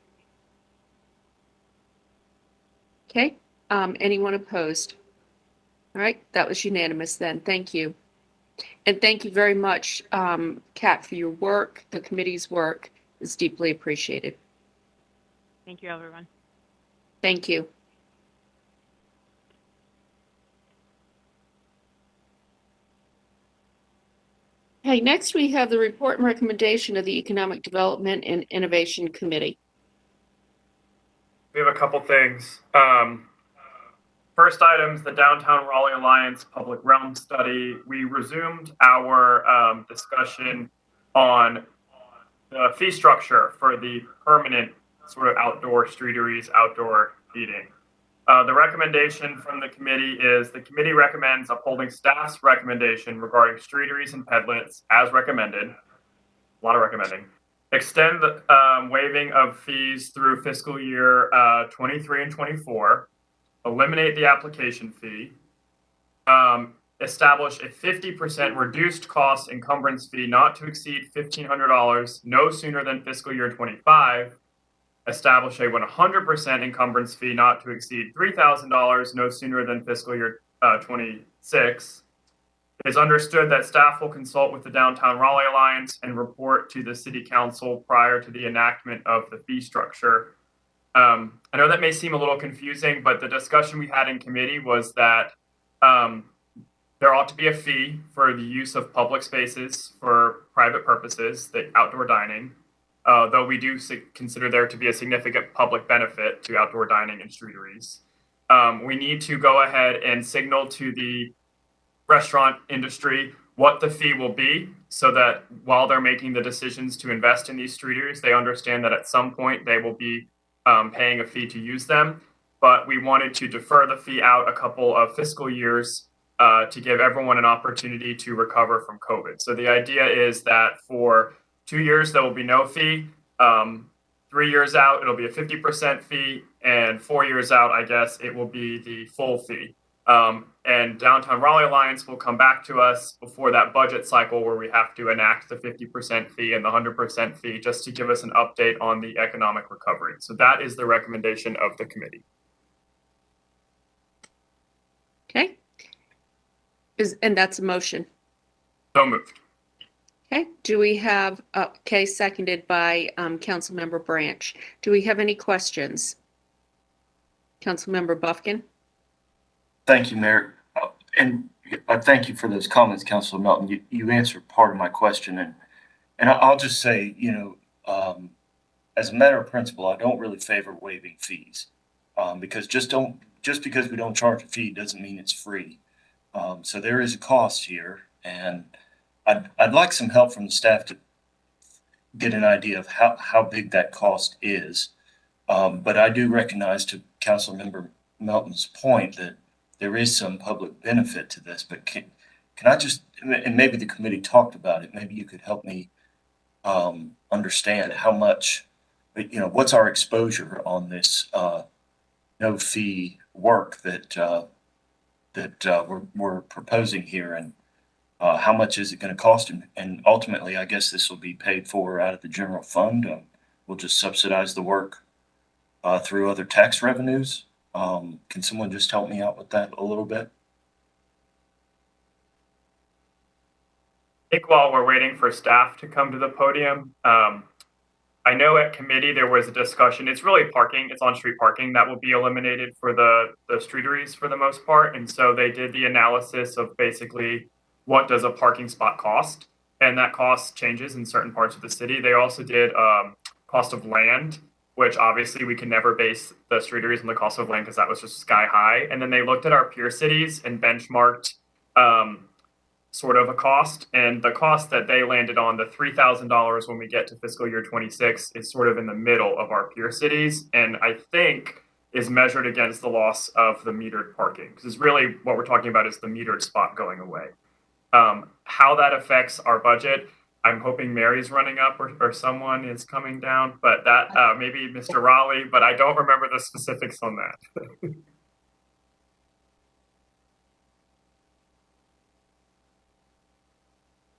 Okay. Anyone opposed? All right, that was unanimous then. Thank you. And thank you very much, Kat, for your work. The committee's work is deeply appreciated. Thank you, everyone. Thank you. Okay, next we have the report and recommendation of the Economic Development and Innovation Committee. We have a couple things. First item is the Downtown Raleigh Alliance Public Realm Study. We resumed our discussion on the fee structure for the permanent sort of outdoor streeteries, outdoor eating. The recommendation from the committee is the committee recommends upholding staff's recommendation regarding streeteries and pedlets as recommended. A lot of recommending. Extend the waiving of fees through fiscal year 23 and 24. Eliminate the application fee, establish a 50% reduced cost encumbrance fee not to exceed $1,500 no sooner than fiscal year 25, establish a 100% encumbrance fee not to exceed $3,000 no sooner than fiscal year 26. It is understood that staff will consult with the Downtown Raleigh Alliance and report to the City Council prior to the enactment of the fee structure. I know that may seem a little confusing, but the discussion we had in committee was that there ought to be a fee for the use of public spaces for private purposes, the outdoor dining, though we do consider there to be a significant public benefit to outdoor dining and streeteries. We need to go ahead and signal to the restaurant industry what the fee will be so that while they're making the decisions to invest in these streeteries, they understand that at some point they will be paying a fee to use them, but we wanted to defer the fee out a couple of fiscal years to give everyone an opportunity to recover from COVID. So the idea is that for 2 years, there will be no fee. 3 years out, it'll be a 50% fee, and 4 years out, I guess, it will be the full fee. And Downtown Raleigh Alliance will come back to us before that budget cycle where we have to enact the 50% fee and the 100% fee just to give us an update on the economic recovery. So that is the recommendation of the committee. Okay. And that's a motion. So moved. Okay. Do we have, okay, seconded by Councilmember Branch. Do we have any questions? Councilmember Buffkin? Thank you, Mayor. And I thank you for those comments, Councilor Melton. You answered part of my question. And I'll just say, you know, as a matter of principle, I don't really favor waiving fees. Because just because we don't charge a fee doesn't mean it's free. So there is a cost here, and I'd like some help from the staff to get an idea of how big that cost is. But I do recognize, to Councilmember Melton's point, that there is some public benefit to this. But can I just, and maybe the committee talked about it, maybe you could help me understand how much, what's our exposure on this no fee work that we're proposing here, and how much is it going to cost? And ultimately, I guess this will be paid for out of the general fund. We'll just subsidize the work through other tax revenues. Can someone just help me out with that a little bit? I think while we're waiting for staff to come to the podium, I know at committee there was a discussion. It's really parking. It's on-street parking that will be eliminated for the streeteries for the most part. And so they did the analysis of basically what does a parking spot cost, and that cost changes in certain parts of the city. They also did cost of land, which obviously we can never base the streeteries on the cost of land because that was just sky high. And then they looked at our peer cities and benchmarked sort of a cost, and the cost that they landed on, the $3,000 when we get to fiscal year 26, is sort of in the middle of our peer cities, and I think is measured against the loss of the metered parking, because really what we're talking about is the metered spot going away. How that affects our budget, I'm hoping Mary's running up or someone is coming down, but that maybe Mr. Raleigh, but I don't remember the specifics on that.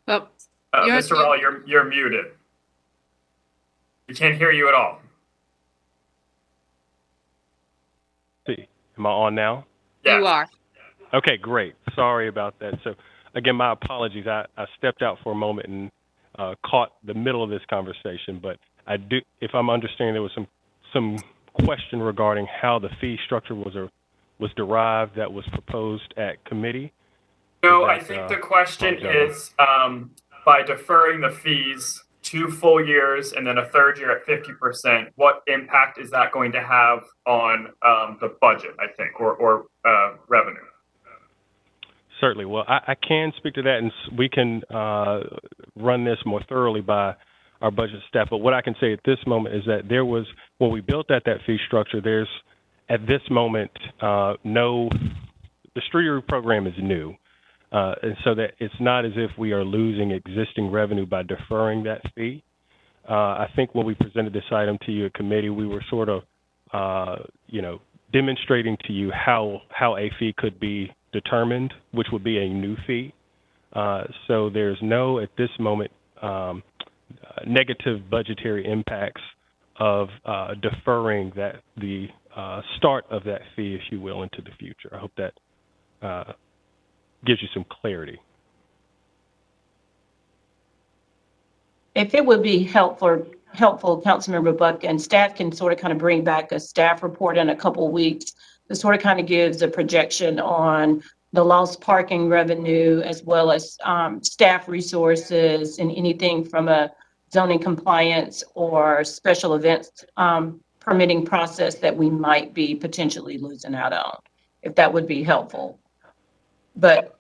Well, Mr. Raleigh, you're muted. We can't hear you at all. See, am I on now? Yes. You are. Okay, great. Sorry about that. So again, my apologies. I stepped out for a moment and caught the middle of this conversation, but I do, if I'm understanding, there was some question regarding how the fee structure was derived that was proposed at committee. No, I think the question is, by deferring the fees 2 full years and then a third year at 50%, what impact is that going to have on the budget, I think, or revenue? Certainly. Well, I can speak to that, and we can run this more thoroughly by our budget staff. But what I can say at this moment is that there was, when we built that fee structure, there's, at this moment, the streetery program is new. And so that it's not as if we are losing existing revenue by deferring that fee. I think when we presented this item to you at committee, we were sort of, demonstrating to you how a fee could be determined, which would be a new fee. So there's no, at this moment, negative budgetary impacts of deferring the start of that fee, if you will, into the future. I hope that gives you some clarity. If it would be helpful, Councilmember Buck, and staff can sort of kind of bring back a staff report in a couple of weeks that sort of kind of gives a projection on the lost parking revenue, as well as staff resources and anything from a zoning compliance or special events permitting process that we might be potentially losing out on, if that would be helpful. But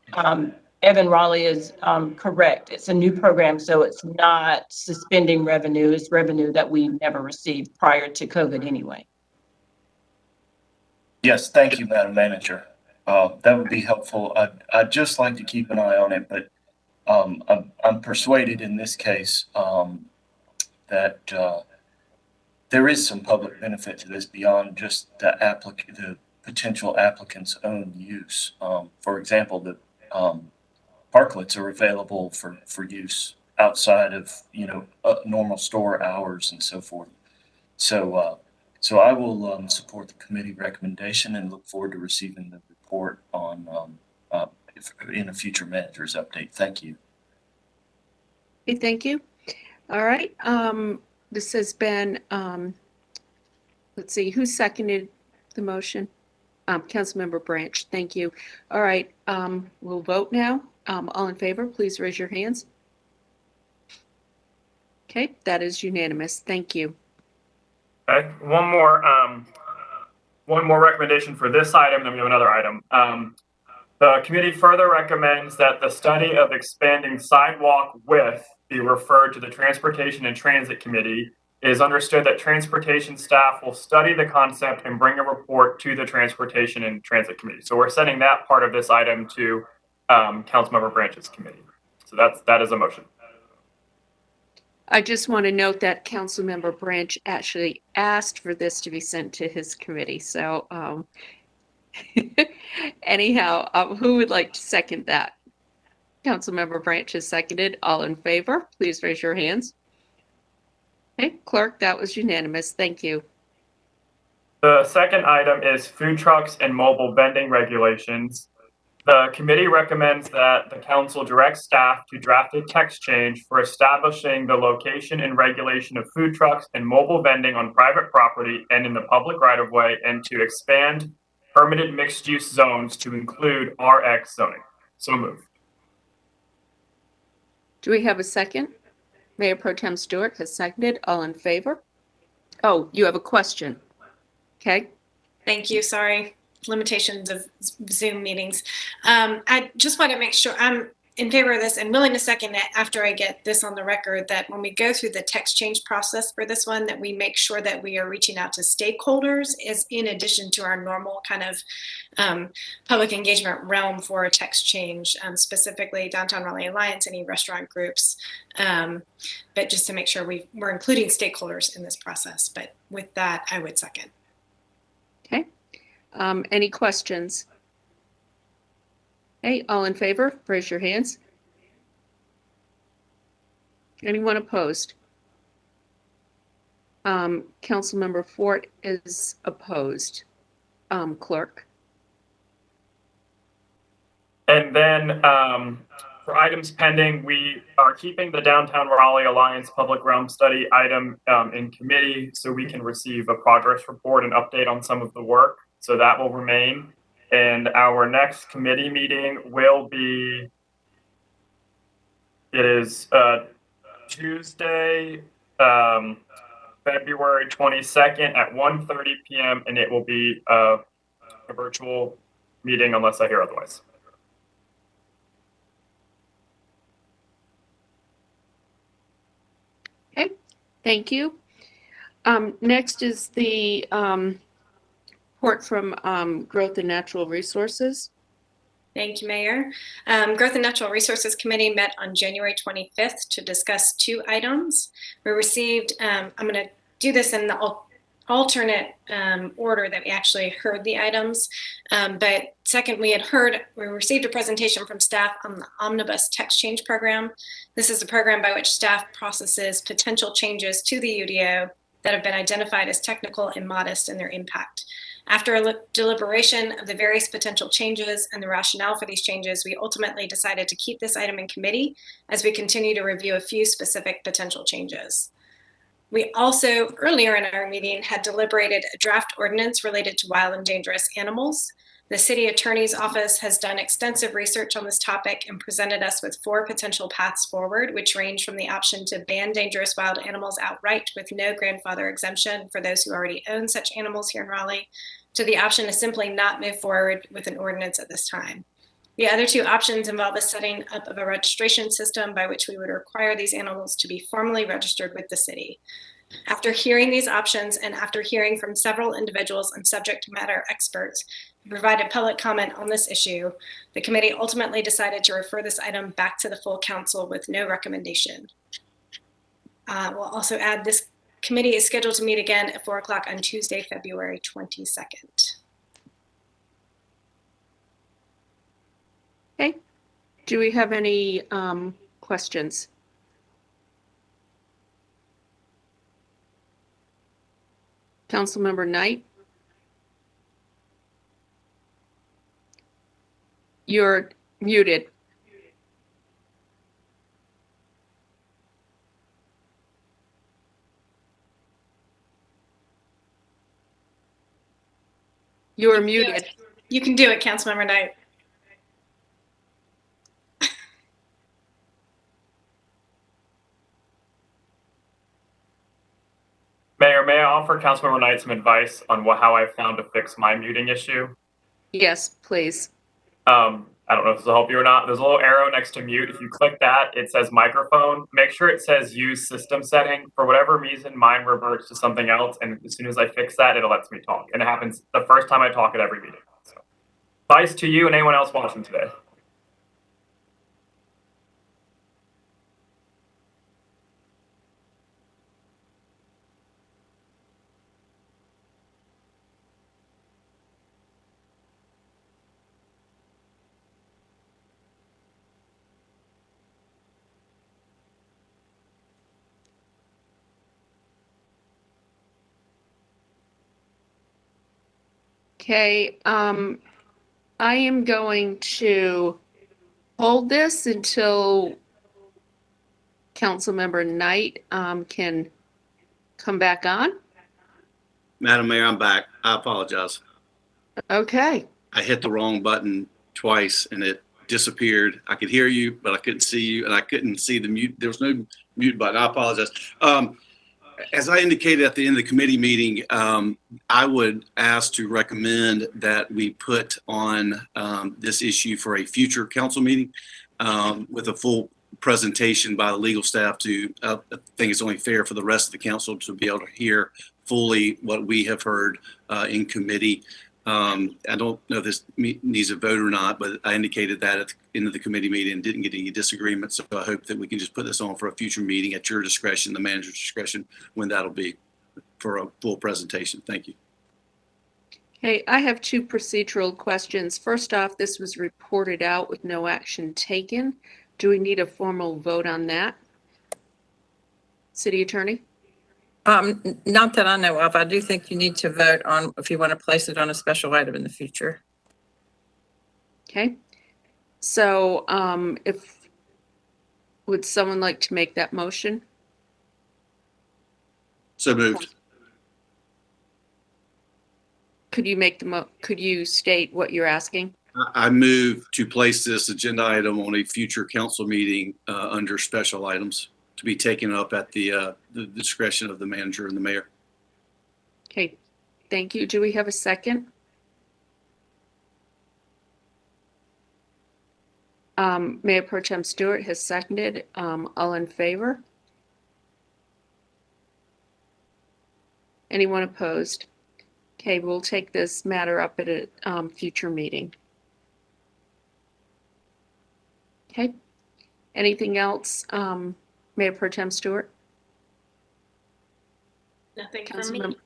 Evan Raleigh is correct. It's a new program, so it's not suspending revenue. It's revenue that we never received prior to COVID anyway. Yes, thank you, Madam Manager. That would be helpful. I'd just like to keep an eye on it, but I'm persuaded in this case that there is some public benefit to this beyond just the potential applicant's own use. For example, the parklets are available for use outside of normal store hours and so forth. So I will support the committee recommendation and look forward to receiving the report on in a future manager's update. Thank you. Okay, thank you. All right. This has been, let's see, who seconded the motion? Councilmember Branch, thank you. All right, we'll vote now. All in favor, please raise your hands. Okay, that is unanimous. Thank you. Okay, one more recommendation for this item, then we have another item. The committee further recommends that the study of expanding sidewalk width be referred to the Transportation and Transit Committee. It is understood that transportation staff will study the concept and bring a report to the Transportation and Transit Committee. So we're sending that part of this item to Councilmember Branch's committee. So that is a motion. I just want to note that Councilmember Branch actually asked for this to be sent to his committee. So anyhow, who would like to second that? Councilmember Branch has seconded. All in favor, please raise your hands. Okay, clerk, that was unanimous. Thank you. The second item is food trucks and mobile vending regulations. The committee recommends that the council direct staff to draft a text change for establishing the location and regulation of food trucks and mobile vending on private property and in the public right-of-way, and to expand permitted mixed-use zones to include RX zoning. So moved. Do we have a second? Mayor Pro Tem Stewart has seconded. All in favor? Oh, you have a question. Okay. Thank you. Sorry. Limitations of Zoom meetings. I just want to make sure I'm in favor of this and willing to second it after I get this on the record, that when we go through the text change process for this one, that we make sure that we are reaching out to stakeholders as in addition to our normal kind of public engagement realm for a text change, specifically Downtown Raleigh Alliance, any restaurant groups, but just to make sure we're including stakeholders in this process. But with that, I would second. Okay. Any questions? Okay, all in favor, raise your hands. Anyone opposed? Councilmember Fort is opposed. Clerk. And then for items pending, we are keeping the Downtown Raleigh Alliance Public Realm Study item in committee so we can receive a progress report and update on some of the work. So that will remain. And our next committee meeting will be, it is Tuesday, February 22nd at 1:30 p.m. and it will be a virtual meeting unless I hear otherwise. Okay, thank you. Next is the report from Growth and Natural Resources. Thank you, Mayor. Growth and Natural Resources Committee met on January 25th to discuss two items. We received, I'm going to do this in the alternate order that we actually heard the items. But second, we received a presentation from staff on the Omnibus Text Change Program. This is a program by which staff processes potential changes to the UDO that have been identified as technical and modest in their impact. After a deliberation of the various potential changes and the rationale for these changes, we ultimately decided to keep this item in committee as we continue to review a few specific potential changes. We also, earlier in our meeting, had deliberated a draft ordinance related to wild and dangerous animals. The city attorney's office has done extensive research on this topic and presented us with 4 potential paths forward, which range from the option to ban dangerous wild animals outright with no grandfather exemption for those who already own such animals here in Raleigh, to the option to simply not move forward with an ordinance at this time. The other 2 options involve the setting up of a registration system by which we would require these animals to be formally registered with the city. After hearing these options and after hearing from several individuals and subject matter experts who provided public comment on this issue, the committee ultimately decided to refer this item back to the full council with no recommendation. We'll also add this committee is scheduled to meet again at 4 o'clock on Tuesday, February 22nd. Okay, do we have any questions? Councilmember Knight? You're muted. You are muted. You can do it, Councilmember Knight. Mayor, may I offer Councilmember Knight some advice on how I found to fix my muting issue? Yes, please. I don't know if this will help you or not. There's a little arrow next to mute. If you click that, it says microphone. Make sure it says use system setting. For whatever reason, mine reverts to something else. And as soon as I fix that, it lets me talk. And it happens the first time I talk at every meeting. So, advice to you and anyone else watching today. Okay, I am going to hold this until Councilmember Knight can come back on. Madam Mayor, I'm back. I apologize. Okay. I hit the wrong button twice and it disappeared. I could hear you, but I couldn't see you, and I couldn't see the mute. There was no mute button. I apologize. As I indicated at the end of the committee meeting, I would ask to recommend that we put on this issue for a future council meeting with a full presentation by the legal staff to, I think it's only fair for the rest of the council to be able to hear fully what we have heard in committee. I don't know if this needs a vote or not, but I indicated that at the end of the committee meeting and didn't get any disagreement. So I hope that we can just put this on for a future meeting at your discretion, the manager's discretion, when that'll be for a full presentation. Thank you. Okay, I have two procedural questions. First off, this was reported out with no action taken. Do we need a formal vote on that? City Attorney? Not that I know of. I do think you need to vote on if you want to place it on a special item in the future. Okay. So would someone like to make that motion? So moved. Could you make could you state what you're asking? I move to place this agenda item on a future council meeting under special items to be taken up at the discretion of the manager and the mayor. Okay, thank you. Do we have a second? Mayor Pro Tem Stewart has seconded. All in favor? Anyone opposed? Okay, we'll take this matter up at a future meeting. Okay, anything else? Mayor Pro Tem Stewart? Nothing from me.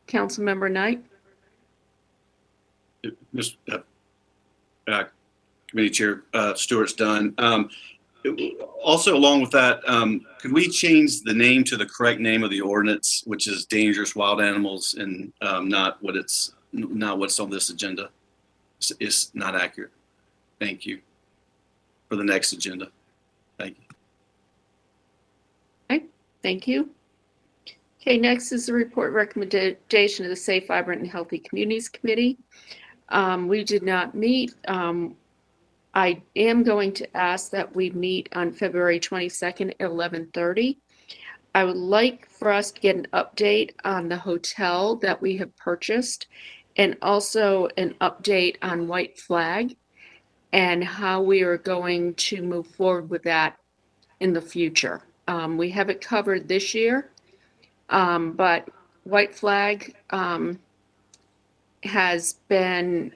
Councilmember Knight? Committee Chair Stewart's done. Also, along with that, could we change the name to the correct name of the ordinance, which is dangerous wild animals, and not what's on this agenda? It's not accurate. Thank you. For the next agenda. Thank you. Okay, thank you. Okay, next is the report recommendation of the Safe, Vibrant, and Healthy Communities Committee. We did not meet. I am going to ask that we meet on February 22nd at 11:30. I would like for us to get an update on the hotel that we have purchased and also an update on White Flag and how we are going to move forward with that in the future. We have it covered this year, but White Flag has been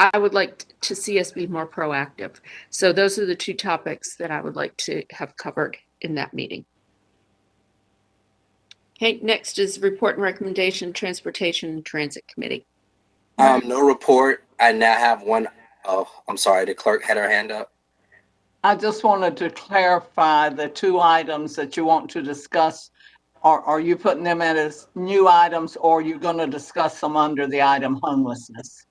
I would like to see us be more proactive. So those are the two topics that I would like to have covered in that meeting. Okay, next is report and recommendation, Transportation and Transit Committee. No report. I now have one. Oh, I'm sorry. The clerk had her hand up. I just wanted to clarify the two items that you want to discuss. Are you putting them in as new items, or are you going to discuss them under the item homelessness?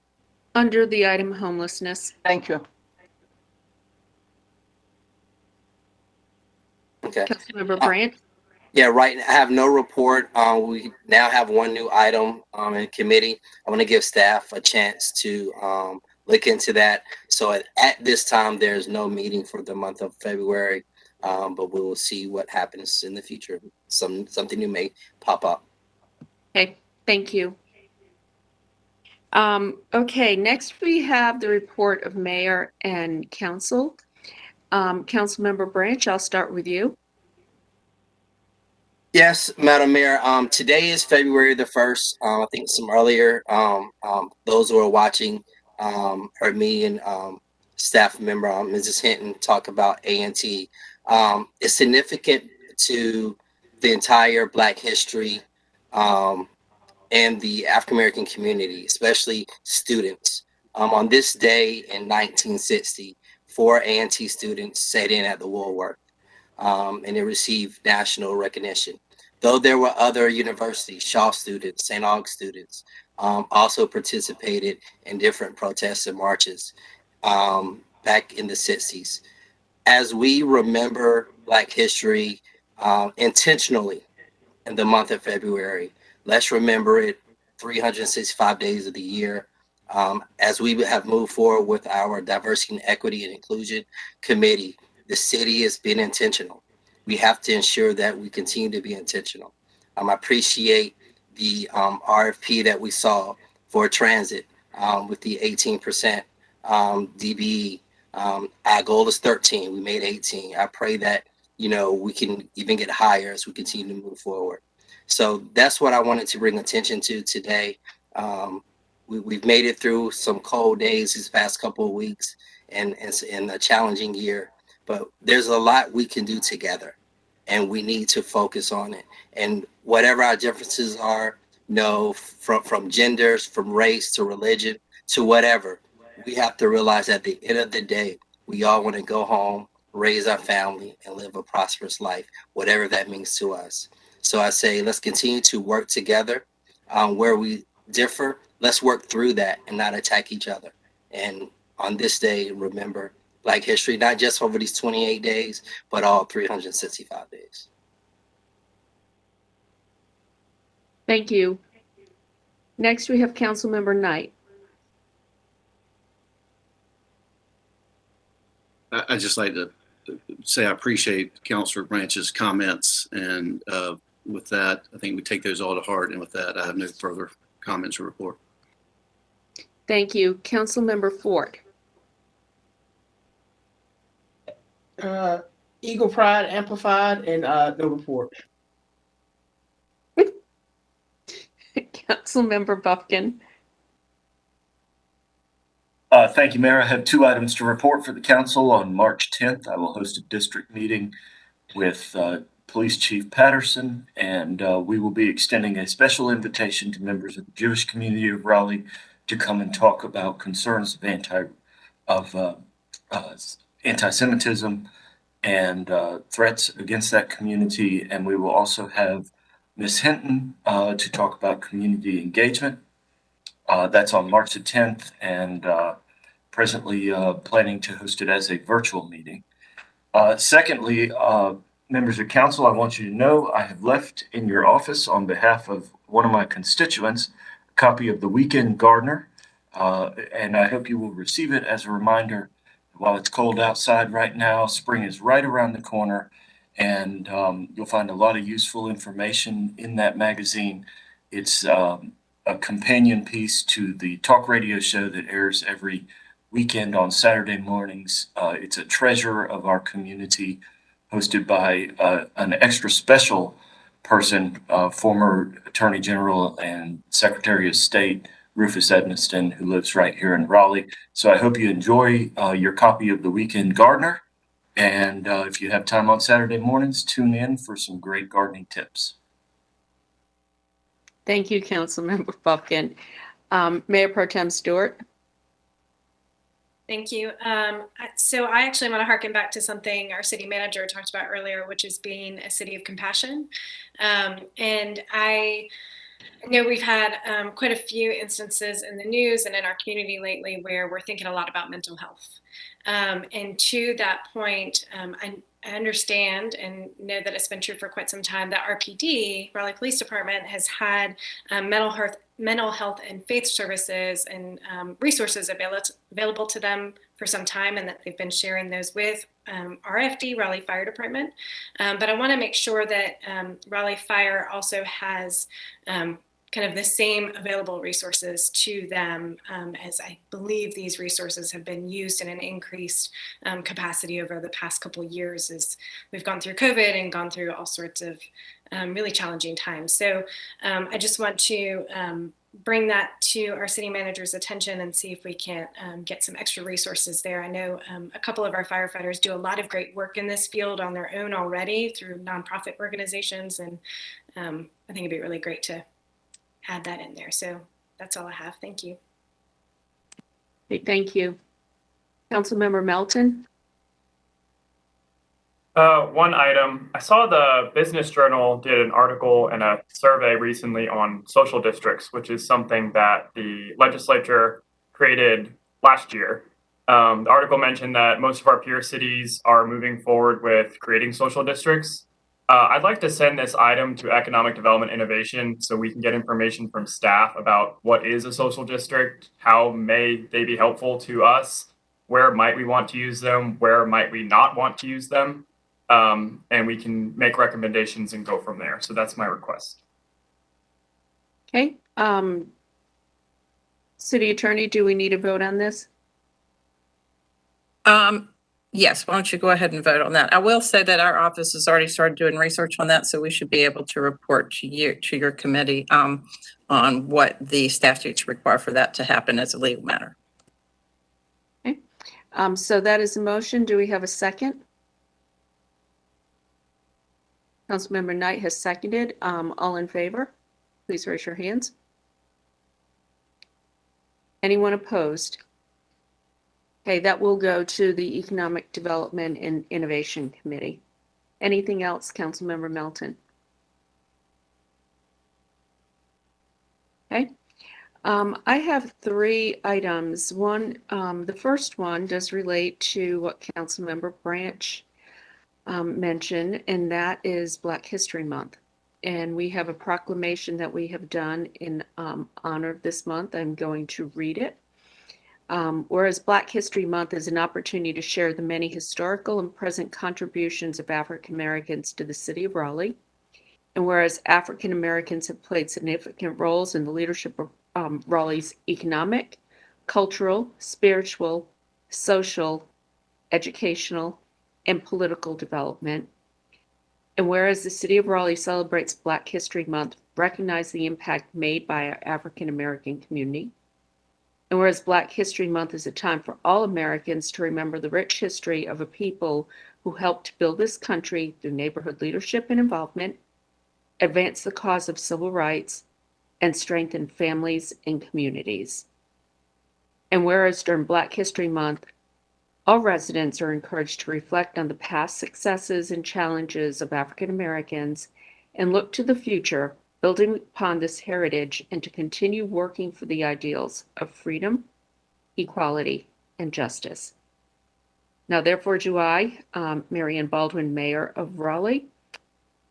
Under the item homelessness. Thank you. Okay. Councilmember Brandt? Yeah, right. I have no report. We now have one new item in committee. I want to give staff a chance to look into that. So at this time, there's no meeting for the month of February, but we will see what happens in the future. Something new may pop up. Okay, thank you. Okay, next we have the report of mayor and council. Councilmember Branch, I'll start with you. Yes, Madam Mayor. Today is February the 1st. I think some earlier, those who are watching, heard me and staff member Mrs. Hinton talk about A&T. It's significant to the entire Black history and the African American community, especially students. On this day in 1960, 4 A&T students sat in at the Woolworth. And it received national recognition. Though there were other universities, Shaw students, St. Augustine students, also participated in different protests and marches back in the 60s. As we remember Black history intentionally in the month of February, let's remember it 365 days of the year. As we have moved forward with our Diversity and Equity and Inclusion Committee, the city has been intentional. We have to ensure that we continue to be intentional. I appreciate the RFP that we saw for transit with the 18% DBE. Our goal is 13. We made 18. I pray that, we can even get higher as we continue to move forward. So that's what I wanted to bring attention to today. We've made it through some cold days these past couple of weeks and a challenging year, but there's a lot we can do together and we need to focus on it. And whatever our differences are, from genders, from race to religion to whatever, we have to realize at the end of the day, we all want to go home, raise our family, and live a prosperous life, whatever that means to us. So I say, let's continue to work together. Where we differ, let's work through that and not attack each other. And on this day, remember Black history, not just over these 28 days, but all 365 days. Thank you. Next, we have Councilmember Knight. I'd just like to say I appreciate Councilor Branch's comments, and with that, I think we take those all to heart. And with that, I have no further comments or report. Thank you. Councilmember Ford. Eagle Pride Amplified and no report. Councilmember Buffkin. Thank you, Mayor. I have 2 items to report for the council. On March 10th, I will host a district meeting with Police Chief Patterson, and we will be extending a special invitation to members of the Jewish community of Raleigh to come and talk about concerns of anti-Semitism and threats against that community. And we will also have Ms. Hinton to talk about community engagement. That's on March the 10th, and presently planning to host it as a virtual meeting. Secondly, members of council, I want you to know I have left in your office on behalf of one of my constituents a copy of The Weekend Gardener, and I hope you will receive it as a reminder. While it's cold outside right now, spring is right around the corner, and you'll find a lot of useful information in that magazine. It's a companion piece to the talk radio show that airs every weekend on Saturday mornings. It's a treasure of our community, hosted by an extra special person, former Attorney General and Secretary of State Rufus Edmiston, who lives right here in Raleigh. So I hope you enjoy your copy of The Weekend Gardener. And if you have time on Saturday mornings, tune in for some great gardening tips. Thank you, Councilmember Buffkin. Mayor Pro Tem Stewart. Thank you. So I actually want to harken back to something our city manager talked about earlier, which is being a city of compassion. And I know we've had quite a few instances in the news and in our community lately where we're thinking a lot about mental health. And to that point, I understand and know that it's been true for quite some time that RPD, Raleigh Police Department, has had mental health and faith services and resources available to them for some time, and that they've been sharing those with RFD, Raleigh Fire Department. But I want to make sure that Raleigh Fire also has kind of the same available resources to them, as I believe these resources have been used in an increased capacity over the past couple of years as we've gone through COVID and gone through all sorts of really challenging times. So I just want to bring that to our city manager's attention and see if we can't get some extra resources there. I know a couple of our firefighters do a lot of great work in this field on their own already through nonprofit organizations, and I think it'd be really great to add that in there. So that's all I have. Thank you. Okay, thank you. Councilmember Melton. One item, I saw the Business Journal did an article and a survey recently on social districts, which is something that the legislature created last year. The article mentioned that most of our peer cities are moving forward with creating social districts. I'd like to send this item to Economic Development Innovation so we can get information from staff about what is a social district, how may they be helpful to us, where might we want to use them, where might we not want to use them, and we can make recommendations and go from there. So that's my request. Okay. City Attorney, do we need a vote on this? Yes, why don't you go ahead and vote on that? I will say that our office has already started doing research on that, so we should be able to report to your committee on what the statutes require for that to happen as a legal matter. Okay. So that is a motion. Do we have a second? Councilmember Knight has seconded. All in favor, please raise your hands. Anyone opposed? Okay, that will go to the Economic Development and Innovation Committee. Anything else, Councilmember Melton? Okay. I have 3 items. One, the first one does relate to what Councilmember Branch mentioned, and that is Black History Month. And we have a proclamation that we have done in honor of this month. I'm going to read it. Whereas Black History Month is an opportunity to share the many historical and present contributions of African Americans to the city of Raleigh, and whereas African Americans have played significant roles in the leadership of Raleigh's economic, cultural, spiritual, social, educational, and political development, and whereas the city of Raleigh celebrates Black History Month, recognize the impact made by our African American community. And whereas Black History Month is a time for all Americans to remember the rich history of a people who helped build this country through neighborhood leadership and involvement, advance the cause of civil rights, and strengthen families and communities. And whereas during Black History Month, all residents are encouraged to reflect on the past successes and challenges of African Americans and look to the future, building upon this heritage, and to continue working for the ideals of freedom, equality, and justice. Now, therefore, do I, Mary Ann Baldwin, Mayor of Raleigh,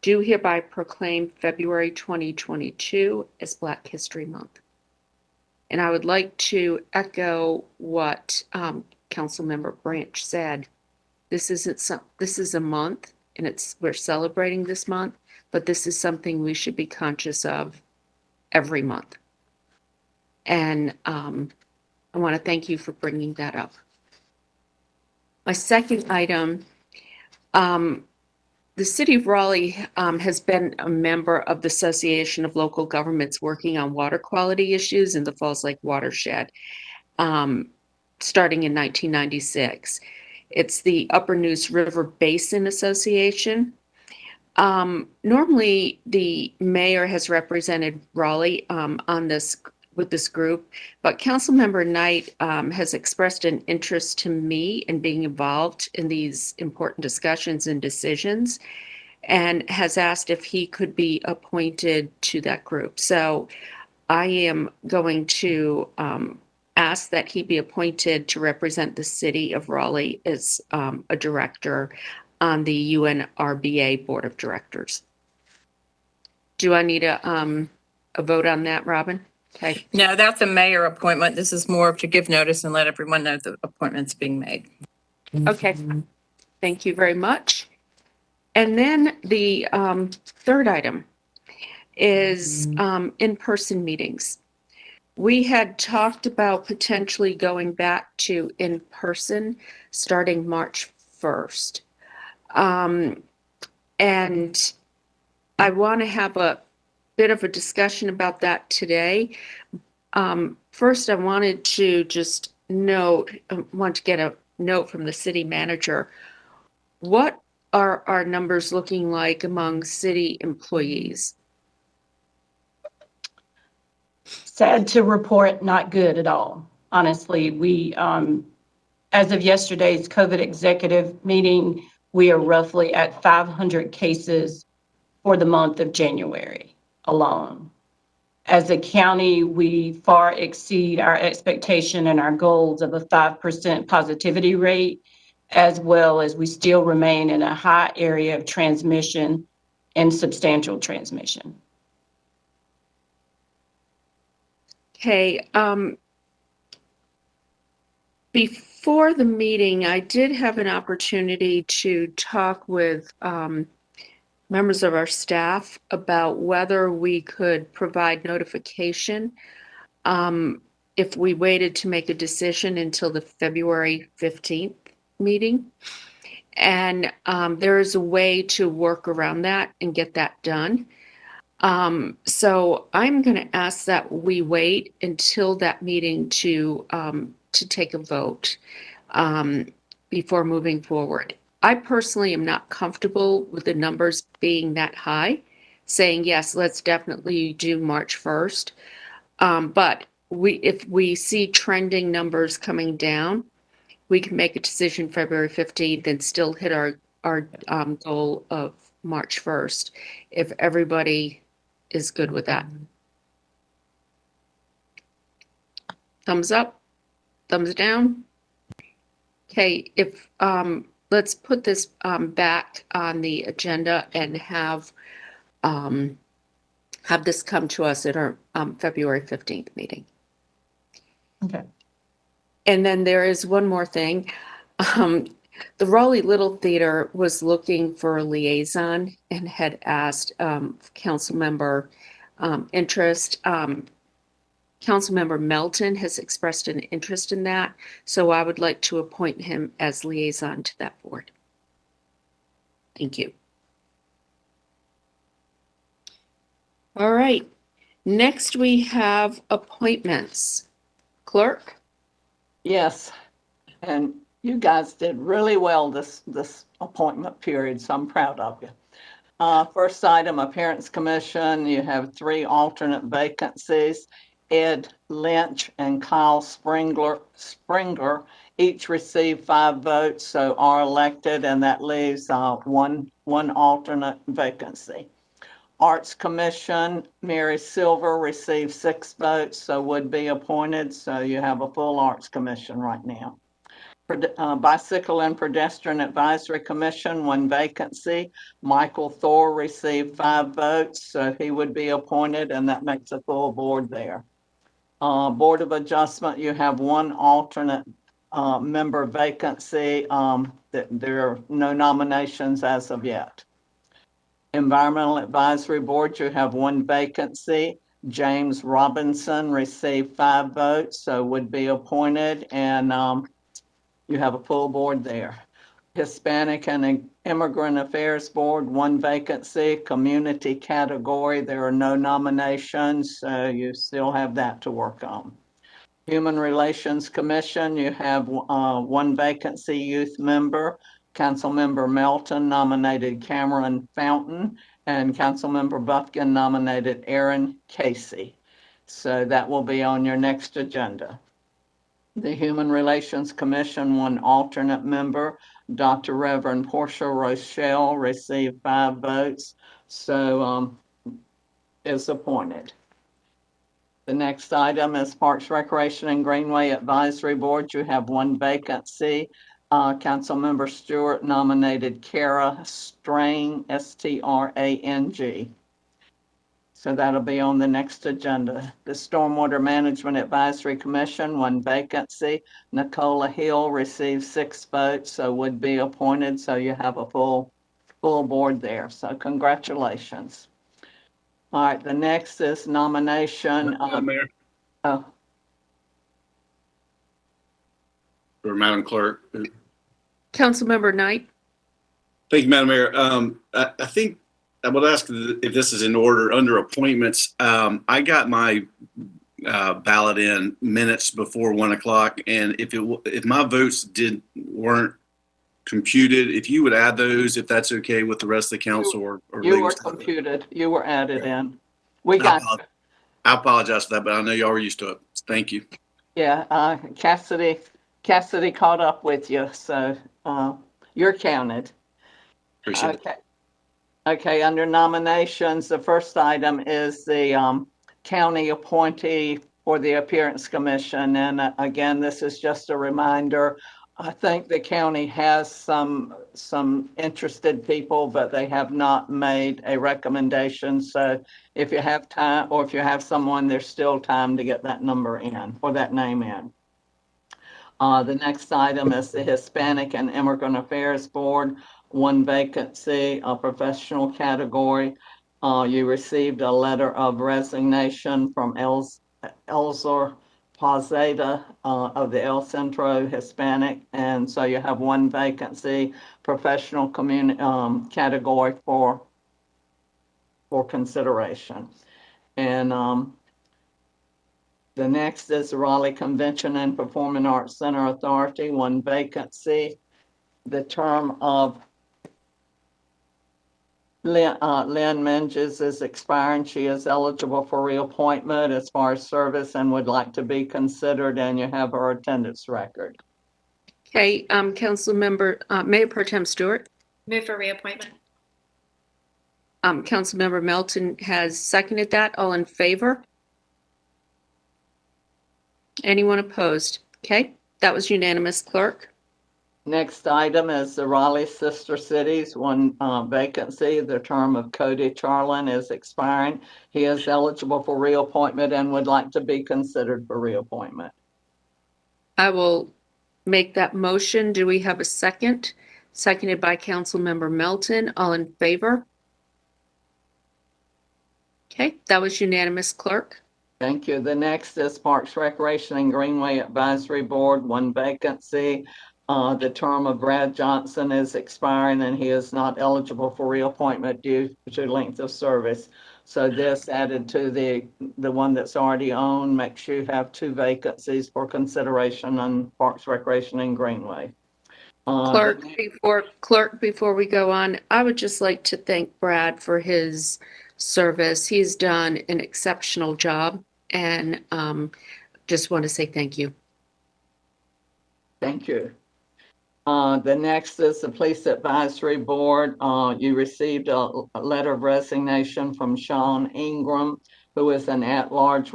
do hereby proclaim February 2022 as Black History Month. And I would like to echo what Councilmember Branch said. This is a month, and we're celebrating this month, but this is something we should be conscious of every month. And I want to thank you for bringing that up. My second item, the City of Raleigh has been a member of the Association of Local Governments working on water quality issues in the Falls Lake watershed, starting in 1996. It's the Upper Neuse River Basin Association. Normally, the mayor has represented Raleigh with this group, but Councilmember Knight has expressed an interest to me in being involved in these important discussions and decisions, and has asked if he could be appointed to that group. So I am going to ask that he be appointed to represent the city of Raleigh as a director on the UNRBA Board of Directors. Do I need a vote on that, Robin? Okay. No, that's a mayor appointment. This is more to give notice and let everyone know the appointment's being made. Okay. Thank you very much. And then the third item is in-person meetings. We had talked about potentially going back to in-person starting March 1st. And I want to have a bit of a discussion about that today. First, I wanted to just want to get a note from the city manager. What are our numbers looking like among city employees? Sad to report, not good at all. Honestly, we, as of yesterday's COVID executive meeting, we are roughly at 500 cases for the month of January alone. As a county, we far exceed our expectation and our goals of a 5% positivity rate, as well as we still remain in a high area of transmission and substantial transmission. Okay, before the meeting, I did have an opportunity to talk with members of our staff about whether we could provide notification if we waited to make a decision until the February 15th meeting. And there is a way to work around that and get that done. So I'm going to ask that we wait until that meeting to take a vote before moving forward. I personally am not comfortable with the numbers being that high, saying, yes, let's definitely do March 1st. But if we see trending numbers coming down, we can make a decision February 15th and still hit our goal of March 1st, if everybody is good with that. Thumbs up, thumbs down. Okay, if let's put this back on the agenda and have this come to us at our February 15th meeting. Okay. And then there is one more thing. The Raleigh Little Theater was looking for a liaison and had asked council member interest. Councilmember Melton has expressed an interest in that, so I would like to appoint him as liaison to that board. Thank you. All right, next we have appointments. Clerk? Yes, and you guys did really well this appointment period, so I'm proud of you. First item, Appearance Commission, you have 3 alternate vacancies. Ed Lynch and Kyle Springer each received 5 votes, so are elected, and that leaves one alternate vacancy. Arts Commission, Mary Silver received 6 votes, so would be appointed, so you have a full Arts Commission right now. Bicycle and Pedestrian Advisory Commission, 1 vacancy. Michael Thor received 5 votes, so he would be appointed, and that makes a full board there. Board of Adjustment, you have 1 alternate member vacancy. There are no nominations as of yet. Environmental Advisory Board, you have 1 vacancy. James Robinson received 5 votes, so would be appointed, and you have a full board there. Hispanic and Immigrant Affairs Board, 1 vacancy. Community category, there are no nominations, so you still have that to work on. Human Relations Commission, you have 1 vacancy, youth member. Councilmember Melton nominated Cameron Fountain, and Councilmember Buffkin nominated Aaron Casey. So that will be on your next agenda. The Human Relations Commission, 1 alternate member. Dr. Reverend Portia Rochelle received 5 votes, so is appointed. The next item is Parks, Recreation, and Greenway Advisory Board. You have 1 vacancy. Councilmember Stewart nominated Kara Strang, S-T-R-A-N-G. So that'll be on the next agenda. The Stormwater Management Advisory Commission, 1 vacancy. Nicola Hill received 6 votes, so would be appointed. So you have a full board there. So congratulations. All right, the next is nomination. Madam Mayor, Oh, or Madam Clerk. Councilmember Knight? Thank you, Madam Mayor. I think I would ask if this is in order under appointments. I got my ballot in minutes before 1 o'clock, and if my votes weren't computed, if you would add those, if that's okay with the rest of the council or you legal were staff. computed. You were added in. We got, I apologize for that, but I know y'all are used to it. Thank you. yeah, Cassidy caught up with you, so you're counted. Appreciate it. Okay. Okay, under nominations, the first item is the county appointee for the Appearance Commission. And again, this is just a reminder. I think the county has some interested people, but they have not made a recommendation. So if you have time, or if you have someone, there's still time to get that number in, or that name in. The next item is the Hispanic and Immigrant Affairs Board, one vacancy, a professional category. You received a letter of resignation from Elzor Pazeda of the El Centro Hispanic, and so you have one vacancy, professional category for consideration. And the next is Raleigh Convention and Performing Arts Center Authority, one vacancy. The term of Lynn Menges is expiring. She is eligible for reappointment as far as service and would like to be considered, and you have her attendance record. Okay, Councilmember, Mayor Pro Tem Stewart. Move for reappointment. Councilmember Melton has seconded that. All in favor? Anyone opposed? Okay, that was unanimous, clerk. Next item is the Raleigh Sister Cities, one vacancy. The term of Cody Charlin is expiring. He is eligible for reappointment and would like to be considered for reappointment. I will make that motion. Do we have a second? Seconded by Councilmember Melton. All in favor? Okay, that was unanimous, clerk. Thank you. The next is Parks, Recreation, and Greenway Advisory Board, one vacancy. The term of Brad Johnson is expiring and he is not eligible for reappointment due to length of service. So this added to the one that's already on makes you have two vacancies for consideration on Parks, Recreation, and Greenway. Clerk, before we go on, I would just like to thank Brad for his service. He's done an exceptional job, and just want to say thank you. Thank you. The next is the Police Advisory Board. You received a letter of resignation from Sean Ingram, who is an at-large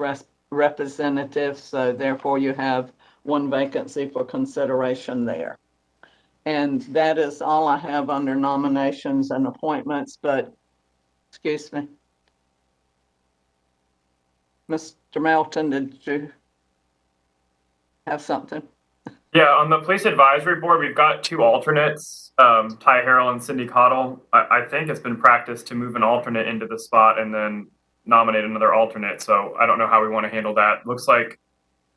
representative, so therefore you have one vacancy for consideration there. And that is all I have under nominations and appointments, but, excuse me. Mr. Melton, did you have something? Yeah, on the Police Advisory Board, we've got two alternates, Ty Harrell and Cindy Cottle. I think it's been practiced to move an alternate into the spot and then nominate another alternate. So I don't know how we want to handle that. Looks like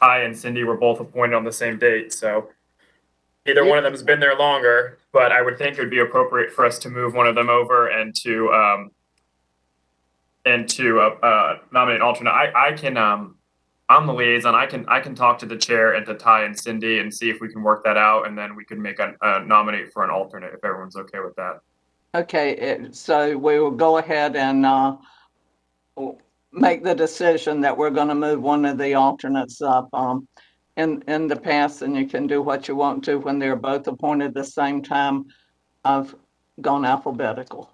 Ty and Cindy were both appointed on the same date. So either one of them has been there longer, but I would think it would be appropriate for us to move one of them over and to nominate an alternate. I can I'm the liaison. I can talk to the chair and to Ty and Cindy and see if we can work that out, and then we can make a nominate for an alternate if everyone's okay with that. Okay, so we will go ahead and make the decision that we're going to move one of the alternates up. In the past, and you can do what you want to when they're both appointed at the same time. I've gone alphabetical.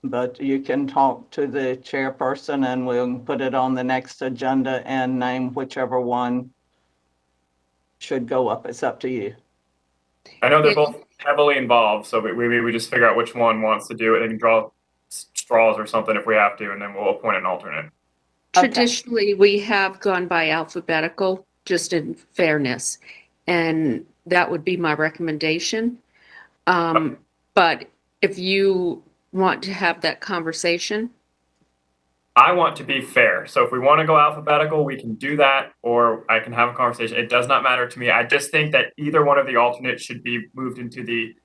But you can talk to the chairperson and we'll put it on the next agenda and name whichever one should go up. It's up to you. I know they're both heavily involved, so we just figure out which one wants to do it. They can draw straws or something if we have to, and then we'll appoint an alternate. Traditionally, we have gone by alphabetical, just in fairness, and that would be my recommendation. But if you want to have that conversation, I want to be fair. So if we want to go alphabetical, we can do that, or I can have a conversation. It does not matter to me. I just think that either one of the alternates should be moved into the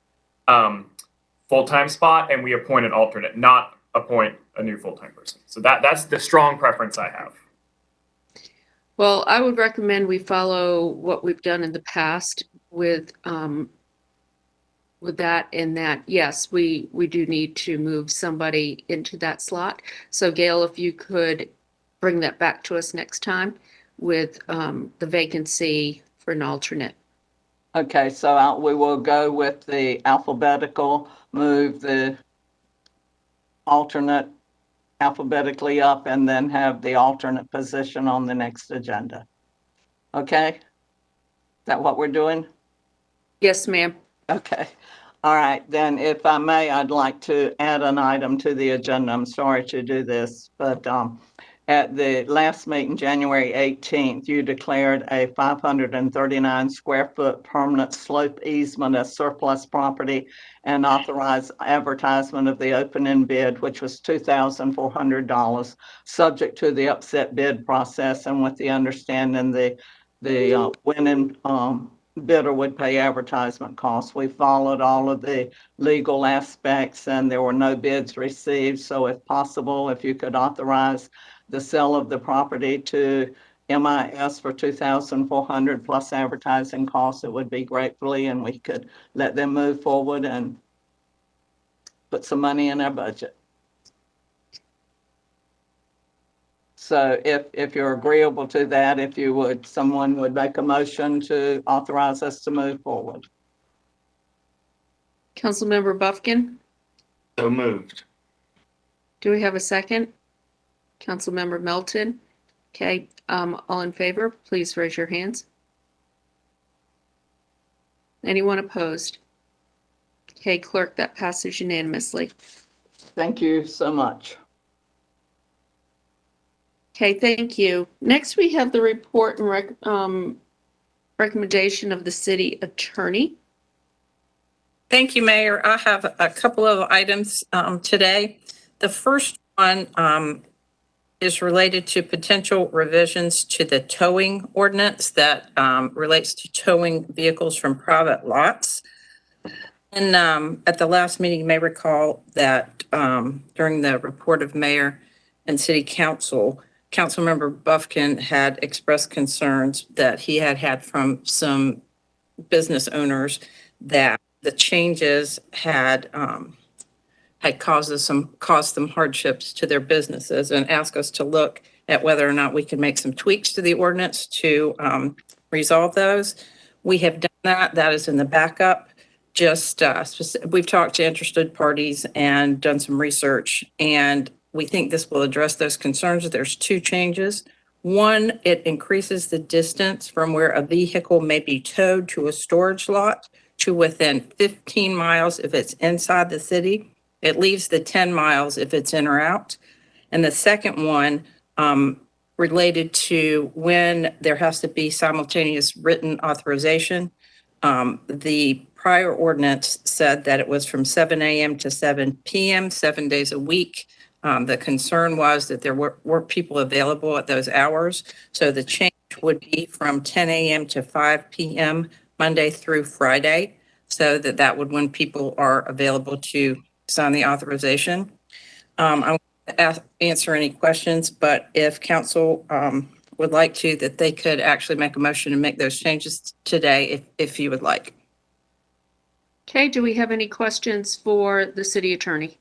full-time spot, and we appoint an alternate, not appoint a new full-time person. So that's the strong preference I have. Well, I would recommend we follow what we've done in the past with that, in that, yes, we do need to move somebody into that slot. So Gail, if you could bring that back to us next time with the vacancy for an alternate. Okay, so we will go with the alphabetical, move the alternate alphabetically up, and then have the alternate position on the next agenda. Okay? Is that what we're doing? Yes, ma'am. Okay. All right, then if I may, I'd like to add an item to the agenda. I'm sorry to do this, but at the last meeting, January 18th, you declared a 539 square foot permanent slope easement as surplus property and authorized advertisement of the open-end bid, which was $2,400, subject to the upset bid process and with the understanding the winning bidder would pay advertisement costs. We followed all of the legal aspects and there were no bids received. So if possible, if you could authorize the sale of the property to MIS for $2,400 plus advertising costs, it would be gratefully, and we could let them move forward and put some money in our budget. So if you're agreeable to that, if you would, someone would make a motion to authorize us to move forward. Councilmember Buffkin, So moved. do we have a second? Councilmember Melton. Okay, all in favor, please raise your hands. Anyone opposed? Okay, clerk, that passes unanimously. Thank you so much. Okay, thank you. Next, we have the report and recommendation of the city attorney. Thank you, Mayor. I have a couple of items today. The first one is related to potential revisions to the towing ordinance that relates to towing vehicles from private lots. And at the last meeting, you may recall that during the report of mayor and city council, Councilmember Buffkin had expressed concerns that he had from some business owners that the changes had caused them hardships to their businesses, and asked us to look at whether or not we could make some tweaks to the ordinance to resolve those. We have done that. That is in the backup. We've talked to interested parties and done some research, and we think this will address those concerns. There's two changes. One, it increases the distance from where a vehicle may be towed to a storage lot to within 15 miles if it's inside the city. It leaves the 10 miles if it's in or out. And the second one, related to when there has to be simultaneous written authorization. The prior ordinance said that it was from 7 a.m. to 7 p.m., 7 days a week. The concern was that there weren't people available at those hours. So the change would be from 10 a.m. to 5 p.m. Monday through Friday, so that would when people are available to sign the authorization. I'm going to answer any questions, but if council would like to, that they could actually make a motion and make those changes today if you would like. Okay, do we have any questions for the city attorney?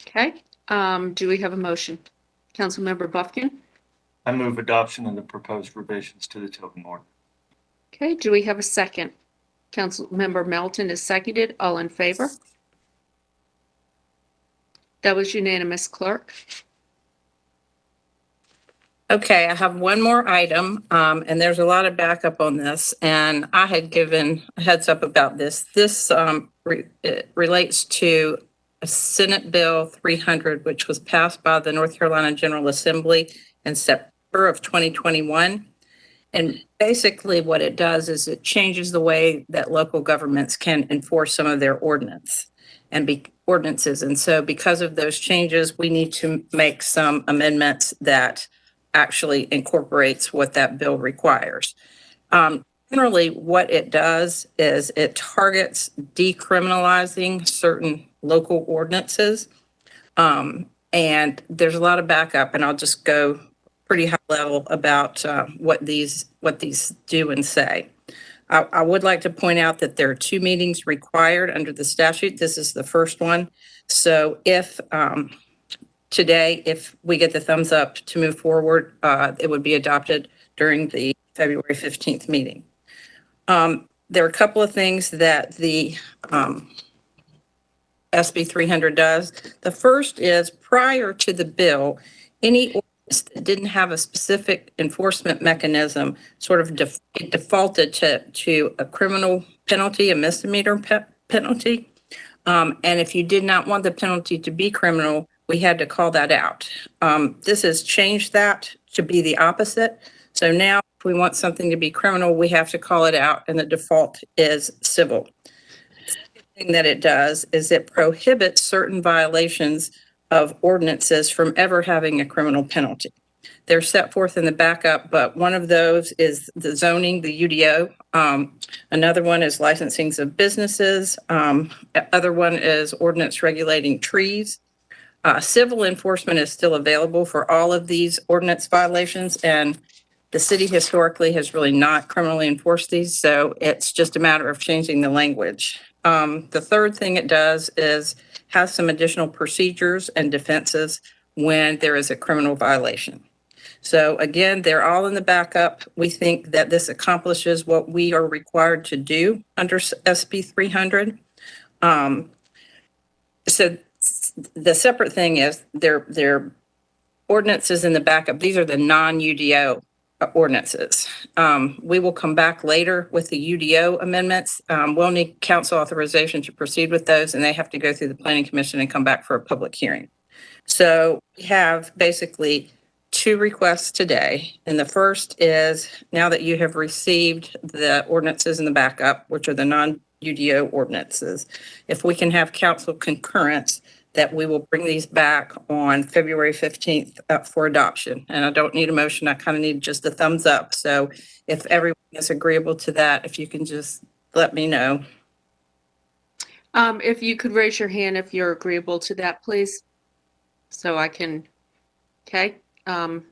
Okay, do we have a motion? Councilmember Buffkin? I move adoption of the proposed revisions to the towing ordinance. Okay, do we have a second? Councilmember Melton is seconded. All in favor? That was unanimous, clerk. Okay, I have one more item, and there's a lot of backup on this, and I had given a heads up about this. This it relates to a Senate Bill 300, which was passed by the North Carolina General Assembly in September of 2021. And basically what it does is it changes the way that local governments can enforce some of their ordinance. and ordinances. And so because of those changes, we need to make some amendments that actually incorporates what that bill requires. Generally, what it does is it targets decriminalizing certain local ordinances. And there's a lot of backup, and I'll just go pretty high level about what these do and say. I would like to point out that there are 2 meetings required under the statute. This is the first one. So if today, if we get the thumbs up to move forward, it would be adopted during the February 15th meeting. There are a couple of things that the SB 300 does. The first is prior to the bill, any ordinance that didn't have a specific enforcement mechanism sort of defaulted to a criminal penalty, a misdemeanor penalty. And if you did not want the penalty to be criminal, we had to call that out. This has changed that to be the opposite. So now if we want something to be criminal, we have to call it out, and the default is civil. The second thing that it does is it prohibits certain violations of ordinances from ever having a criminal penalty. They're set forth in the backup, but one of those is the zoning, the UDO. Another one is licensings of businesses. Other one is ordinance regulating trees. Civil enforcement is still available for all of these ordinance violations, and the city historically has really not criminally enforced these, so it's just a matter of changing the language. The third thing it does is have some additional procedures and defenses when there is a criminal violation. So again, they're all in the backup. We think that this accomplishes what we are required to do under SB 300. So the separate thing is their ordinances in the backup. These are the non-UDO ordinances. We will come back later with the UDO amendments. We'll need council authorization to proceed with those, and they have to go through the Planning Commission and come back for a public hearing. So we have basically 2 requests today. And the first is, now that you have received the ordinances in the backup, which are the non-UDO ordinances, if we can have council concurrence that we will bring these back on February 15th for adoption. And I don't need a motion. I kind of need just a thumbs up. So if everyone is agreeable to that, if you can just let me know. If you could raise your hand if you're agreeable to that, please. So I can, okay. You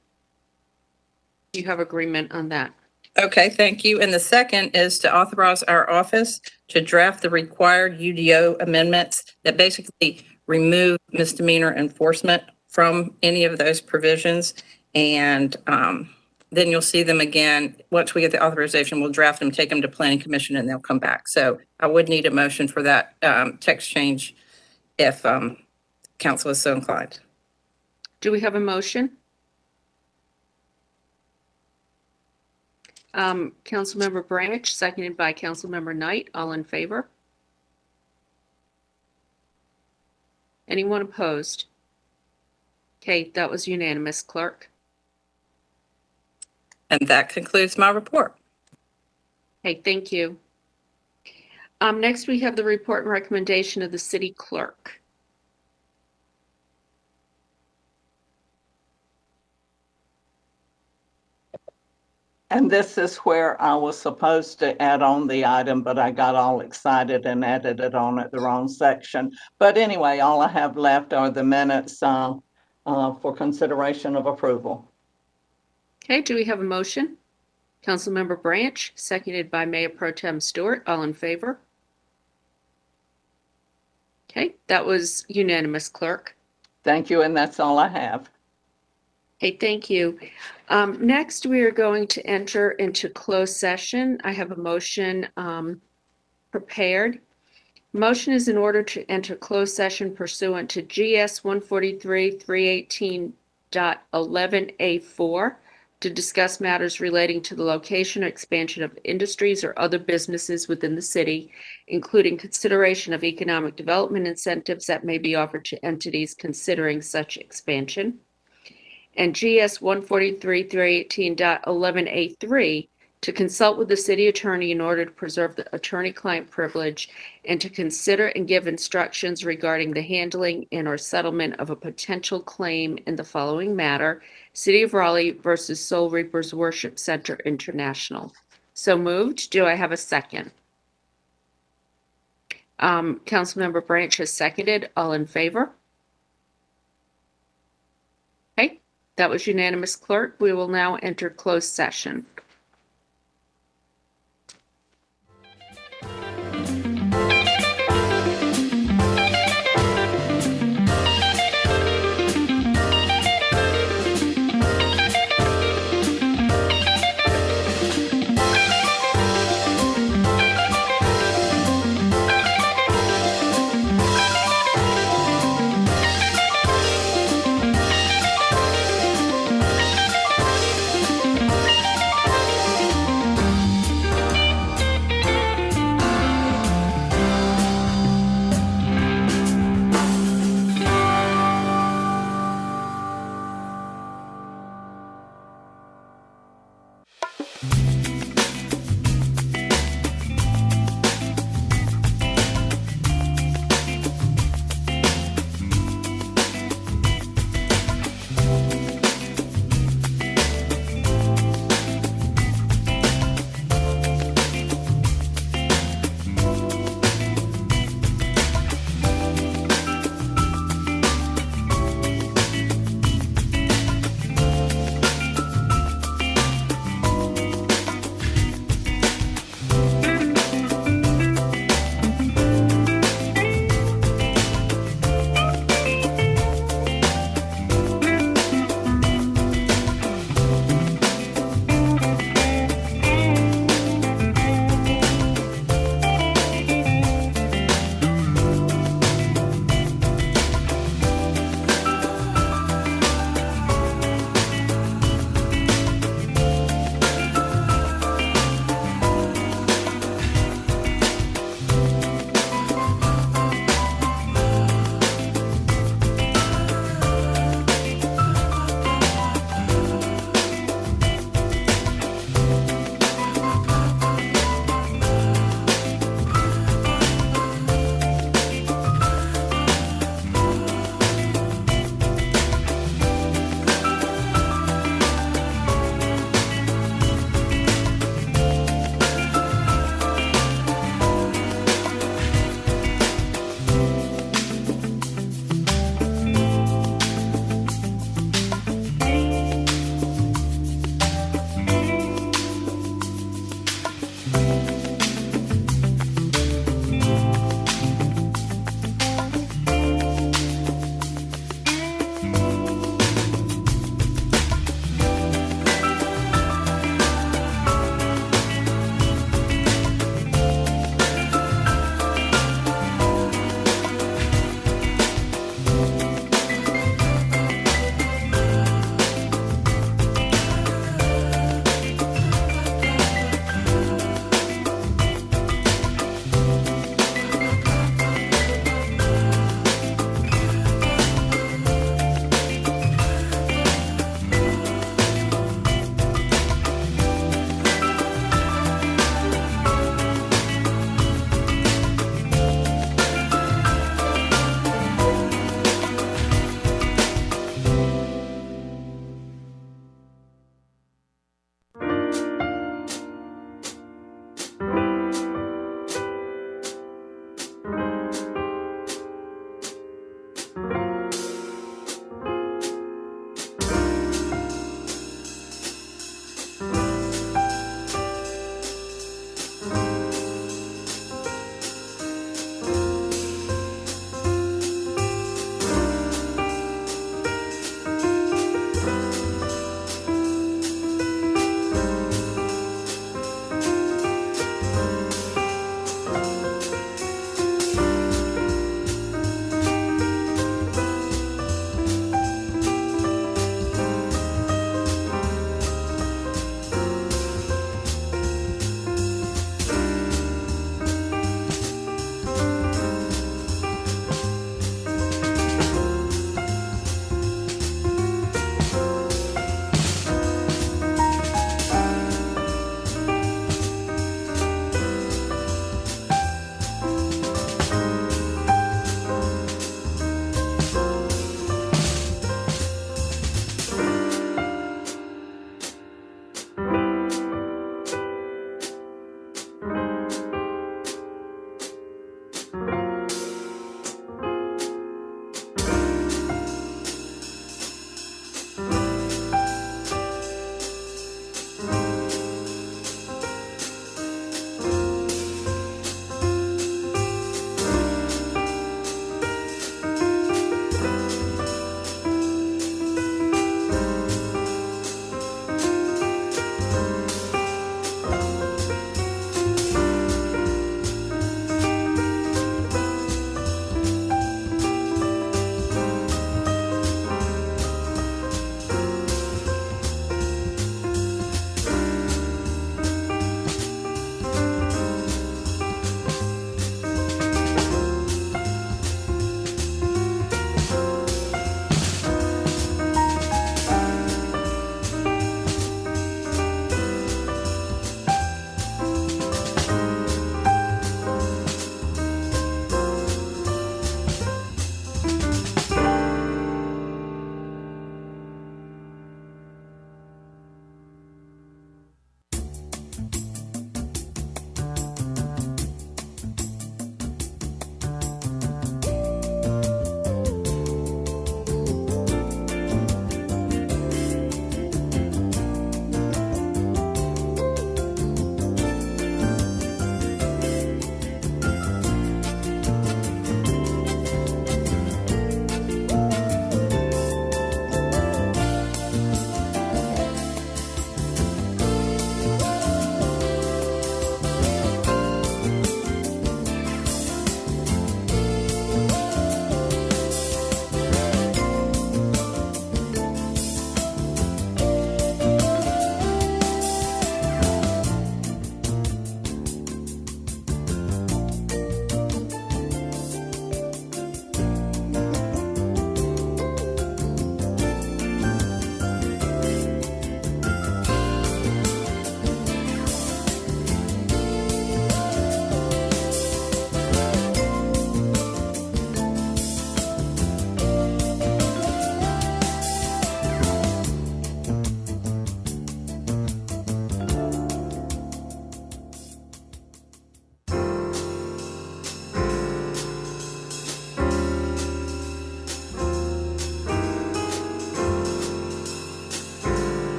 have agreement on that. Okay, thank you. And the second is to authorize our office to draft the required UDO amendments that basically remove misdemeanor enforcement from any of those provisions. And then you'll see them again. Once we get the authorization, we'll draft them, take them to Planning Commission, and they'll come back. So I would need a motion for that text change if council is so inclined. Do we have a motion? Councilmember Branch, seconded by Councilmember Knight. All in favor? Anyone opposed? Okay, that was unanimous, clerk. And that concludes my report. Okay, thank you. Next, we have the report and recommendation of the city clerk. And this is where I was supposed to add on the item, but I got all excited and added it on at the wrong section. But anyway, all I have left are the minutes for consideration of approval. Okay, do we have a motion? Councilmember Branch, seconded by Mayor Pro Tem Stewart. All in favor? Okay, that was unanimous, clerk. Thank you, and that's all I have. Okay, thank you. Next, we are going to enter into closed session. I have a motion prepared. Motion is in order to enter closed session pursuant to GS 143-318.11A4 to discuss matters relating to the location or expansion of industries or other businesses within the city, including consideration of economic development incentives that may be offered to entities considering such expansion. And GS 143-318.11A3 to consult with the city attorney in order to preserve the attorney-client privilege, and to consider and give instructions regarding the handling and/or settlement of a potential claim in the following matter: City of Raleigh versus Soul Reapers Worship Center International. So moved. Do I have a second? Councilmember Branch has seconded. All in favor? Okay, that was unanimous, clerk. We will now enter closed session.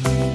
you.